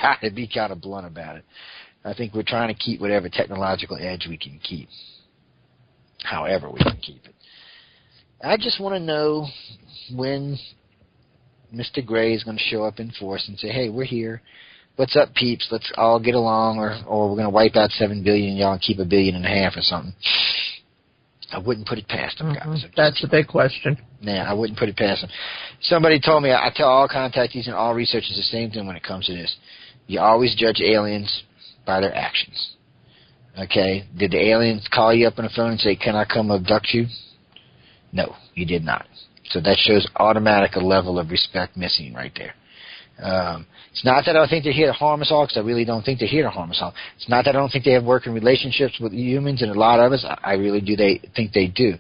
got to be kind of blunt about it. I think we're trying to keep whatever technological edge we can keep, however we can keep it. I just want to know when Mr. Gray is going to show up in force and say, hey, we're here. What's up, peeps? Let's all get along, or we're going to wipe out 7 billion and y'all keep 1.5 billion or something. I wouldn't put it past them, guys. That's the big question. Nah, I wouldn't put it past them. Somebody told me, I tell all contactees and all researchers the same thing when it comes to this. You always judge aliens by their actions. Okay? Did the aliens call you up on the phone and say, can I come abduct you? No, you did not. So that shows automatic a level of respect missing right there. It's not that I think they're here to harm us all, because I really don't think they're here to harm us all. It's not that I don't think they have working relationships with humans, and a lot of us, I really do think they do.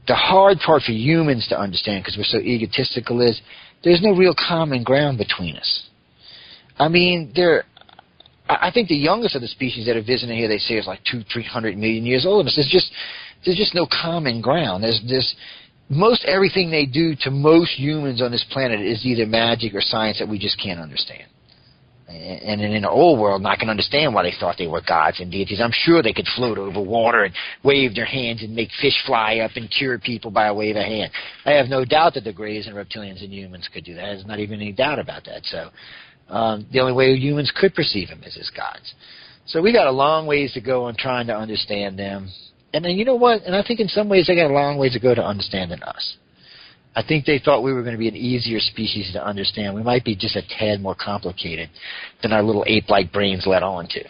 The hard part for humans to understand, because we're so egotistical, is there's no real common ground between us. I mean, I think the youngest of the species that are visiting here, they say, is like 200-300 million years old. There's just no common ground. There's most everything they do to most humans on this planet is either magic or science that we just can't understand. And in the old world, I can understand why they thought they were gods and deities. I'm sure they could float over water and wave their hands and make fish fly up and cure people by a wave of hand. I have no doubt that the Greys and reptilians and humans could do that. There's not even any doubt about that. So the only way humans could perceive them is as gods. So we got a long ways to go on trying to understand them. And then you know what? And I think in some ways they got a long ways to go to understanding us. I think they thought we were going to be an easier species to understand. We might be just a tad more complicated than our little ape-like brains let on to.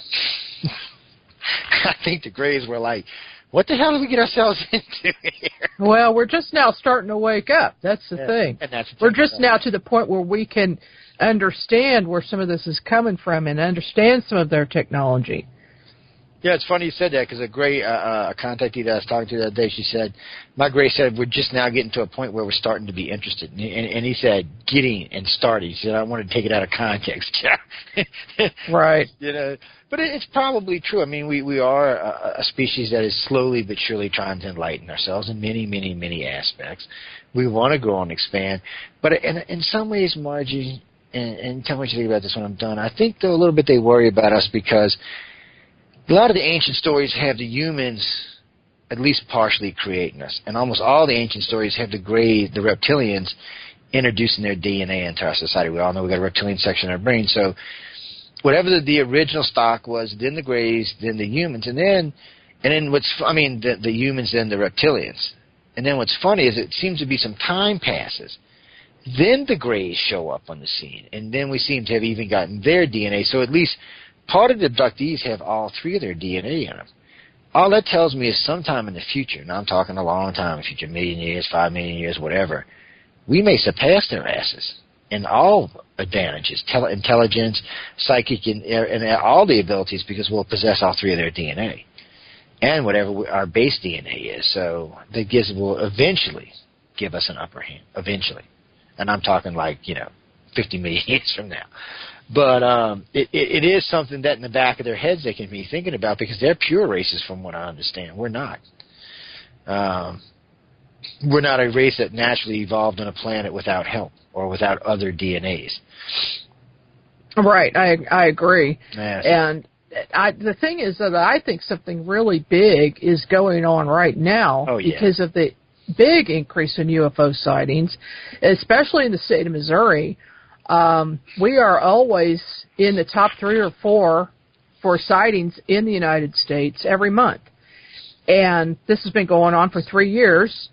I think the Greys were like, what the hell did we get ourselves into here? Well, we're just now starting to wake up. That's the thing. And that's we're just now to the point where we can understand where some of this is coming from and understand some of their technology. Yeah, it's funny you said that, because a Gray a contactee that I was talking to the other day, she said, my Gray said, we're just now getting to a point where we're starting to be interested. And he said, getting and starting. He said, I want to take it out of context. Right. You know, but it's probably true. I mean, we are a species that is slowly but surely trying to enlighten ourselves in many, many, many aspects. We want to grow and expand. But in some ways, Margie, and tell me what you think about this when I'm done, I think, though, a little bit they worry about us because a lot of the ancient stories have the humans at least partially creating us. And almost all the ancient stories have the reptilians introducing their DNA into our society. We all know we got a reptilian section in our brain. So whatever the original stock was, then the Greys, then the humans, and then the humans, then the reptilians. And then what's funny is it seems to be some time passes. Then the Greys show up on the scene. And then we seem to have even gotten their DNA. So at least part of the abductees have all three of their DNA in them. All that tells me is sometime in the future, and I'm talking a long time in the future, 1 million years, 5 million years, whatever, we may surpass their asses in all advantages, intelligence, psychic, and all the abilities, because we'll possess all three of their DNA and whatever our base DNA is. So that will eventually give us an upper hand, eventually. And I'm talking 50 million years from now. But it is something that in the back of their heads they can be thinking about, because they're pure races from what I understand. We're not. We're not a race that naturally evolved on a planet without help or without other DNAs. Right, I agree. Yes. And the thing is that I think something really big is going on right now because of the big increase in UFO sightings, especially in the state of Missouri. We are always in the top 3 or 4 for sightings in the United States every month. And this has been going on for 3 years.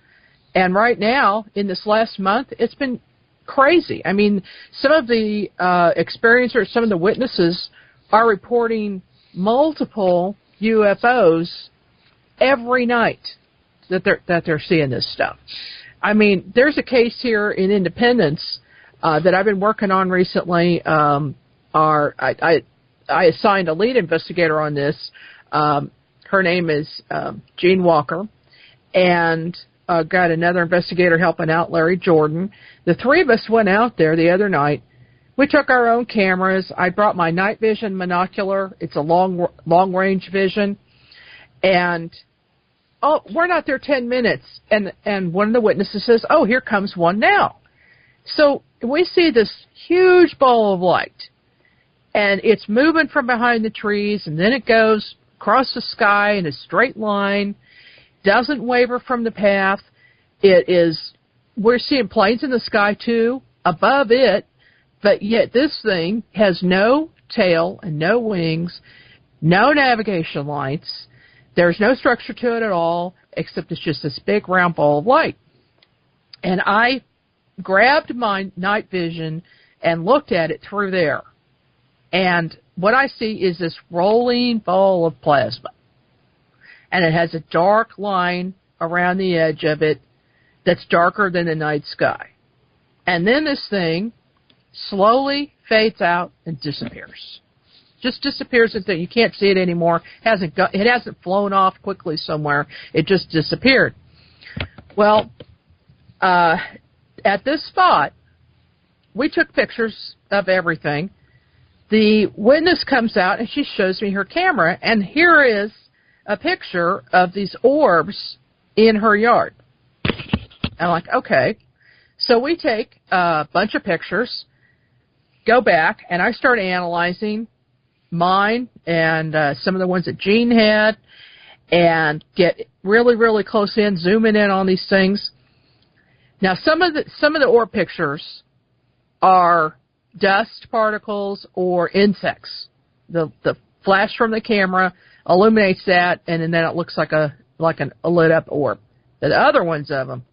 And right now, in this last month, it's been crazy. I mean, some of the experiencers, some of the witnesses are reporting multiple UFOs every night that they're seeing this stuff. I mean, there's a case here in Independence that I've been working on recently. I assigned a lead investigator on this. Her name is Jean Walker, and got another investigator helping out, Larry Jordan. The 3 of us went out there the other night. We took our own cameras. I brought my night vision monocular. It's a long range vision, and oh, we're not there 10 minutes. And one of the witnesses says, oh, here comes one now. So we see this huge ball of light, and it's moving from behind the trees, and then it goes across the sky in a straight line, doesn't waver from the path. We're seeing planes in the sky, too, above it, but yet this thing has no tail and no wings, no navigation lights. There's no structure to it at all, except it's just this big round ball of light. And I grabbed my night vision and looked at it through there. And what I see is this rolling ball of plasma. And it has a dark line around the edge of it that's darker than the night sky. And then this thing slowly fades out and disappears. Just disappears until you can't see it anymore. It hasn't flown off quickly somewhere. It just disappeared. Well, at this spot, we took pictures of everything. The witness comes out and she shows me her camera, and here is a picture of these orbs in her yard. I'm like, okay. So we take a bunch of pictures, go back, and I start analyzing mine and some of the ones that Gene had, and get really, really close in, zooming in on these things. Now, some of the orb pictures are dust particles or insects. The flash from the camera illuminates that, and then it looks like a lit up orb. The other ones of them,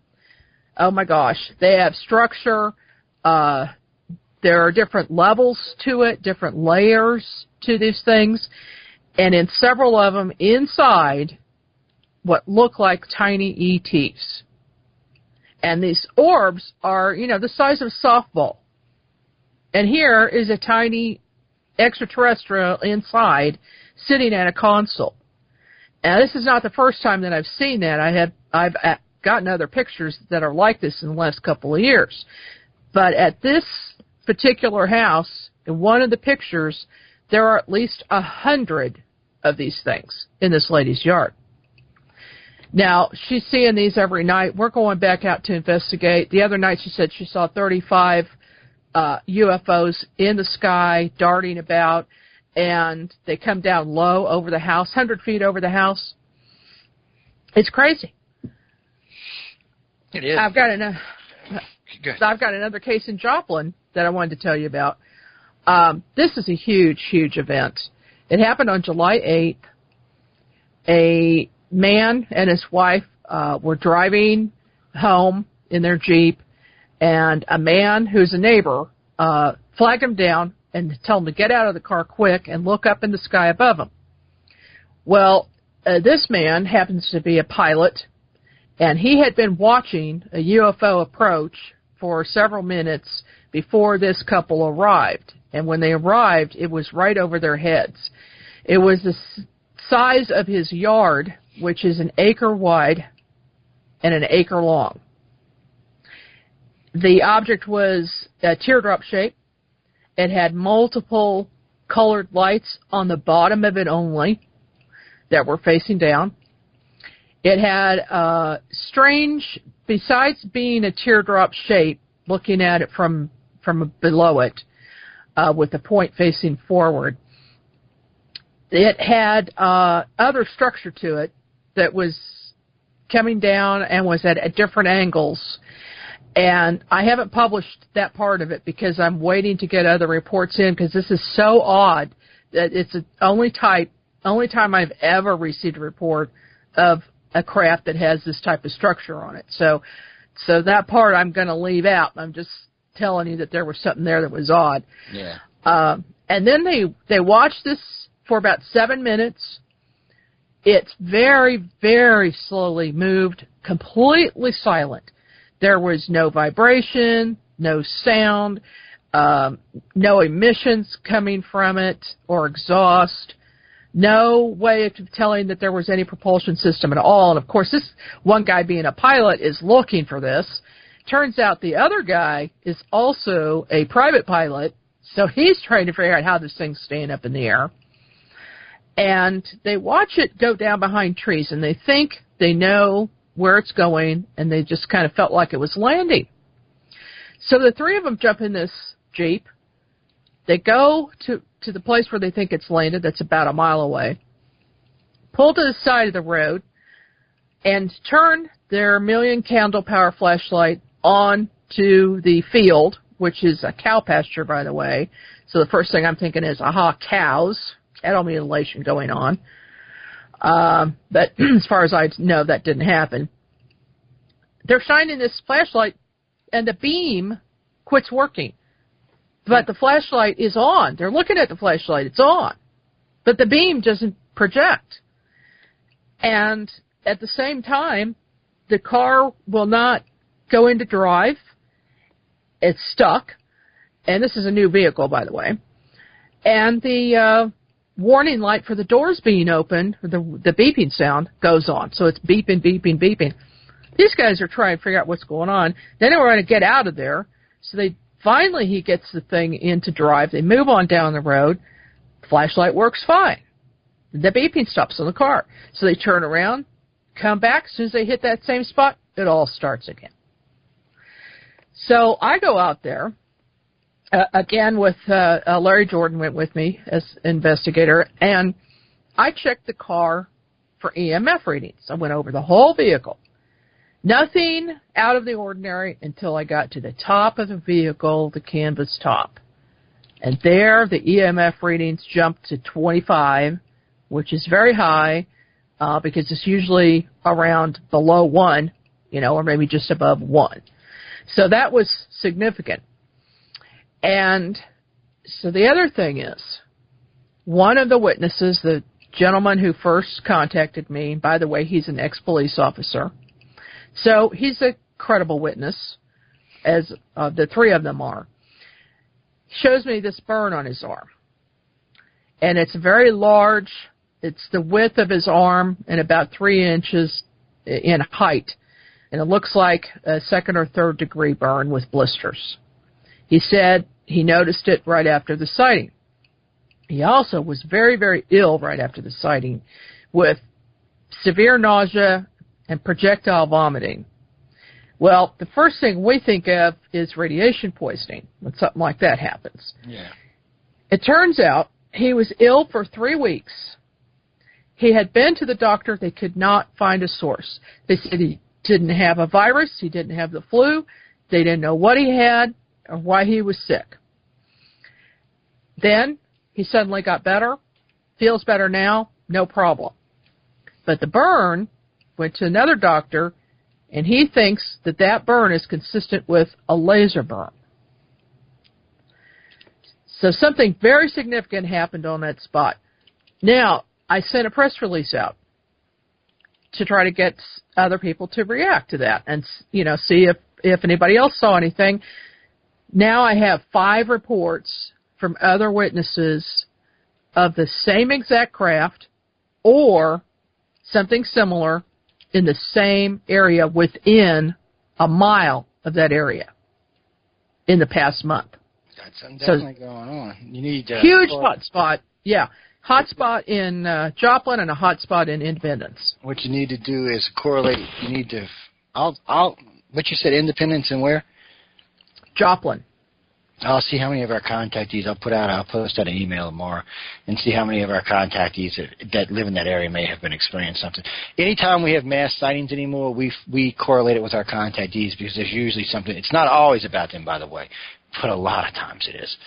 oh my gosh, they have structure. There are different levels to it, different layers to these things, and in several of them inside what look like tiny ETs. And these orbs are, the size of a softball. And here is a tiny extraterrestrial inside sitting at a console. Now, this is not the first time that I've seen that. I've gotten other pictures that are like this in the last couple of years. But at this particular house, in one of the pictures, there are at least 100 of these things in this lady's yard. Now, she's seeing these every night. We're going back out to investigate. The other night she said she saw 35 UFOs in the sky, darting about, and they come down low over the house, 100 feet over the house. It's crazy. It is. I've got another case in Joplin that I wanted to tell you about. This is a huge, huge event. It happened on July 8th. A man and his wife were driving home in their Jeep, and a man who's a neighbor flagged him down and told him to get out of the car quick and look up in the sky above him. Well, this man happens to be a pilot, and he had been watching a UFO approach for several minutes before this couple arrived. And when they arrived, it was right over their heads. It was the size of his yard, which is an acre wide and an acre long. The object was a teardrop shape. It had multiple colored lights on the bottom of it only that were facing down. It had a strange, besides being a teardrop shape, looking at it from below it, with the point facing forward, it had other structure to it that was coming down and was at different angles. And I haven't published that part of it because I'm waiting to get other reports in, because this is so odd that it's the only time I've ever received a report of a craft that has this type of structure on it. So that part I'm going to leave out. I'm just telling you that there was something there that was odd. Yeah. And then they watched this for about 7 minutes. It's very, very slowly moved, completely silent. There was no vibration, no sound, no emissions coming from it or exhaust, no way of telling that there was any propulsion system at all. And, of course, this one guy being a pilot is looking for this. Turns out the other guy is also a private pilot, so he's trying to figure out how this thing's staying up in the air. And they watch it go down behind trees, and they think They know where it's going, and they just kind of felt like it was landing. So the three of them jump in this Jeep. They go to the place where they think it's landed, that's about a mile away, pull to the side of the road, and turn their million-candle power flashlight on to the field, which is a cow pasture, by the way. So the first thing I'm thinking is, aha, cows. Cattle mutilation going on. But as far as I know, that didn't happen. They're shining this flashlight, and the beam quits working. But the flashlight is on. They're looking at the flashlight. It's on. But the beam doesn't project. And at the same time, the car will not go into drive. It's stuck. And this is a new vehicle, by the way. And the warning light for the doors being open, the beeping sound, goes on. So it's beeping, beeping, beeping. These guys are trying to figure out what's going on. Then they were going to get out of there. So finally he gets the thing into drive. They move on down the road. Flashlight works fine. The beeping stops on the car. So they turn around, come back. As soon as they hit that same spot, it all starts again. So I go out there, again with Larry Jordan went with me as investigator, and I checked the car for EMF readings. I went over the whole vehicle. Nothing out of the ordinary until I got to the top of the vehicle, the canvas top. And there the EMF readings jumped to 25, which is very high because it's usually around below 1, or maybe just above 1. So that was significant. And so the other thing is, one of the witnesses, the gentleman who first contacted me, by the way, he's an ex-police officer, so he's a credible witness, as the three of them are, shows me this burn on his arm. And it's very large. It's the width of his arm and about 3 inches in height. And it looks like a second or third degree burn with blisters. He said he noticed it right after the sighting. He also was very, very ill right after the sighting with severe nausea and projectile vomiting. Well, the first thing we think of is radiation poisoning when something like that happens. Yeah. It turns out he was ill for 3 weeks. He had been to the doctor. They could not find a source. They said he didn't have a virus. He didn't have the flu. They didn't know what he had or why he was sick. Then he suddenly got better, feels better now, no problem. But the burn went to another doctor, and he thinks that burn is consistent with a laser burn. So something very significant happened on that spot. Now, I sent a press release out to try to get other people to react to that and, see if anybody else saw anything. Now I have 5 reports from other witnesses of the same exact craft or something similar in the same area within a mile of that area in the past month. That's definitely going on. You need huge hot spot. Yeah. Hot spot in Joplin and a hot spot in Independence. What you need to do is correlate. You need to, what you said, Independence and where? Joplin. I'll see how many of our contactees I'll post out an email tomorrow and see how many of our contactees that live in that area may have been experiencing something. Anytime we have mass sightings anymore, we correlate it with our contactees because there's usually something. It's not always about them, by the way, but a lot of times it is.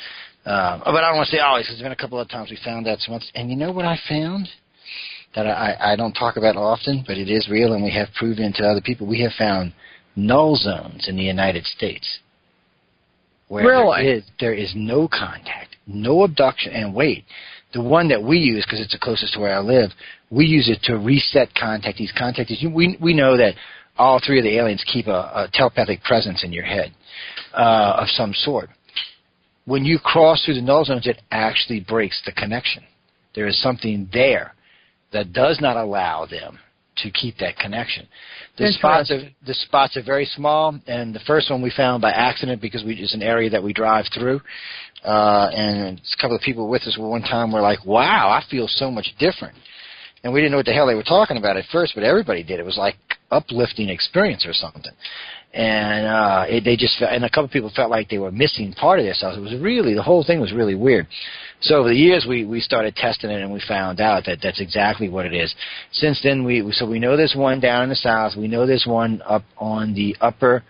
But I don't want to say always because there's been a couple of times we found that once. And you know what I found that I don't talk about often, but it is real and we have proven to other people. We have found null zones in the United States. Where really? There is no contact, no abduction, and wait, the one that we use, because it's the closest to where I live, we use it to reset contactees. We know that all 3 of the aliens keep a telepathic presence in your head of some sort. When you cross through the null zones, it actually breaks the connection. There is something there that does not allow them to keep that connection. The spots are very small, and the first one we found by accident because it's an area that we drive through, and a couple of people with us one time were like, wow, I feel so much different. and we didn't know what the hell they were talking about at first, but everybody did. It was like uplifting experience or something. And they just felt, and a couple of people felt like they were missing part of themselves. It was really, the whole thing was really weird. So over the years, we started testing it, and we found out that that's exactly what it is. Since then, we know there's one down in the south. We know there's one up on the upper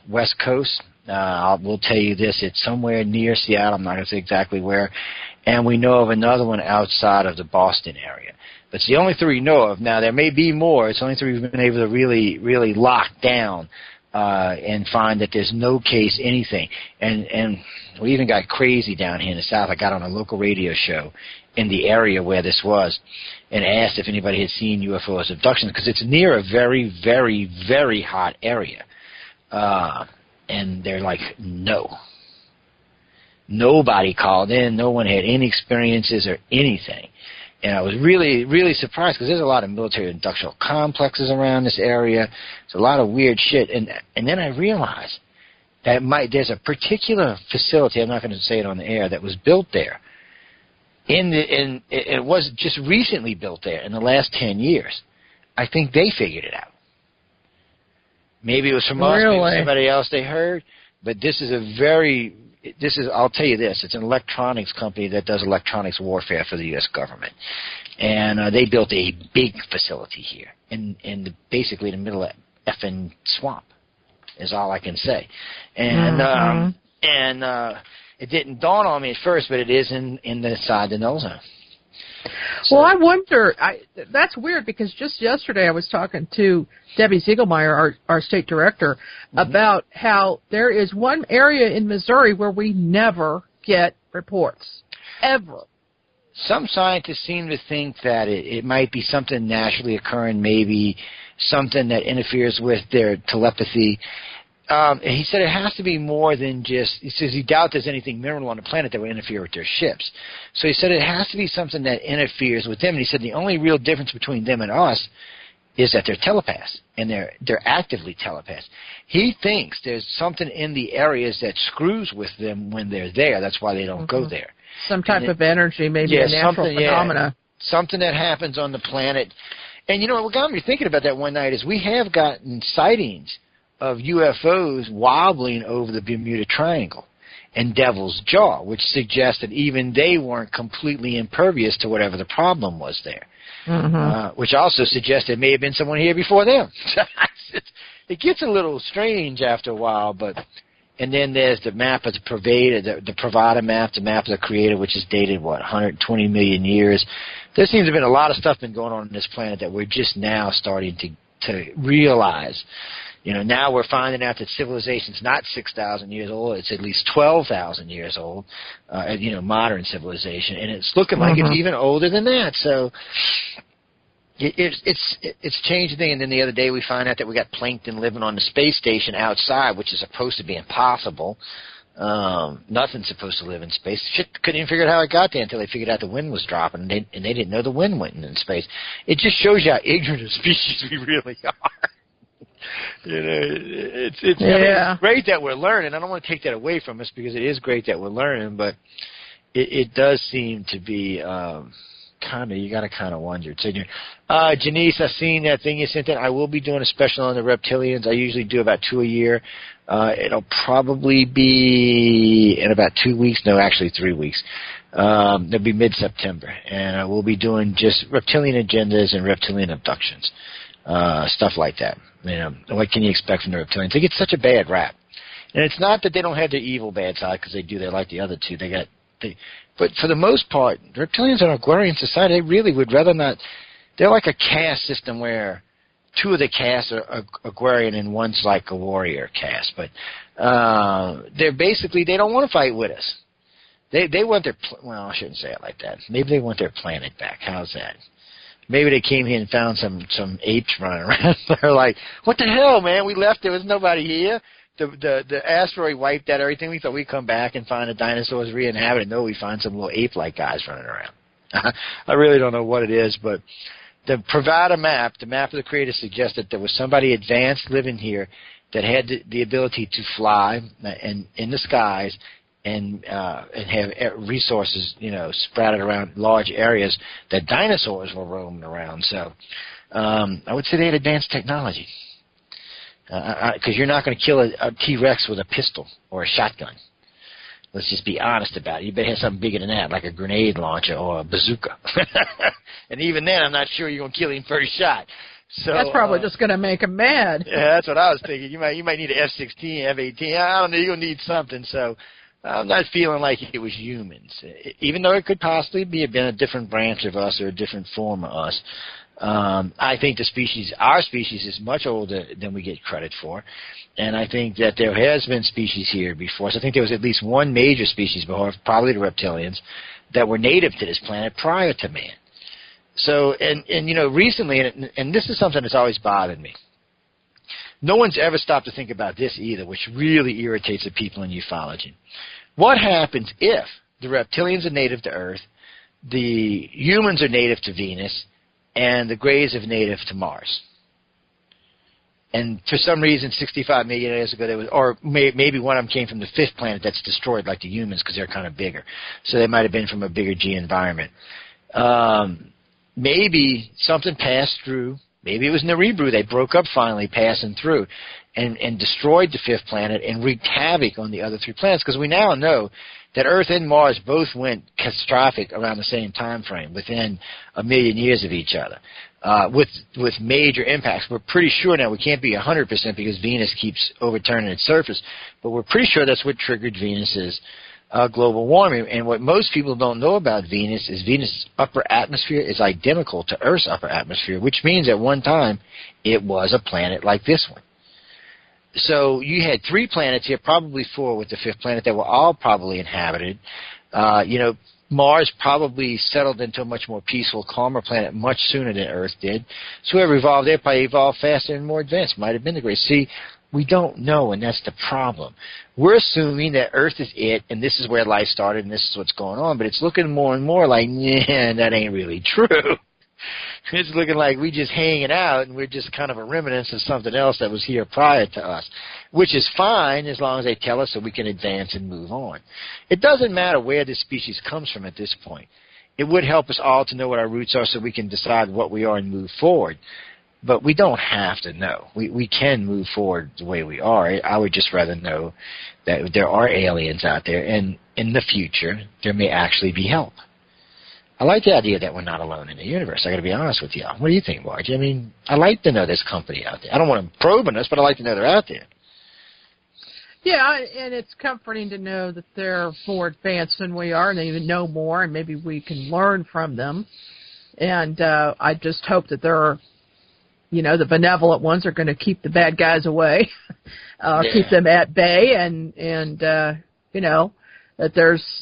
West Coast. We'll tell you this: it's somewhere near Seattle. I'm not going to say exactly where. And we know of another one outside of the Boston area. But it's the only three we know of. Now, there may be more. It's the only three we've been able to really, really lock down and find that there's no case anything. And we even got crazy down here in the South. I got on a local radio show in the area where this was and asked if anybody had seen UFOs abductions, because it's near a very, very, very hot area. And they're like, no. Nobody called in. No one had any experiences or anything. And I was really, really surprised, because there's a lot of military industrial complexes around this area. There's a lot of weird shit. And then I realized that there's a particular facility, I'm not going to say it on the air, that was built there. It was just recently built there in the last 10 years. I think they figured it out. Maybe it was from us, maybe it was somebody else they heard. But I'll tell you this, it's an electronics company that does electronics warfare for the U.S. government. And they built a big facility here basically in the middle of effing swamp, is all I can say. And it didn't dawn on me at first, but it is inside the null zone. So. Well, I wonder, that's weird, because just yesterday I was talking to Debbie Ziegelmeyer, our state director, about how there is one area in Missouri where we never get reports, ever. Some scientists seem to think that it might be something naturally occurring, maybe something that interferes with their telepathy. He said it has to be more than just, he says he doubts there's anything mineral on the planet that would interfere with their ships. So he said it has to be something that interferes with them. And he said the only real difference between them and us is that they're telepaths, and they're actively telepaths. He thinks there's something in the areas that screws with them when they're there. That's why they don't go there. Some type of energy, maybe a natural phenomena. Yeah, something that happens on the planet. And you know what got me thinking about that one night is we have gotten sightings of UFOs wobbling over the Bermuda Triangle and Devil's Jaw, which suggests that even they weren't completely impervious to whatever the problem was there. Which also suggests there may have been someone here before them. It gets a little strange after a while, and then there's the map of the Pravada map, the map of the Creator, which is dated, 120 million years. There seems to have been a lot of stuff been going on this planet that we're just now starting to realize. You know, now we're finding out that civilization's not 6,000 years old; it's at least 12,000 years old. Modern civilization, and it's looking like it's even older than that. So it's changed things. And then the other day we find out that we got plankton living on the space station outside, which is supposed to be impossible. Nothing's supposed to live in space. Shit, couldn't even figure out how it got there until they figured out the wind was dropping, and they didn't know the wind went in space. It just shows you how ignorant a species we really are. You know, it's great that we're learning. I don't want to take that away from us, because it is great that we're learning, but it does seem to be you got to kind of wonder. So, Janice, I've seen that thing you sent in. I will be doing a special on the reptilians. I usually do about 2 a year. It'll probably be in about 2 weeks. No, actually 3 weeks. It'll be mid-September, and I will be doing just reptilian agendas and reptilian abductions. Stuff like that. What can you expect from the reptilians? They get such a bad rap. And it's not that they don't have their evil bad side, because they do. They're like the other two. But for the most part, the reptilians in our Aquarian society, they really would rather not. They're like a caste system where two of the castes are Aquarian and one's like a warrior caste. But they don't want to fight with us. They want I shouldn't say it like that. Maybe they want their planet back. How's that? Maybe they came here and found some apes running around. They're like, what the hell, man? We left. There was nobody here. The asteroid wiped out everything. We thought we'd come back and find the dinosaurs re-inhabited. No, we find some little ape-like guys running around. I really don't know what it is, but the Pravada map, the map of the Creator, suggests that there was somebody advanced living here that had the ability to fly in the skies and have resources, sprouted around large areas that dinosaurs were roaming around. So I would say they had advanced technology. Because you're not going to kill a T-Rex with a pistol or a shotgun. Let's just be honest about it. You better have something bigger than that, like a grenade launcher or a bazooka. And even then, I'm not sure you're going to kill him first shot. So that's probably just going to make him mad. Yeah, that's what I was thinking. You might need an F-16, F-18. I don't know. You're going to need something. So I'm not feeling like it was humans, even though it could possibly been a different branch of us or a different form of us. I think our species is much older than we get credit for, and I think that there has been species here before. So I think there was at least one major species before, probably the reptilians, that were native to this planet prior to man. So, and recently, and this is something that's always bothered me. No one's ever stopped to think about this either, which really irritates the people in ufology. What happens if the reptilians are native to Earth, the humans are native to Venus, and the Greys are native to Mars? And for some reason, 65 million years ago, there was, or maybe one of them came from the fifth planet that's destroyed, like the humans, because they're kind of bigger. So they might have been from a bigger G environment. Maybe something passed through. Maybe it was Nerebru. They broke up finally, passing through, and destroyed the fifth planet and wreaked havoc on the other three planets. Because we now know that Earth and Mars both went catastrophic around the same time frame, within a million years of each other, with major impacts. We're pretty sure now, we can't be 100% because Venus keeps overturning its surface, but we're pretty sure that's what triggered Venus's global warming. And what most people don't know about Venus is Venus' upper atmosphere is identical to Earth's upper atmosphere, which means at one time it was a planet like this one. So you had three planets here, probably four with the fifth planet, that were all probably inhabited. Mars probably settled into a much more peaceful, calmer planet much sooner than Earth did. So whoever evolved there probably evolved faster and more advanced. Might have been the Greys. See, we don't know, and that's the problem. We're assuming that Earth is it, and this is where life started, and this is what's going on. But it's looking more and more like, that ain't really true. It's looking like we just hanging out, and we're just kind of a remnant of something else that was here prior to us, which is fine as long as they tell us so we can advance and move on. It doesn't matter where this species comes from at this point. It would help us all to know what our roots are so we can decide what we are and move forward. But we don't have to know. We can move forward the way we are. I would just rather know that there are aliens out there, and in the future there may actually be help. I like the idea that we're not alone in the universe. I got to be honest with you. What do you think, Margie? I mean, I like to know there's company out there. I don't want them probing us, but I like to know they're out there. Yeah, and it's comforting to know that they're more advanced than we are, and they even know more, and maybe we can learn from them. And I just hope that they're, the benevolent ones are going to keep the bad guys away, keep them at bay, and that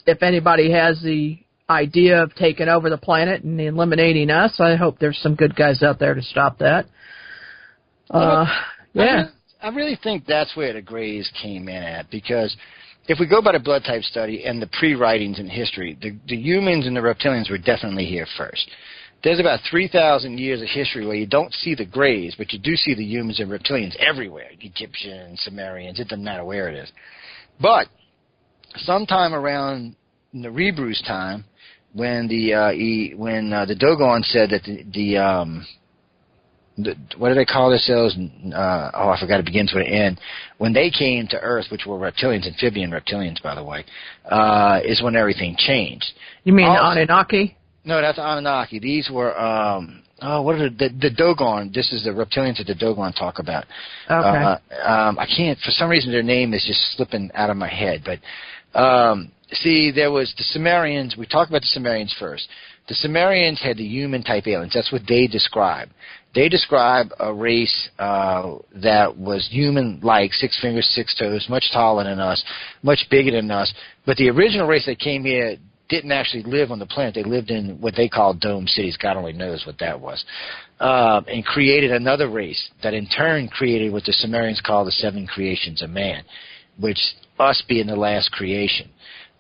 if anybody has the idea of taking over the planet and eliminating us, I hope there's some good guys out there to stop that. I really think that's where the Greys came in at, because if we go by the blood type study and the pre-writings in history, the humans and the reptilians were definitely here first. There's about 3,000 years of history where you don't see the Greys, but you do see the humans and reptilians everywhere, Egyptians, Sumerians, it doesn't matter where it is. But sometime around Nerebru's time, when the Dogon said that what do they call themselves? I forgot. It begins with an N. When they came to Earth, which were reptilians, amphibian reptilians, by the way, is when everything changed. You mean the Anunnaki? No, that's Anunnaki. These were what are the Dogon? This is the reptilians that the Dogon talk about. Okay. I can't, for some reason, their name is just slipping out of my head, but. See, there was the Sumerians. We talked about the Sumerians first. The Sumerians had the human-type aliens. That's what they describe. They describe a race that was human-like, 6 fingers, 6 toes, much taller than us, much bigger than us. But the original race that came here didn't actually live on the planet. They lived in what they call dome cities. God only knows what that was. And created another race that in turn created what the Sumerians call the 7 creations of man, which us being the last creation.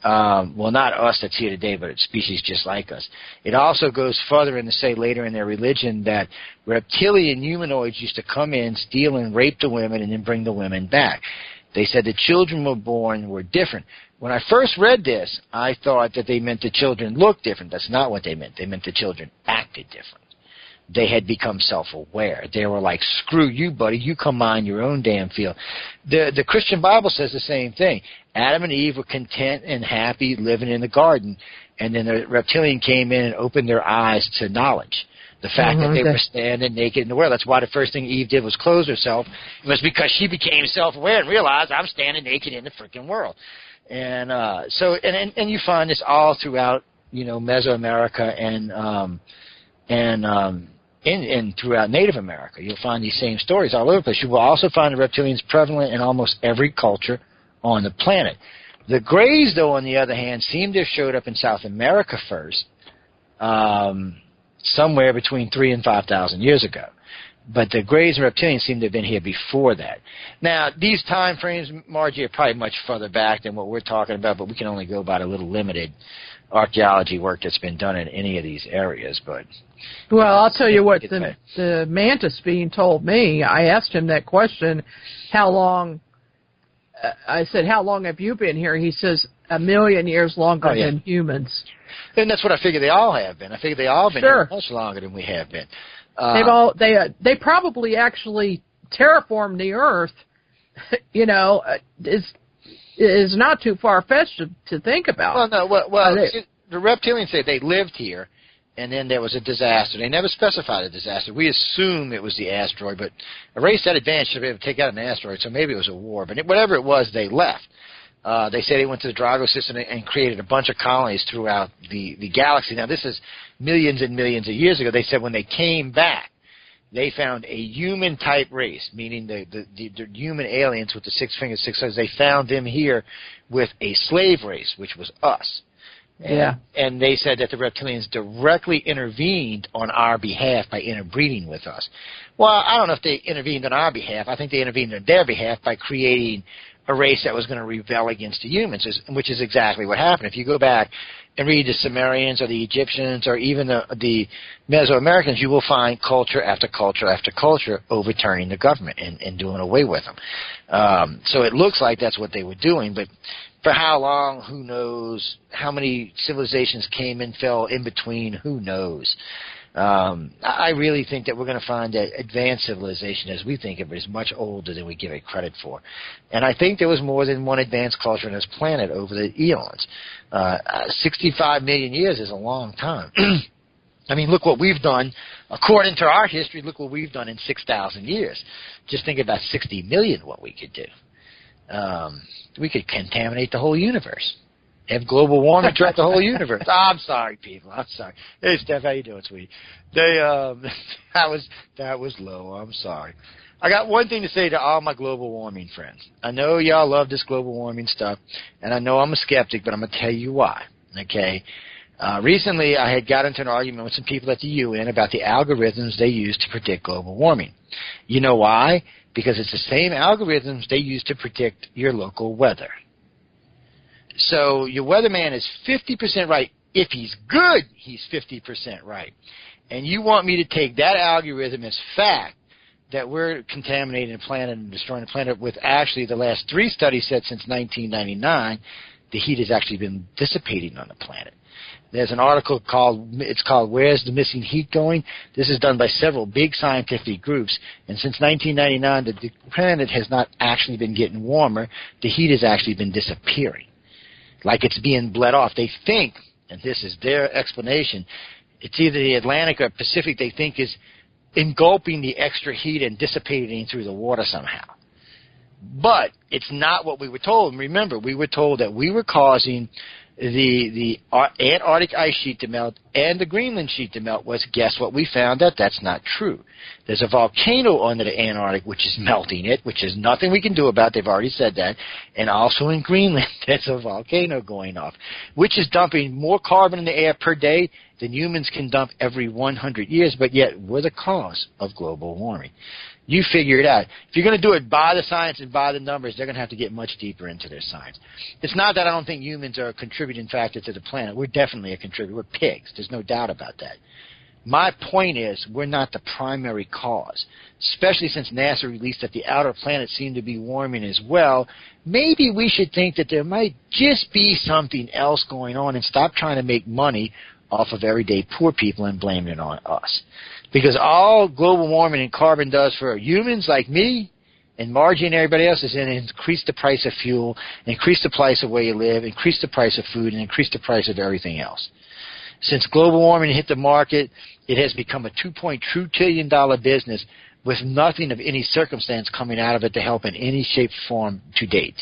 Well, not us that's here today, but it's species just like us. It also goes further in to say later in their religion that reptilian humanoids used to come in, steal and rape the women, and then bring the women back. They said the children were different. When I first read this, I thought that they meant the children looked different. That's not what they meant. They meant the children acted different. They had become self-aware. They were like, screw you, buddy. You come mind your own damn field. The Christian Bible says the same thing. Adam and Eve were content and happy living in the garden, and then the reptilian came in and opened their eyes to knowledge. The fact that they were standing naked in the world. That's why the first thing Eve did was clothe herself. It was because she became self-aware and realized, I'm standing naked in the freaking world. And and you find this all throughout, Mesoamerica and throughout Native America. You'll find these same stories all over the place. You will also find the reptilians prevalent in almost every culture on the planet. The Greys, though, on the other hand, seem to have showed up in South America first, somewhere between 3,000 and 5,000 years ago. But the Greys and reptilians seem to have been here before that. Now, these time frames, Margie, are probably much further back than what we're talking about, but we can only go by the little limited archaeology work that's been done in any of these areas. But well, I'll tell you what the mantis being told me. I asked him that question, how long? I said, how long have you been here? He says, 1 million years longer than humans. And that's what I figure they all have been. I figure they all have been here much longer than we have been. They probably actually terraformed the Earth. Is not too far-fetched to think about. The reptilians say they lived here, and then there was a disaster. They never specified a disaster. We assume it was the asteroid, but a race that advanced should be able to take out an asteroid, so maybe it was a war. But whatever it was, they left. They say they went to the Drago system and created a bunch of colonies throughout the galaxy. Now, this is millions and millions of years ago. They said when they came back, they found a human-type race, meaning the human aliens with the 6 fingers, 6 toes. They found them here with a slave race, which was us. And they said that the reptilians directly intervened on our behalf by interbreeding with us. Well, I don't know if they intervened on our behalf. I think they intervened on their behalf by creating a race that was going to rebel against the humans, which is exactly what happened. If you go back and read the Sumerians or the Egyptians or even the Mesoamericans, you will find culture after culture after culture overturning the government and doing away with them. So it looks like that's what they were doing, but for how long, who knows? How many civilizations came and fell in between, who knows? I really think that we're going to find that advanced civilization, as we think of it, is much older than we give it credit for. And I think there was more than one advanced culture on this planet over the eons. 65 million years is a long time. I mean, look what we've done. According to our history, look what we've done in 6,000 years. Just think about 60 million, what we could do. We could contaminate the whole universe. Have global warming throughout the whole universe. I'm sorry, people. I'm sorry. Hey, Steph, how you doing, sweetie? That was low. I'm sorry. I got one thing to say to all my global warming friends. I know y'all love this global warming stuff, and I know I'm a skeptic, but I'm going to tell you why. Okay? Recently, I had got into an argument with some people at the UN about the algorithms they use to predict global warming. You know why? Because it's the same algorithms they use to predict your local weather. So your weatherman is 50% right. If he's good, he's 50% right. And you want me to take that algorithm as fact that we're contaminating the planet and destroying the planet with actually the last 3 studies said since 1999, the heat has actually been dissipating on the planet. There's an article called Where's the Missing Heat Going? This is done by several big scientific groups. And since 1999, the planet has not actually been getting warmer. The heat has actually been disappearing. Like it's being bled off. They think, and this is their explanation, it's either the Atlantic or Pacific they think is engulfing the extra heat and dissipating through the water somehow. But it's not what we were told. And remember, we were told that we were causing the Antarctic ice sheet to melt and the Greenland sheet to melt. Guess what we found? That's not true. There's a volcano under the Antarctic which is melting it, which is nothing we can do about. They've already said that. And also in Greenland, there's a volcano going off, which is dumping more carbon in the air per day than humans can dump every 100 years, but yet we're the cause of global warming. You figure it out. If you're going to do it by the science and by the numbers, they're going to have to get much deeper into their science. It's not that I don't think humans are a contributing factor to the planet. We're definitely a contributor. We're pigs. There's no doubt about that. My point is, we're not the primary cause, especially since NASA released that the outer planets seem to be warming as well. Maybe we should think that there might just be something else going on and stop trying to make money off of everyday poor people and blame it on us. Because all global warming and carbon does for humans like me and Margie and everybody else is increase the price of fuel, increase the price of where you live, increase the price of food, and increase the price of everything else. Since global warming hit the market, it has become a $2.2 trillion business with nothing of any circumstance coming out of it to help in any shape or form to date.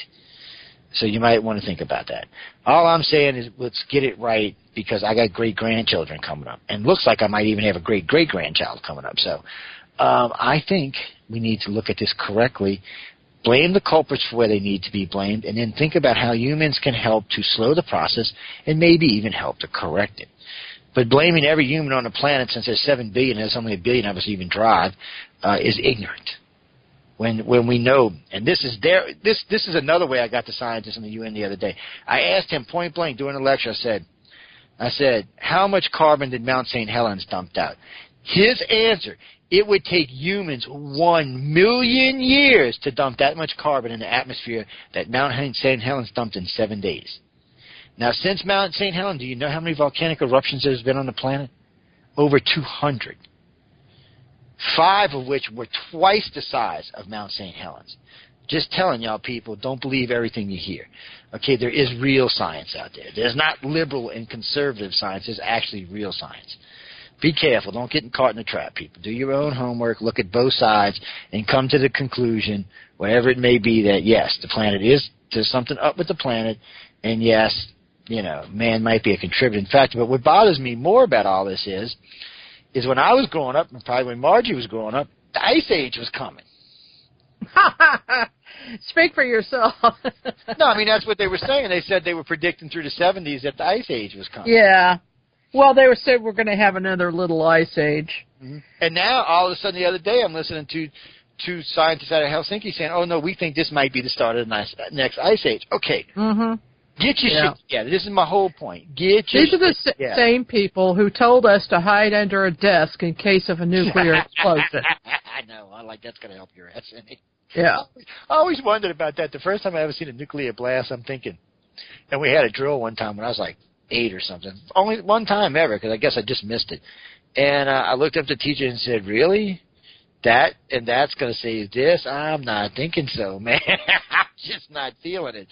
So you might want to think about that. All I'm saying is let's get it right, because I got great-grandchildren coming up. And looks like I might even have a great-great-grandchild coming up. So I think we need to look at this correctly, blame the culprits for where they need to be blamed, and then think about how humans can help to slow the process and maybe even help to correct it. But blaming every human on the planet, since there's 7 billion and there's only 1 billion of us even drive, is ignorant. When we know, and this is another way I got the scientist in the UN the other day. I asked him point blank during the lecture, I said, how much carbon did Mount St. Helens dumped out? His answer, it would take humans 1 million years to dump that much carbon in the atmosphere that Mount St. Helens dumped in 7 days. Now, since Mount St. Helens, do you know how many volcanic eruptions there's been on the planet? Over 200. 5 of which were twice the size of Mount St. Helens. Just telling y'all people, don't believe everything you hear. Okay, there is real science out there. There's not liberal and conservative science. There's actually real science. Be careful. Don't get caught in the trap, people. Do your own homework, look at both sides, and come to the conclusion, whatever it may be, that, yes, the planet there's something up with the planet, and yes, man might be a contributing factor. But what bothers me more about all this is when I was growing up, and probably when Margie was growing up, the Ice Age was coming. Speak for yourself. No, I mean, that's what they were saying. They said they were predicting through the 70s that the Ice Age was coming. Yeah. Well, they said we're going to have another little Ice Age. Mm-hmm. And now, all of a sudden, the other day, I'm listening to two scientists out of Helsinki saying, oh, no, we think this might be the start of the next Ice Age. Okay. Mm-hmm. Get your shit together. This is my whole point. These are the same people who told us to hide under a desk in case of a nuclear explosion. I know. I like that's going to help your ass. Yeah. I always wondered about that. The first time I ever seen a nuclear blast, I'm thinking, and we had a drill one time when I was like 8 or something. Only one time ever, because I guess I just missed it. And I looked up the teacher and said, really? That's going to save this? I'm not thinking so, man. I'm just not feeling it.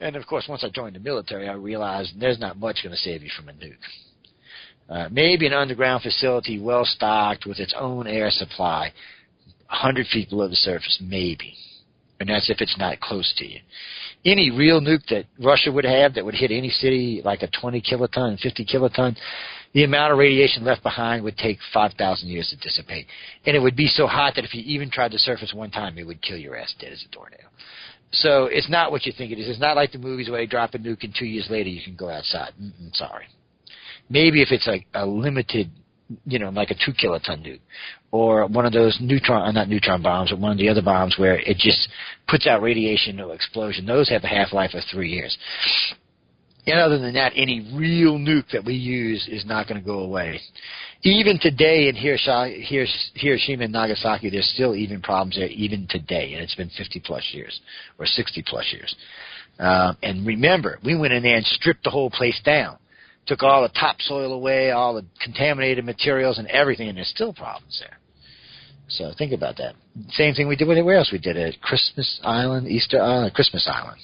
And, of course, once I joined the military, I realized there's not much going to save you from a nuke. Maybe an underground facility well-stocked with its own air supply, 100 feet below the surface, maybe. And that's if it's not close to you. Any real nuke that Russia would have that would hit any city, like a 20 kiloton, 50 kiloton, the amount of radiation left behind would take 5,000 years to dissipate. And it would be so hot that if you even tried to surface one time, it would kill your ass dead as a doornail. So it's not what you think it is. It's not like the movies where they drop a nuke and 2 years later you can go outside. Sorry. Maybe if it's like a limited, like a 2 kiloton nuke, or one of those not neutron bombs, but one of the other bombs where it just puts out radiation, no explosion. Those have a half-life of 3 years. And other than that, any real nuke that we use is not going to go away. Even today in Hiroshima and Nagasaki, there's still even problems there even today, and it's been 50-plus years or 60-plus years. And remember, we went in there and stripped the whole place down, took all the topsoil away, all the contaminated materials and everything, and there's still problems there. So think about that. Same thing we did with where else we did it? Christmas Island, Easter Island, Christmas Island.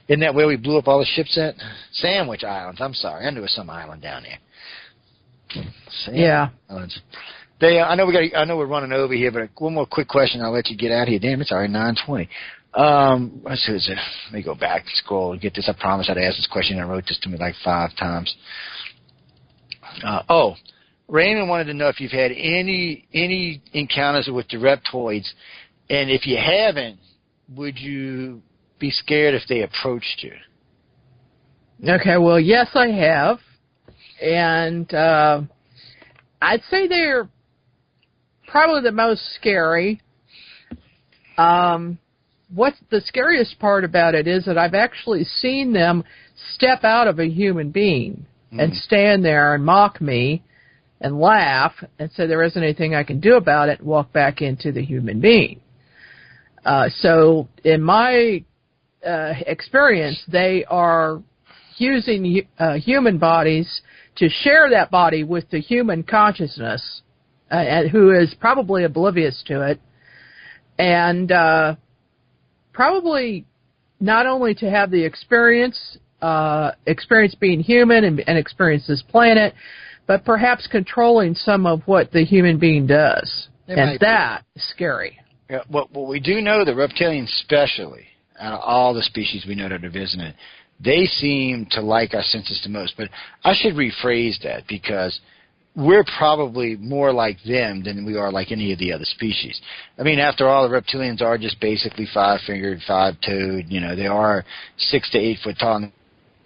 Isn't that where we blew up all the ships at? Sandwich Islands. I'm sorry. I knew there was some island down there. Yeah. Islands. I know we're running over here, but one more quick question. I'll let you get out of here. Damn, it's already 9:20. Let's see. Let me go back, scroll, and get this. I promise I'd ask this question. I wrote this to me like 5 times. Raymond wanted to know if you've had any encounters with the reptoids, and if you haven't, would you be scared if they approached you? Okay, well, yes, I have. And I'd say they're probably the most scary. What's the scariest part about it is that I've actually seen them step out of a human being and stand there and mock me and laugh and say there isn't anything I can do about it and walk back into the human being. So in my experience, they are using human bodies to share that body with the human consciousness, who is probably oblivious to it, and probably not only to have the experience being human and experience this planet, but perhaps controlling some of what the human being does. And that is scary. Yeah, what we do know, the reptilians especially, out of all the species we know that are visiting, they seem to like our senses the most. But I should rephrase that, because we're probably more like them than we are like any of the other species. I mean, after all, the reptilians are just basically 5-fingered, 5-toed. You know, they are 6 to 8 foot tall. And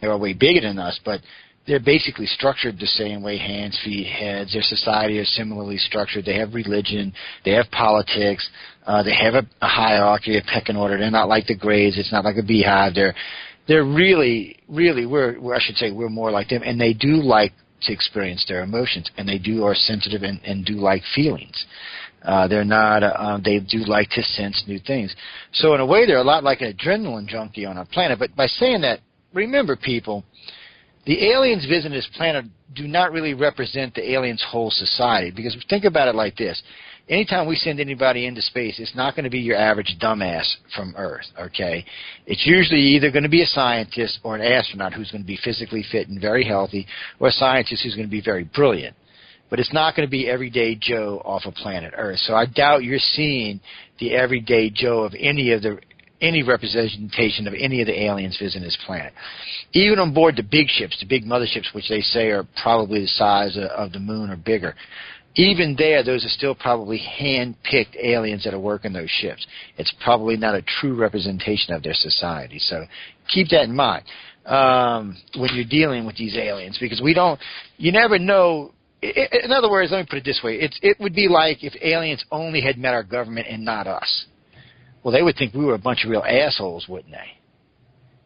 they are way bigger than us, but they're basically structured the same way: hands, feet, heads. Their society is similarly structured. They have religion. They have politics. They have a hierarchy, a pecking order. They're not like the Greys. It's not like a beehive. They're really, I should say, we're more like them, and they do like to experience their emotions, and they are sensitive and do like feelings. They're not. They do like to sense new things. So in a way, they're a lot like an adrenaline junkie on our planet. But by saying that, remember, people, the aliens visiting this planet do not really represent the aliens' whole society. Because think about it like this. Anytime we send anybody into space, it's not going to be your average dumbass from Earth, okay? It's usually either going to be a scientist or an astronaut who's going to be physically fit and very healthy, or a scientist who's going to be very brilliant. But it's not going to be everyday Joe off of planet Earth. So I doubt you're seeing the everyday Joe of any representation of any of the aliens visiting this planet. Even on board the big ships, the big motherships, which they say are probably the size of the moon or bigger, even there, those are still probably hand-picked aliens that are working those ships. It's probably not a true representation of their society. So keep that in mind when you're dealing with these aliens, because you never know. In other words, let me put it this way. It would be like if aliens only had met our government and not us. Well, they would think we were a bunch of real assholes, wouldn't they?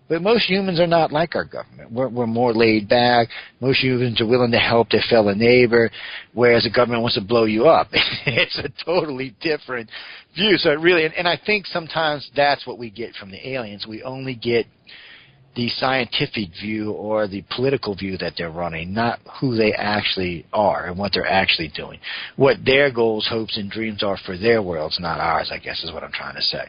But most humans are not like our government. We're more laid back. Most humans are willing to help their fellow neighbor, whereas the government wants to blow you up. It's a totally different view. So it really, and I think sometimes that's what we get from the aliens. We only get the scientific view or the political view that they're running, not who they actually are and what they're actually doing. What their goals, hopes, and dreams are for their worlds, not ours, I guess is what I'm trying to say.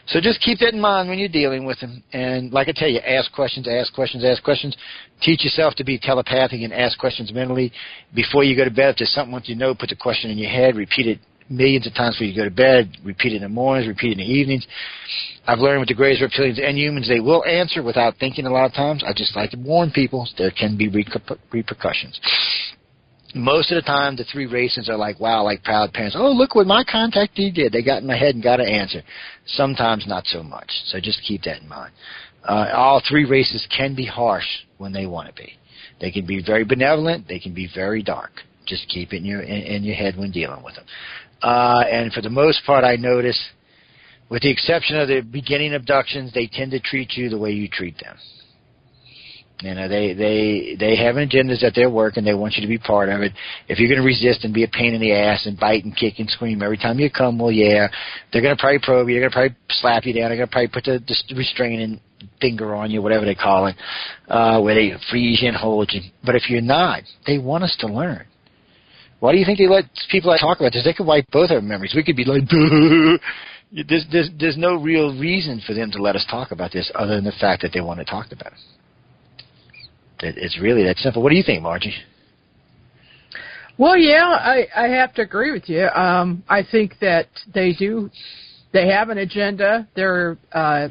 So just keep that in mind when you're dealing with them. And like I tell you, ask questions, ask questions, ask questions. Teach yourself to be telepathic and ask questions mentally. Before you go to bed, if there's something you know, put the question in your head, repeat it millions of times before you go to bed, repeat it in the mornings, repeat it in the evenings. I've learned with the Greys, reptilians, and humans, they will answer without thinking a lot of times. I just like to warn people there can be repercussions. Most of the time, the three races are like, wow, like proud parents. Oh, look what my contactee did. They got in my head and got an answer. Sometimes not so much. So just keep that in mind. All three races can be harsh when they want to be. They can be very benevolent. They can be very dark. Just keep it in your head when dealing with them. And for the most part, I notice, with the exception of the beginning abductions, they tend to treat you the way you treat them. You know, they have agendas that they're working. They want you to be part of it. If you're going to resist and be a pain in the ass and bite and kick and scream every time you come, well, yeah, they're going to probably probe you. They're going to probably slap you down. They're going to probably put the restraining finger on you, whatever they call it, where they freeze you and hold you. But if you're not, they want us to learn. Why do you think they let people talk about this? They could wipe both our memories. We could be like, there's no real reason for them to let us talk about this other than the fact that they want to talk about it. It's really that simple. What do you think, Margie? Well, yeah, I have to agree with you. I think that they have an agenda. They're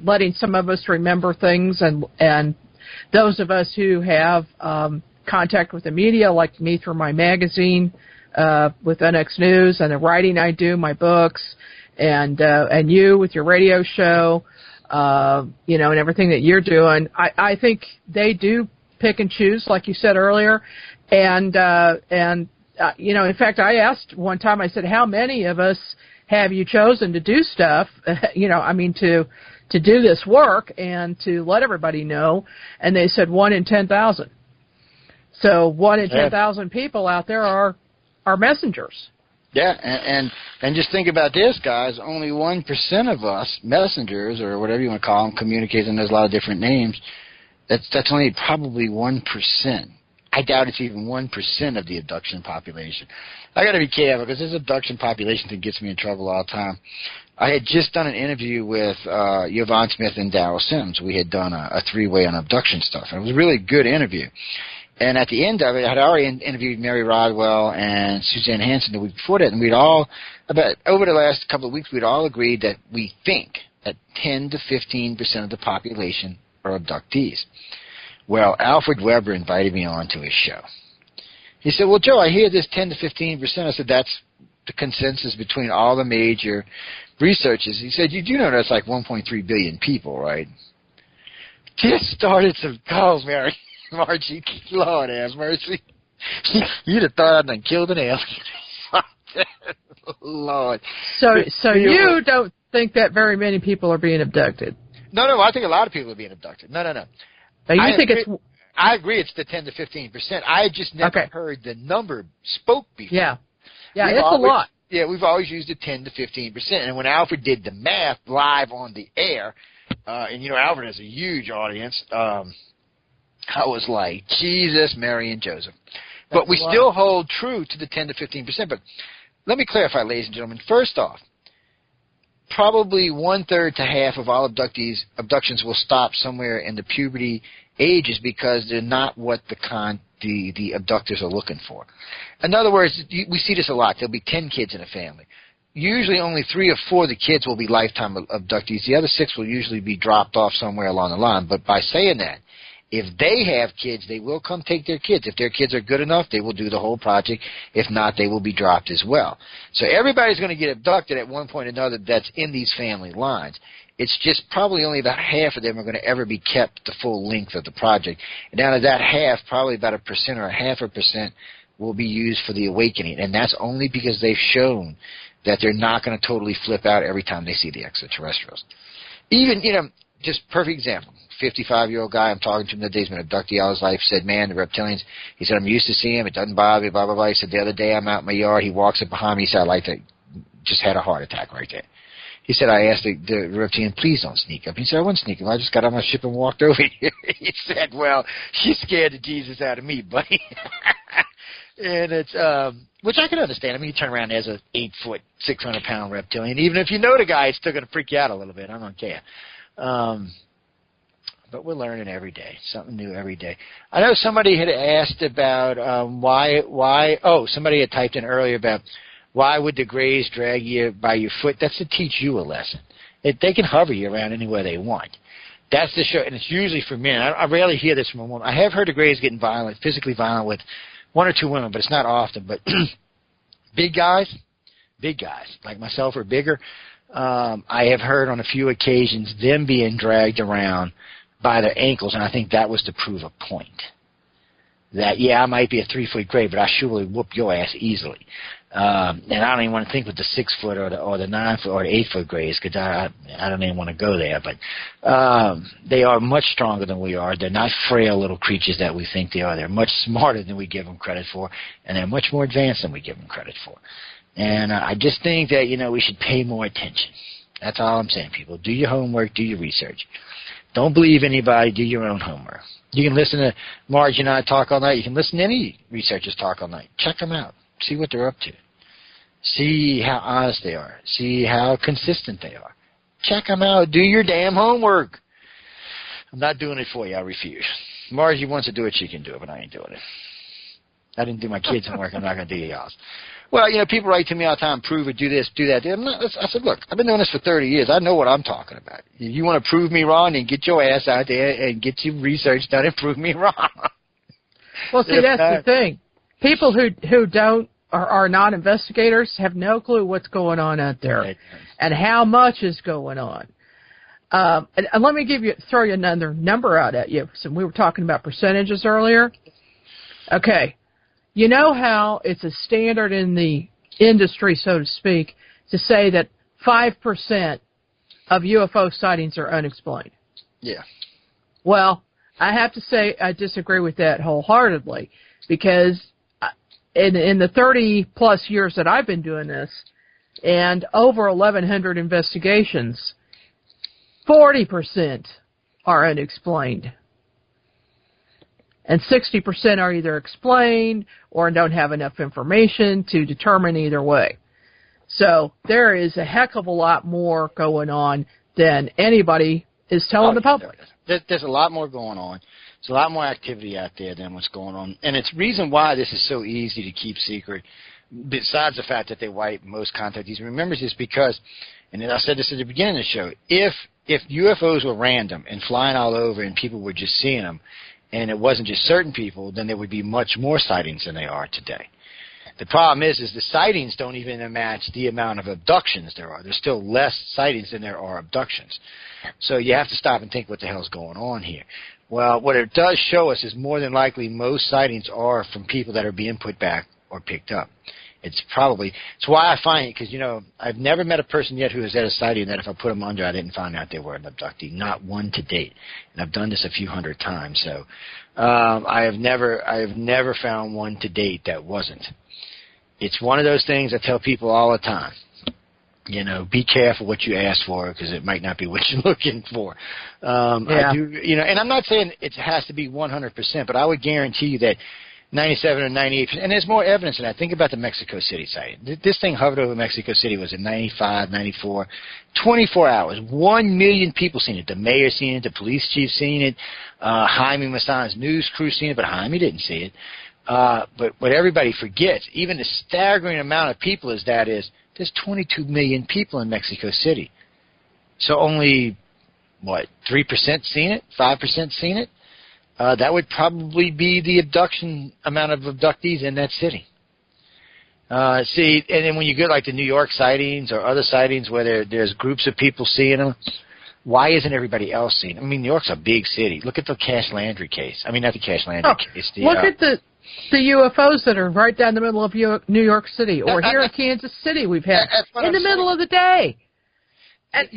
letting some of us remember things, and those of us who have contact with the media, like me through my magazine, with NX News, and the writing I do, my books, and you with your radio show, and everything that you're doing. I think they do pick and choose, like you said earlier, and in fact, I asked one time. I said, "How many of us have you chosen to do stuff? To do this work and to let everybody know?" And they said 1 in 10,000. So 1 in 10,000 people out there are are messengers. Yeah, and just think about this, guys. Only 1% of us messengers, or whatever you want to call them, communicate, and there's a lot of different names. That's only probably 1%. I doubt it's even 1% of the abduction population. I got to be careful because this abduction population thing gets me in trouble all the time. I had just done an interview with Yvonne Smith and Darrell Sims. We had done a three-way on abduction stuff, and it was a really good interview. And at the end of it, I had already interviewed Mary Rodwell and Suzanne Hansen the week before that, and we'd all, over the last couple of weeks, we'd all agreed that we think that 10 to 15% of the population are abductees. Well, Alfred Weber invited me on to his show. He said, well, Joe, I hear this 10 to 15%. I said, that's the consensus between all the major researchers. He said, you do know that's like 1.3 billion people, right? Just started some calls, Mary. Margie, Lord have mercy. You'd have thought I'd done killed an alien. Lord. So you don't think that very many people are being abducted? No, I think a lot of people are being abducted. No. I agree it's the 10 to 15%. I just never heard the number spoke before. Yeah, it's a lot. Yeah, we've always used it 10 to 15%. And when Alfred did the math live on the air, and, Alfred has a huge audience, I was like, Jesus, Mary, and Joseph. But we still hold true to the 10 to 15%. But let me clarify, ladies and gentlemen. First off, probably 1/3 to half of all abductions will stop somewhere in the puberty ages because they're not what the abductors are looking for. In other words, we see this a lot. There'll be 10 kids in a family. Usually only 3 or 4 of the kids will be lifetime abductees. The other 6 will usually be dropped off somewhere along the line. But by saying that, if they have kids, they will come take their kids. If their kids are good enough, they will do the whole project. If not, they will be dropped as well. So everybody's going to get abducted at one point or another that's in these family lines. It's just probably only about half of them are going to ever be kept the full length of the project. And out of that half, probably about 1% or 0.5% will be used for the awakening. And that's only because they've shown that they're not going to totally flip out every time they see the extraterrestrials. Even, just perfect example. 55-year-old guy, I'm talking to him the day, he's been abducted all his life, said, man, the reptilians, he said, I'm used to seeing him, it doesn't bother me, blah, blah, blah. He said, the other day I'm out in my yard, he walks up behind me, he said, just had a heart attack right there. He said, I asked the reptilian, please don't sneak up. He said, I wouldn't sneak up, I just got on my ship and walked over here. He said, well, she's scared the Jesus out of me, buddy. And it's, which I can understand. I mean, you turn around, there's a 8-foot, 600-pound reptilian. Even if you know the guy, it's still going to freak you out a little bit. I don't care. But we're learning every day, something new every day. I know somebody had asked about somebody had typed in earlier about why would the Greys drag you by your foot? That's to teach you a lesson. They can hover you around anywhere they want. That's the show, and it's usually for men. I rarely hear this from a woman. I have heard the Greys getting violent, physically violent with 1 or 2 women, but it's not often. But big guys like myself or bigger, I have heard on a few occasions them being dragged around by their ankles, and I think that was to prove a point. That, I might be a 3-foot Grey, but I sure will whoop your ass easily. And I don't even want to think with the 6-foot or the 9-foot or the 8-foot Greys, because I don't even want to go there. But they are much stronger than we are. They're not frail little creatures that we think they are. They're much smarter than we give them credit for, and they're much more advanced than we give them credit for. And I just think that, we should pay more attention. That's all I'm saying, people. Do your homework, do your research. Don't believe anybody. Do your own homework. You can listen to Margie and I talk all night. You can listen to any researchers talk all night. Check them out. See what they're up to. See how honest they are. See how consistent they are. Check them out. Do your damn homework. I'm not doing it for you. I refuse. Margie wants to do it. She can do it, but I ain't doing it. I didn't do my kids' homework. I'm not going to do y'all's. Well, people write to me all the time, prove it, do this, do that. I said, look, I've been doing this for 30 years. I know what I'm talking about. If you want to prove me wrong, then get your ass out there and get your research done and prove me wrong. Well, see, that's the thing. People who don't or are not investigators have no clue what's going on out there and how much is going on. And let me throw you another number out at you. So we were talking about percentages earlier. Okay. You know how it's a standard in the industry, so to speak, to say that 5% of UFO sightings are unexplained? Yeah. Well, I have to say I disagree with that wholeheartedly because in the 30-plus years that I've been doing this, and over 1,100 investigations, 40% are unexplained. And 60% are either explained or don't have enough information to determine either way. So there is a heck of a lot more going on than anybody is telling the public. There's a lot more going on. There's a lot more activity out there than what's going on. And it's the reason why this is so easy to keep secret, besides the fact that they wipe most contactees. Remember this because, and I said this at the beginning of the show, if UFOs were random and flying all over and people were just seeing them, and it wasn't just certain people, then there would be much more sightings than there are today. The problem is the sightings don't even match the amount of abductions there are. There's still less sightings than there are abductions. So you have to stop and think what the hell's going on here. Well, what it does show us is more than likely most sightings are from people that are being put back or picked up. It's why I find it, because, I've never met a person yet who has had a sighting that if I put them under, I didn't find out they were an abductee. Not one to date. And I've done this a few hundred times. So I have never found one to date that wasn't. It's one of those things I tell people all the time. Be careful what you ask for because it might not be what you're looking for. I do, and I'm not saying it has to be 100%, but I would guarantee you that 97 or 98%, and there's more evidence than that. Think about the Mexico City sighting. This thing hovered over Mexico City, was in 95, 94, 24 hours. 1 million people seen it. The mayor seen it. The police chief seen it. Jaime Maussan's news crew seen it, but Jaime didn't see it. But what everybody forgets, even the staggering amount of people there's 22 million people in Mexico City. So only, 3% seen it? 5% seen it? That would probably be the amount of abductees in that city. And then when you get like the New York sightings or other sightings where there's groups of people seeing them, why isn't everybody else seeing them? I mean, New York's a big city. Look at the Cash Landry case. I mean, not the Cash Landry case. Look at the UFOs that are right down the middle of New York City, or here in Kansas City we've had in the middle of the day. And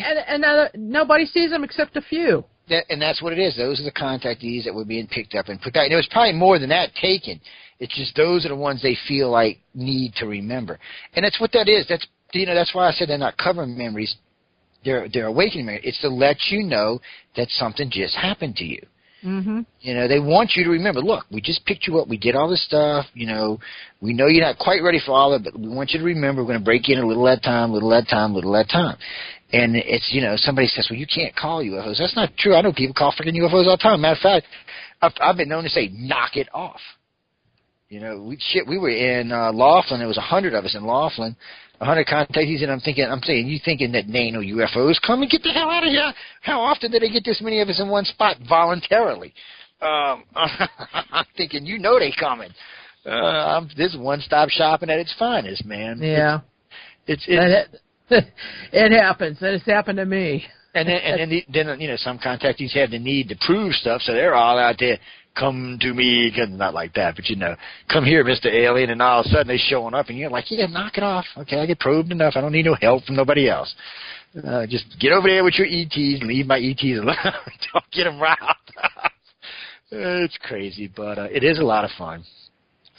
nobody sees them except a few. And that's what it is. Those are the contactees that were being picked up and put back. And there was probably more than that taken. It's just those are the ones they feel like need to remember. And that's what that is. That's why I said they're not covering memories. They're awakening memories. It's to let you know that something just happened to you. Mm-hmm. They want you to remember, look, we just picked you up. We did all this stuff. We know you're not quite ready for all of it, but we want you to remember we're going to break in a little at a time, little at a time, little at a time. And it's, somebody says, well, you can't call UFOs. That's not true. I know people call freaking UFOs all the time. Matter of fact, I've been known to say, knock it off. We were in Laughlin. There was 100 of us in Laughlin, 100 contactees, and I'm saying, you thinking that there ain't no UFOs? Come and get the hell out of here. How often do they get this many of us in one spot voluntarily? I'm thinking, they coming. This is one-stop shopping at its finest, man. Yeah. It happens. That has happened to me. And then some contactees have the need to prove stuff, so they're all out there. Come to me, not like that, but come here, Mr. Alien, and all of a sudden they're showing up, and you're like, yeah, knock it off. Okay, I get probed enough. I don't need no help from nobody else. Just get over there with your ETs and leave my ETs alone. Don't get them riled. It's crazy, but it is a lot of fun.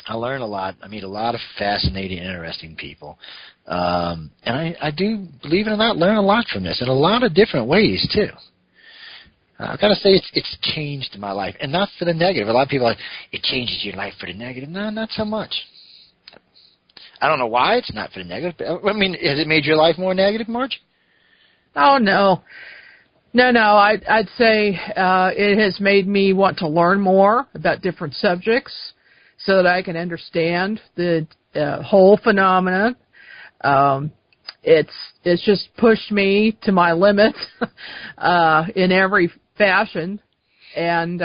I learn a lot. I meet a lot of fascinating, interesting people. And I do, believe it or not, learn a lot from this in a lot of different ways, too. I've got to say it's changed my life, and not for the negative. A lot of people are like, it changes your life for the negative. No, not so much. I don't know why it's not for the negative. I mean, has it made your life more negative, Marge? Oh, no. No, I'd say it has made me want to learn more about different subjects so that I can understand the whole phenomenon. It's just pushed me to my limit in every fashion, and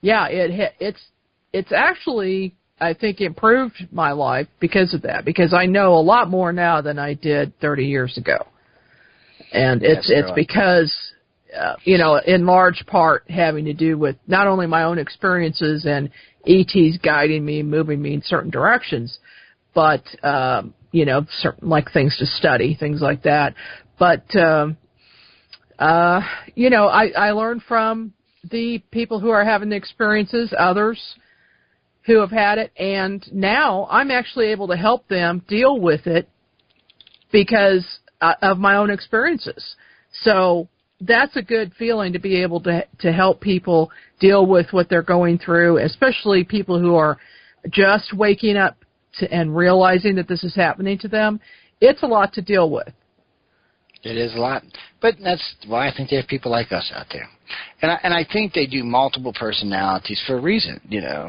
it's actually, I think, improved my life because of that, because I know a lot more now than I did 30 years ago. And it's because, in large part having to do with not only my own experiences and ETs guiding me, moving me in certain directions, but, certain, like things to study, things like that. But, I learned from the people who are having the experiences, others who have had it, and now I'm actually able to help them deal with it because of my own experiences. So that's a good feeling to be able to help people deal with what they're going through, especially people who are just waking up and realizing that this is happening to them. It's a lot to deal with. It is a lot. But that's why I think there are people like us out there. And I think they do multiple personalities for a reason,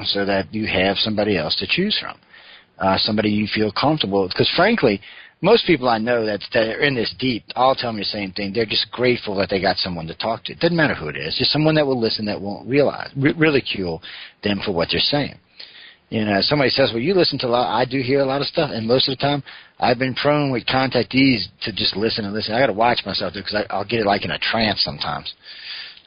so that you have somebody else to choose from, somebody you feel comfortable with. Because, frankly, most people I know that are in this deep all tell me the same thing. They're just grateful that they got someone to talk to. It doesn't matter who it is. Just someone that will listen, that won't ridicule them for what they're saying. Somebody says, well, you listen to a lot. I do hear a lot of stuff, and most of the time I've been prone with contactees to just listen and listen. I got to watch myself, because I'll get it like in a trance sometimes.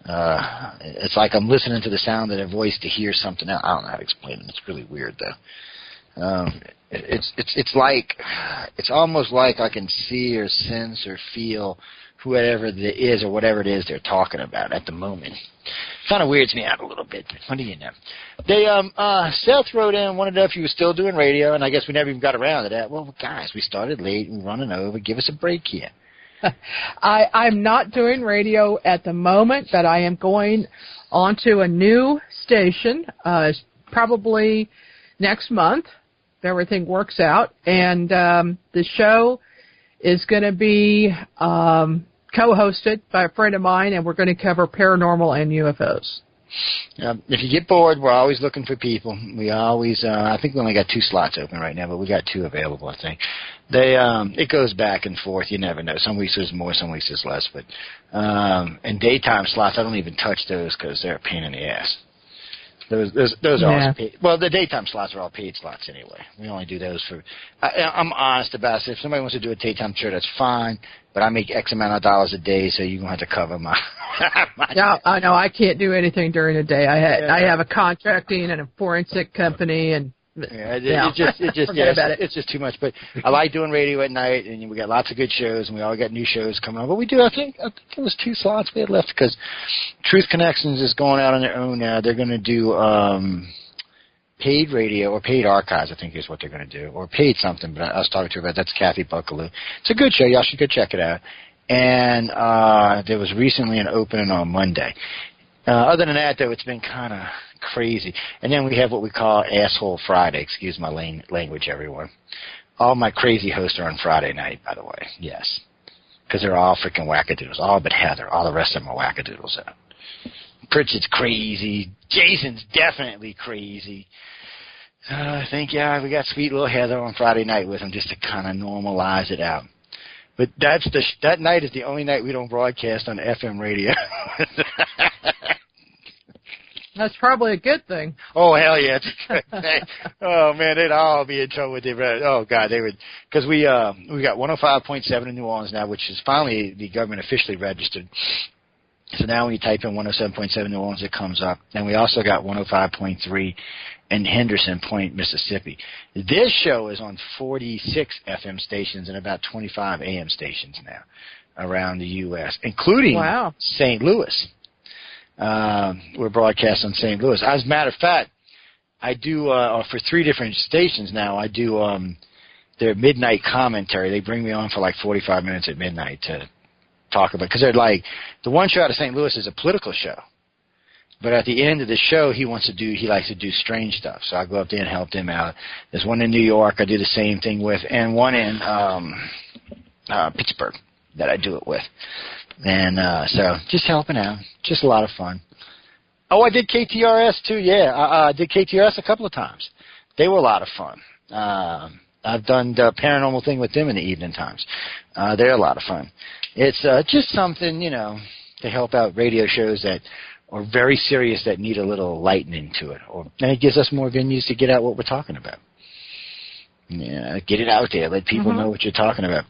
It's like I'm listening to the sound of their voice to hear something else. I don't know how to explain it. It's really weird, though. It's almost like I can see or sense or feel whoever it is or whatever it is they're talking about at the moment. Kind of weirds me out a little bit. What do you know? Seth wrote in, wanted to know if you were still doing radio, and I guess we never even got around to that. Well, guys, we started late and running over. Give us a break here. I'm not doing radio at the moment, but I am going onto a new station probably next month, if everything works out. And the show is going to be co-hosted by a friend of mine, and we're going to cover paranormal and UFOs. If you get bored, we're always looking for people. We always, I think we only got 2 slots open right now, but we got 2 available, I think. It goes back and forth. You never know. Some weeks there's more, some weeks there's less. But and daytime slots, I don't even touch those because they're a pain in the ass. Those are all paid. Well, the daytime slots are all paid slots anyway. We only do those for. I'm honest about it. If somebody wants to do a daytime show, that's fine. But I make X amount of dollars a day, so you're going to have to cover my. No, I know I can't do anything during the day. I have a contracting and a forensic company, and it's just too much. But I like doing radio at night, and we got lots of good shows, and we all got new shows coming on. But we do, I think it was 2 slots we had left, because Truth Connections is going out on their own now. They're going to do paid radio, or paid archives, I think is what they're going to do, or paid something. But I was talking to her about that's Kathy Buckaloo. It's a good show. Y'all should go check it out. And there was recently an opening on Monday. Other than that, though, it's been kind of crazy. And then we have what we call Asshole Friday. Excuse my language, everyone. All my crazy hosts are on Friday night, by the way. Yes. Because they're all freaking wackadoodles. All but Heather. All the rest of them are wackadoodles. Pritchett's crazy. Jason's definitely crazy. I think, we got sweet little Heather on Friday night with him just to kind of normalize it out. But that night is the only night we don't broadcast on FM radio. That's probably a good thing. Oh, hell yeah, it's a good thing. Oh, man, they'd all be in trouble with it. Oh, God, they would. Because we got 105.7 in New Orleans now, which is finally the government officially registered. So now when you type in 107.7 New Orleans, it comes up. And we also got 105.3 in Henderson Point, Mississippi. This show is on 46 FM stations and about 25 AM stations now around the U.S., including St. Louis. We're broadcast on St. Louis. As a matter of fact, I do, for 3 different stations now, I do their midnight commentary. They bring me on for like 45 minutes at midnight to talk about, because they're like, the one show out of St. Louis is a political show. But at the end of the show, he likes to do strange stuff. So I go up there and help them out. There's one in New York I do the same thing with, and one in Pittsburgh that I do it with. And so just helping out. Just a lot of fun. Oh, I did KTRS too, yeah. I did KTRS a couple of times. They were a lot of fun. I've done the paranormal thing with them in the evening times. They're a lot of fun. It's just something, to help out radio shows that are very serious, that need a little lightening to it. And it gives us more venues to get out what we're talking about. Yeah, get it out there. Let people know what you're talking about.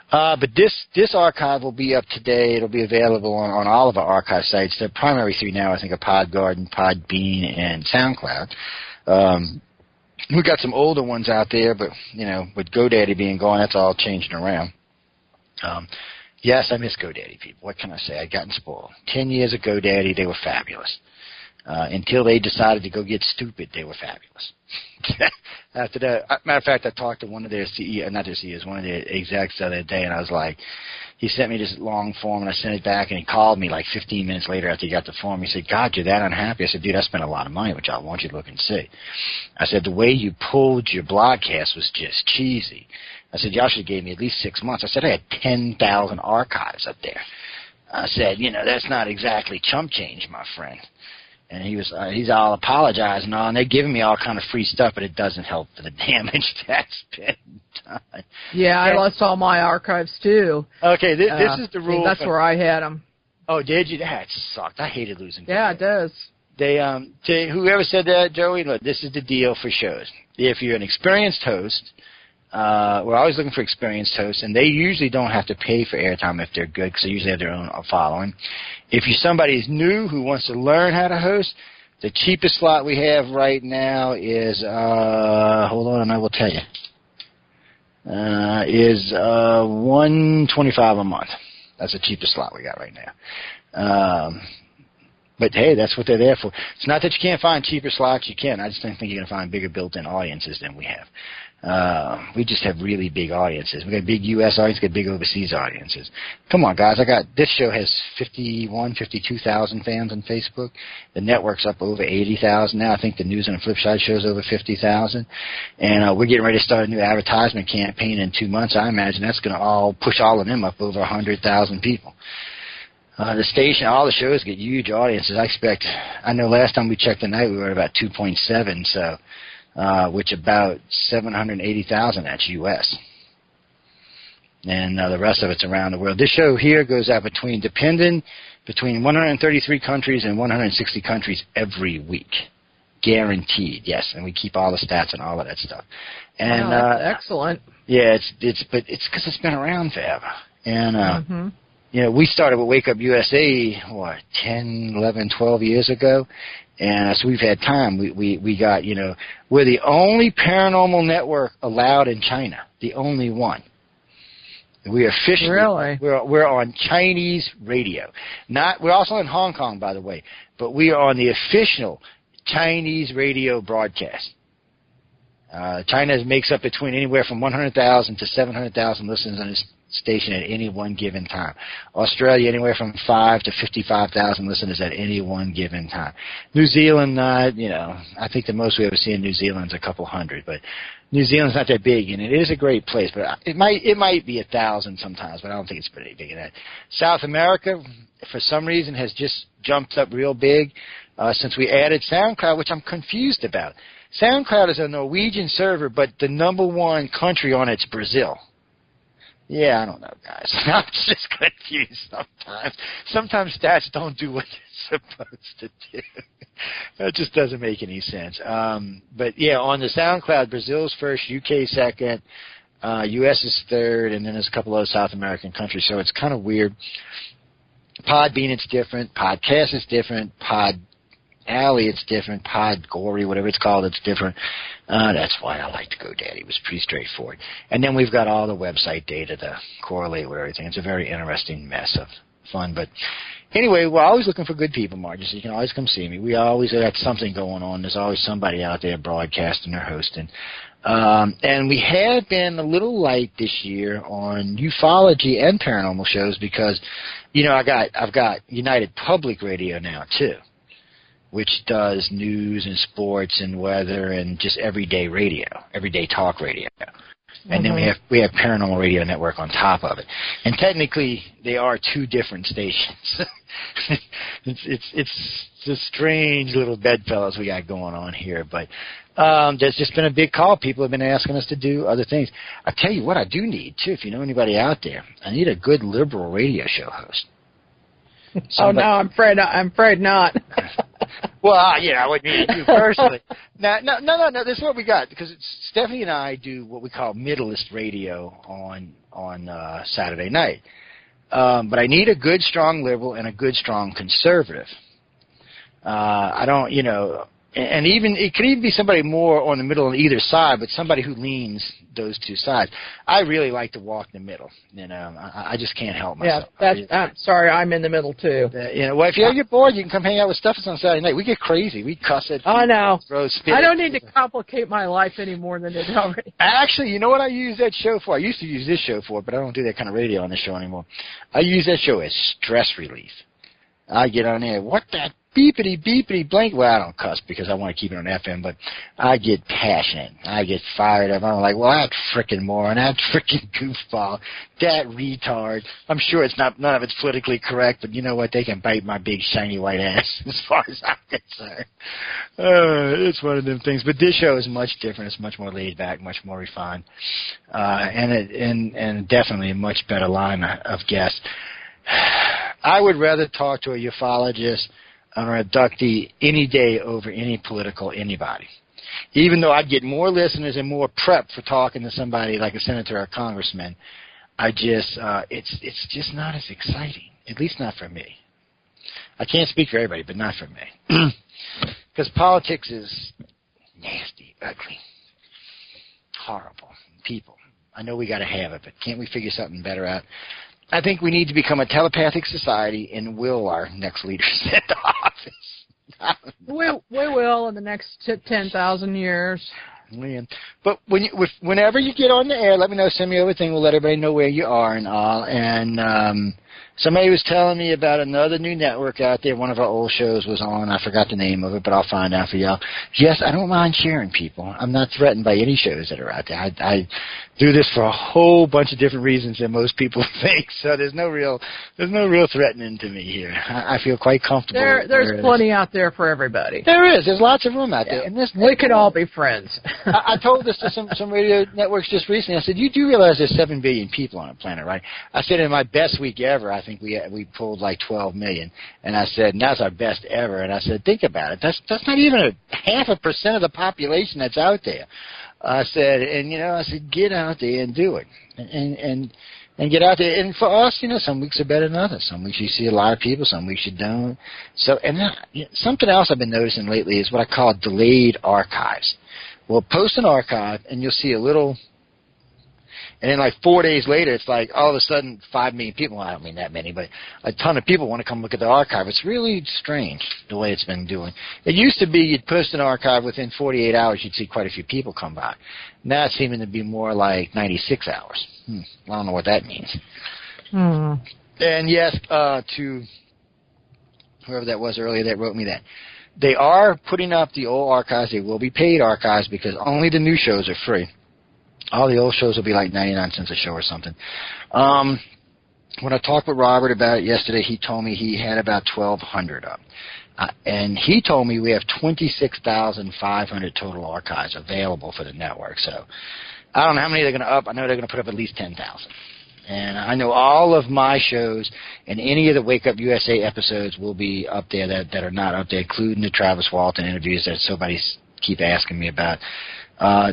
But this archive will be up today. It'll be available on all of our archive sites. The primary 3 now, I think, are Podgarden, Podbean, and SoundCloud. We've got some older ones out there, but, with GoDaddy being gone, that's all changing around. Yes, I miss GoDaddy, people. What can I say? I've gotten spoiled. 10 years of GoDaddy, they were fabulous. Until they decided to go get stupid, they were fabulous. After that, matter of fact, I talked to one of their one of their execs the other day, and I was like, he sent me this long form, and I sent it back, and he called me like 15 minutes later after he got the form. He said, God, you're that unhappy? I said, dude, I spent a lot of money, which I want you to look and see. I said, the way you pulled your broadcast was just cheesy. I said, y'all should have gave me at least 6 months. I said, I had 10,000 archives up there. I said, that's not exactly chump change, my friend. And he's all apologizing and all, and they're giving me all kind of free stuff, but it doesn't help for the damage that's been done. Yeah, I lost all my archives too. Okay, this is the rule. That's where I had them. Oh, did you? That sucked. I hated losing. Yeah, it does. Whoever said that, Joey, look, this is the deal for shows. If you're an experienced host, we're always looking for experienced hosts, and they usually don't have to pay for airtime if they're good, because they usually have their own following. If you're somebody who's new who wants to learn how to host, the cheapest slot we have right now is, hold on, I will tell you, is $125 a month. That's the cheapest slot we got right now. But, hey, that's what they're there for. It's not that you can't find cheaper slots. You can. I just don't think you're going to find bigger built-in audiences than we have. We just have really big audiences. We got big U.S. audiences, we got big overseas audiences. Come on, guys. This show has 52,000 fans on Facebook. The network's up over 80,000 now. I think the News on the Flip Side show's over 50,000. And we're getting ready to start a new advertisement campaign in 2 months. I imagine that's going to all push all of them up over 100,000 people. The station, all the shows get huge audiences. I know last time we checked the night, we were at about 2.7, so... which about 780,000, that's U.S. And the rest of it's around the world. This show here goes out between 133 countries and 160 countries every week. Guaranteed, yes. And we keep all the stats and all of that stuff. And wow, that's excellent. Yeah, it's because it's been around forever. And we started with Wake Up USA 10, 11, 12 years ago. And so we've had time. We got, we're the only paranormal network allowed in China, the only one. We officially, we're on Chinese radio. We're also in Hong Kong, by the way, but we are on the official Chinese radio broadcast. China makes up between anywhere from 100,000 to 700,000 listeners on this station at any one given time. Australia, anywhere from 5 to 55,000 listeners at any one given time. New Zealand, I think the most we ever see in New Zealand is a couple hundred, but New Zealand's not that big, and it is a great place, but it might be 1,000 sometimes, but I don't think it's pretty big in that. South America, for some reason, has just jumped up real big since we added SoundCloud, which I'm confused about. SoundCloud is a Norwegian server, but the number one country on it's Brazil. Yeah, I don't know, guys. I'm just confused sometimes. Sometimes stats don't do what they're supposed to do. That just doesn't make any sense. But, yeah, on the SoundCloud, Brazil's first, UK second, US is third, and then there's a couple other South American countries, so it's kind of weird. Podbean, it's different. Podcast is different. Alley, it's different. Podgory, whatever it's called, it's different. That's why I like to GoDaddy. It was pretty straightforward. And then we've got all the website data to correlate with everything. It's a very interesting mess of fun. But anyway, we're always looking for good people, Margie, so you can always come see me. We always got something going on. There's always somebody out there broadcasting or hosting. And we have been a little light this year on ufology and paranormal shows because, I've got United Public Radio now, too, which does news and sports and weather and just everyday radio, everyday talk radio. And then we have Paranormal Radio Network on top of it. And technically, they are two different stations. It's a strange little bedfellows we got going on here. But there's just been a big call. People have been asking us to do other things. I tell you what I do need, too, if you know anybody out there. I need a good liberal radio show host. Somebody. Oh, no, I'm afraid not. Well, I wouldn't mean you personally. No, this is what we got, because Stephanie and I do what we call middleist radio on Saturday night. But I need a good, strong liberal and a good, strong conservative. I don't, And even it could even be somebody more on the middle on either side, but somebody who leans those two sides. I really like to walk in the middle. You know, I just can't help myself. Yeah, I'm sorry, I'm in the middle too. You know, well, if you get bored, you can come hang out with Stuffus on Saturday night. We get crazy. We cuss it. I know. Spit I don't need to complicate my life any more than it already. Actually, you know what I use that show for? I used to use this show for, but I don't do that kind of radio on this show anymore. I use that show as stress relief. I get on there, what that beepity blank. Well, I don't cuss because I want to keep it on FM, but I get passionate. I get fired up. I'm like, well, that frickin' moron, that frickin' goofball, that retard. I'm sure none of it's politically correct, but you know what? They can bite my big shiny white ass as far as I'm concerned. It's one of them things. But this show is much different. It's much more laid back, much more refined, and definitely a much better line of guests. I would rather talk to a ufologist or a abductee any day over any political anybody. Even though I'd get more listeners and more prep for talking to somebody like a senator or a congressman, it's just not as exciting, at least not for me. I can't speak for everybody, but not for me. Because politics is nasty, ugly, horrible. People, I know we got to have it, but can't we figure something better out? I think we need to become a telepathic society and will our next leaders into office. We will in the next 10,000 years. Man. But whenever you get on the air, let me know. Send me over a thing. We'll let everybody know where you are and all. And somebody was telling me about another new network out there. One of our old shows was on. I forgot the name of it, but I'll find out for y'all. Yes, I don't mind sharing people. I'm not threatened by any shows that are out there. I do this for a whole bunch of different reasons than most people think. So there's no real threatening to me here. I feel quite comfortable. There's plenty out there for everybody. There is. There's lots of room out there. And we could all be friends. I told this to some radio networks just recently. I said, you do realize there's 7 billion people on the planet, right? I said, in my best week ever, I think we pulled like 12 million. And I said, and that's our best ever. And I said, think about it. That's not even 0.5% of the population that's out there. I said, get out there and do it. And get out there. And for us, some weeks are better than others. Some weeks you see a lot of people, some weeks you don't. So, and something else I've been noticing lately is what I call delayed archives. We'll post an archive, and you'll see a little, and then like 4 days later, it's like all of a sudden 5 million people, well, I don't mean that many, but a ton of people want to come look at the archive. It's really strange the way it's been doing. It used to be you'd post an archive within 48 hours, you'd see quite a few people come by. Now it's seeming to be more like 96 hours. I don't know what that means. And yes, to whoever that was earlier that wrote me that, they are putting up the old archives. They will be paid archives because only the new shows are free. All the old shows will be like 99 cents a show or something. When I talked with Robert about it yesterday, he told me he had about 1,200 up. And he told me we have 26,500 total archives available for the network. So I don't know how many they're going to up. I know they're going to put up at least 10,000. And I know all of my shows and any of the Wake Up USA episodes will be up there that are not up there, including the Travis Walton interviews that somebody keep asking me about.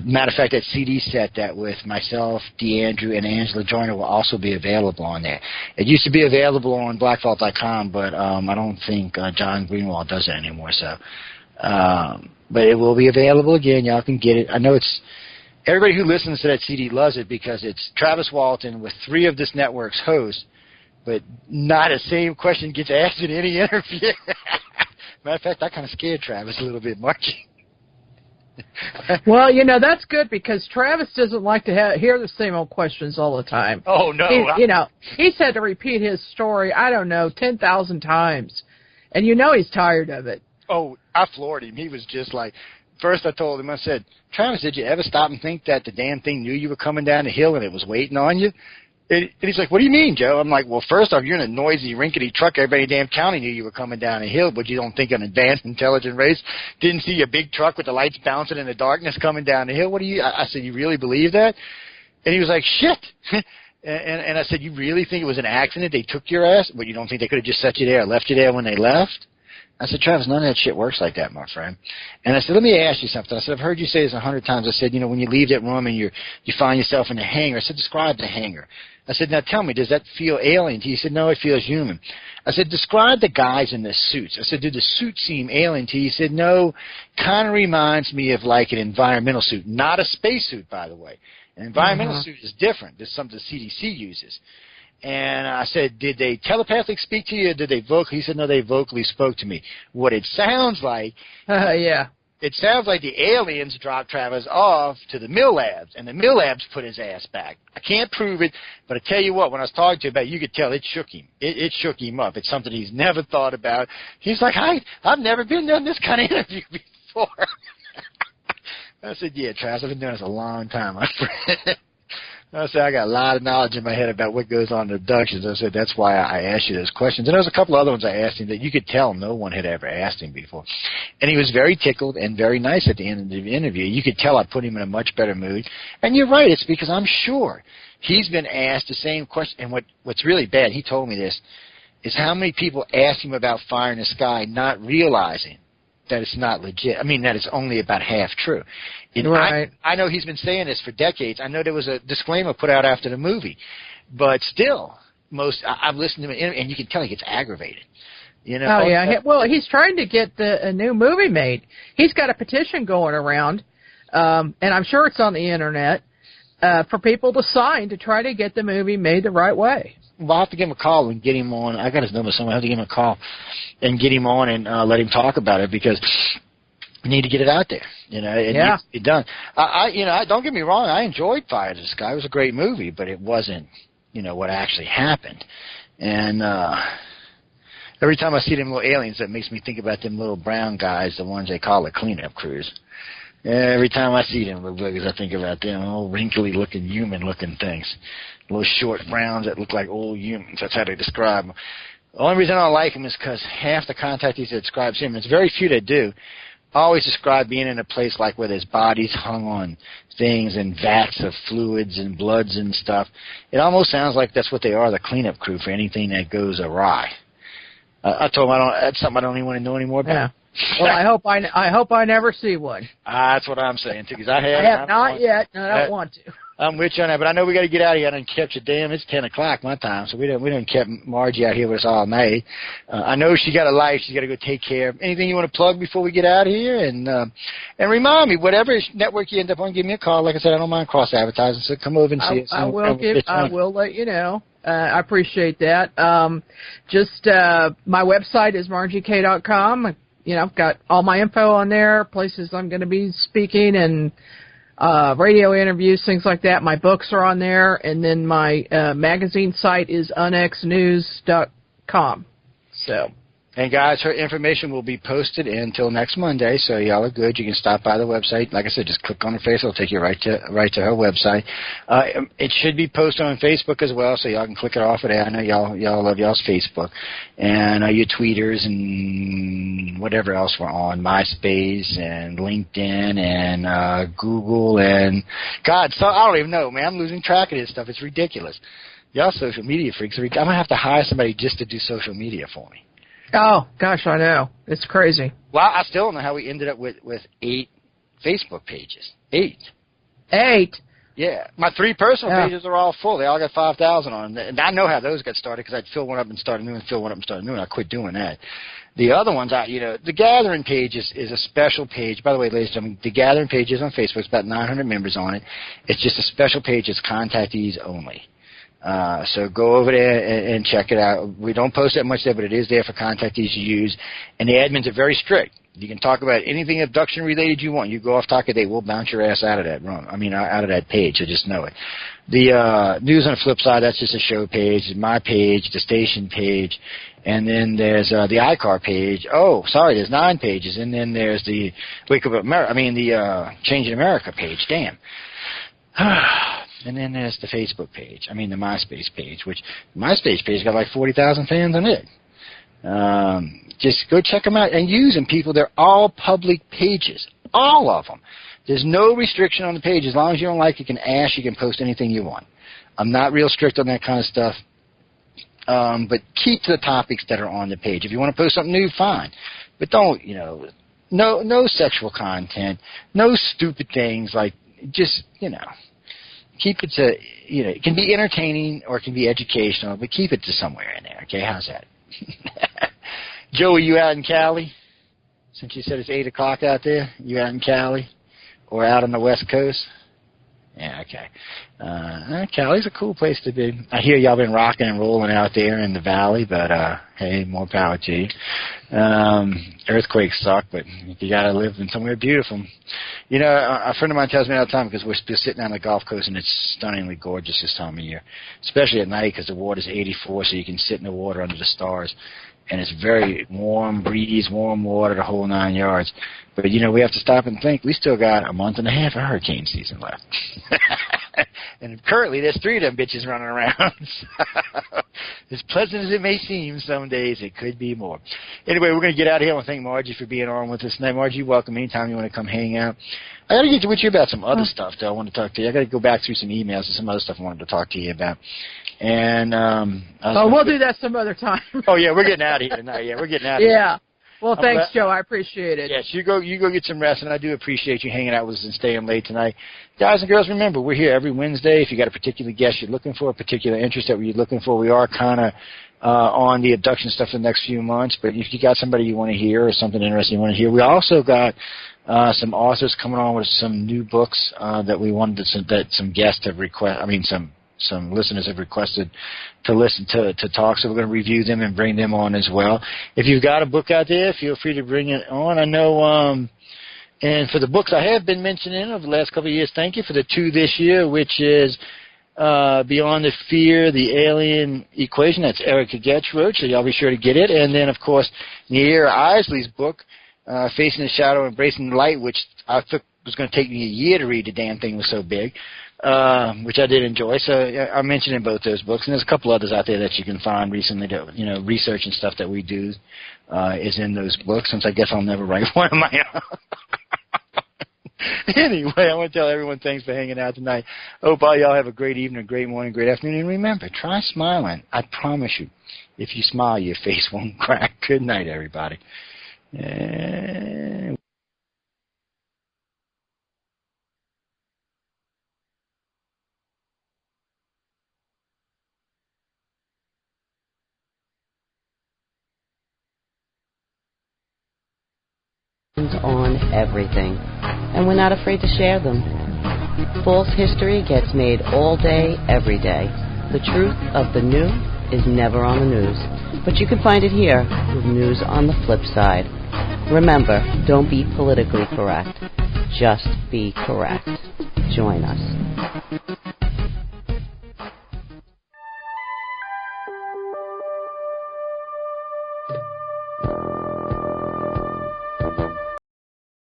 Matter of fact, that CD set that with myself, DeAndrew, and Angela Joyner will also be available on there. It used to be available on blackvault.com, but I don't think John Greenwald does that anymore. So, but it will be available again. Y'all can get it. I know it's everybody who listens to that CD loves it because it's Travis Walton with 3 of this network's hosts, but not the same question gets asked in any interview. Matter of fact, I kind of scared Travis a little bit, Margie. Well, that's good because Travis doesn't like to hear the same old questions all the time. Oh, no. He's had to repeat his story, 10,000 times. And he's tired of it. Oh, I floored him. He was just like, first I told him, I said, Travis, did you ever stop and think that the damn thing knew you were coming down the hill and it was waiting on you? And he's like, what do you mean, Joe? I'm like, well, first off, you're in a noisy, rinkety truck. Everybody in the damn county knew you were coming down a hill, but you don't think an advanced, intelligent race didn't see a big truck with the lights bouncing in the darkness coming down the hill? I said, you really believe that? And he was like, shit. and I said, you really think it was an accident? They took your ass? But you don't think they could have just set you there or left you there when they left? I said, Travis, none of that shit works like that, my friend. And I said, let me ask you something. I said, I've heard you say this 100 times. I said, when you leave that room and you find yourself in the hangar, I said, describe the hangar. I said, now tell me, does that feel alien to you? He said, no, it feels human. I said, describe the guys in the suits. I said, do the suits seem alien to you? He said, no, kind of reminds me of like an environmental suit, not a space suit, by the way. An environmental suit is different. There's something the CDC uses. And I said, did they telepathically speak to you or did they vocally? He said, no, they vocally spoke to me. What it sounds like, it sounds like the aliens dropped Travis off to the Mill Labs, and the Mill Labs put his ass back. I can't prove it, but I tell you what, when I was talking to him about it, you could tell it shook him. It shook him up. It's something he's never thought about. He's like, I've never been done this kind of interview before. I said, yeah, Travis, I've been doing this a long time, my friend. I said, I got a lot of knowledge in my head about what goes on in abductions. I said, that's why I asked you those questions. And there was a couple other ones I asked him that you could tell no one had ever asked him before. And he was very tickled and very nice at the end of the interview. You could tell I put him in a much better mood. And you're right, it's because I'm sure he's been asked the same question. And what's really bad, he told me this, is how many people ask him about fire in the sky not realizing that it's not legit. I mean, that it's only about half true. Right. I know he's been saying this for decades. I know there was a disclaimer put out after the movie. But still, I've listened to him, and you can tell he gets aggravated. You know? Oh, yeah. Well, he's trying to get a new movie made. He's got a petition going around, and I'm sure it's on the Internet, for people to sign to try to get the movie made the right way. Well, I'll have to give him a call and get him on. I got his number somewhere. I'll have to give him a call and get him on and let him talk about it because we need to get it out there. You know, it needs to be done. Don't get me wrong. I enjoyed Fire to the Sky. It was a great movie, but it wasn't, what actually happened. And every time I see them little aliens, that makes me think about them little brown guys, the ones they call the cleanup crews. Every time I see them little buggers, I think about them, old wrinkly-looking, human-looking things. Little short browns that look like old humans. That's how they describe them. The only reason I don't like them is because half the contactees that describe him, it's very few that do, always describe being in a place like where there's bodies hung on things and vats of fluids and bloods and stuff. It almost sounds like that's what they are, the cleanup crew for anything that goes awry. I told him that's something I don't even want to know anymore about. Yeah. Well, I hope I never see one. That's what I'm saying too, because I have not yet, and I don't want to. I'm with you on that, but I know we got to get out of here. I done kept you. Damn, it's 10 o'clock my time, so we done kept Margie out here with us all night. I know she got a life. She's got to go take care of. Anything you want to plug before we get out of here? And remind me, whatever network you end up on, give me a call. Like I said, I don't mind cross advertising, so come over and see us. I will let you know. I appreciate that. My website is margiek.com. I've got all my info on there, places I'm going to be speaking and radio interviews, things like that. My books are on there, and then my magazine site is unxnews.com. So. And, guys, her information will be posted until next Monday, so y'all are good. You can stop by the website. Like I said, just click on her face. It'll take you right to her website. It should be posted on Facebook as well, so y'all can click it off of there. I know y'all love y'all's Facebook. And your tweeters and whatever else we're on, MySpace and LinkedIn and Google and, God, so I don't even know, man. I'm losing track of this stuff. It's ridiculous. Y'all social media freaks. I'm going to have to hire somebody just to do social media for me. Oh, gosh, I know. It's crazy. Well, I still don't know how we ended up with 8 Facebook pages. 8? Yeah. My 3 personal pages are all full. They all got 5,000 on them. And I know how those got started because I'd fill one up and start a new one, fill one up and start a new one. I quit doing that. The other ones, the Gathering page is a special page. By the way, ladies and gentlemen, the Gathering page is on Facebook. It's about 900 members on it. It's just a special page. It's contactees only. So go over there and check it out. We don't post that much there, but it is there for contactees to use. And the admins are very strict. You can talk about anything abduction related you want. You go off topic, they will bounce your ass out of that room. Out of that page, so just know it. The News on the Flip Side, that's just a show page. My page, the station page. And then there's the iCar page. Oh, sorry, there's 9 pages. And then there's the Wake Up America, the Changing America page. Damn. And then there's the Facebook page. The MySpace page, which the MySpace page got like 40,000 fans on it. Just go check them out and use them, people. They're all public pages, all of them. There's no restriction on the page. As long as you don't like it, you can ask, you can post anything you want. I'm not real strict on that kind of stuff. But keep to the topics that are on the page. If you want to post something new, fine. But don't, no sexual content, no stupid things like just, keep it to, it can be entertaining or it can be educational, but keep it to somewhere in there, okay? How's that? Joe, are you out in Cali? Since you said it's 8 o'clock out there, you out in Cali or out on the West Coast? Yeah, okay. Cali's a cool place to be. I hear y'all been rocking and rolling out there in the valley, but hey, more power to you. Earthquakes suck, but you got to live in somewhere beautiful. A friend of mine tells me all the time, because we're still sitting on the Gulf Coast, and it's stunningly gorgeous this time of year, especially at night because the water's 84, so you can sit in the water under the stars. And it's very warm breeze, warm water, the whole 9 yards. But, we have to stop and think. We still got a month and a half of hurricane season left. And currently, there's 3 of them bitches running around. As pleasant as it may seem some days, it could be more. Anyway, we're going to get out of here. I want to thank Margie for being on with us tonight. Margie, welcome anytime you want to come hang out. I got to get with you about some other stuff, though. I want to talk to you. I got to go back through some emails and some other stuff I wanted to talk to you about. And we'll do that some other time. Oh yeah, we're getting out of here tonight. Yeah, we're getting out of here. Yeah. Well, thanks, Joe. I appreciate it. Yes, you go get some rest, and I do appreciate you hanging out with us and staying late tonight. Guys and girls, remember, we're here every Wednesday. If you got a particular guest you're looking for, a particular interest that you're looking for, we are kind of on the abduction stuff for the next few months. But if you got somebody you want to hear or something interesting you want to hear, we also got some authors coming on with some new books that we wanted that some guests have requested. Some listeners have requested to listen to talk, so we're going to review them and bring them on as well. If you've got a book out there, feel free to bring it on. I know, and for the books I have been mentioning over the last couple of years, thank you for the 2 this year, which is Beyond the Fear, the Alien Equation. That's Erica Getch wrote, so y'all be sure to get it. And then, of course, Neera Isley's book, Facing the Shadow, Embracing the Light, which I thought was going to take me a year to read. The damn thing was so big. Which I did enjoy. So I'm mentioning both those books, and there's a couple others out there that you can find recently. Research and stuff that we do is in those books. Since I guess I'll never write one of my own. Anyway, I want to tell everyone thanks for hanging out tonight. Hope all y'all have a great evening, a great morning, great afternoon, and remember, try smiling. I promise you, if you smile, your face won't crack. Good night, everybody. On everything, and we're not afraid to share them. False history gets made all day, every day. The truth of the new is never on the news, but you can find it here with News on the Flip Side. Remember, don't be politically correct. Just be correct. Join us.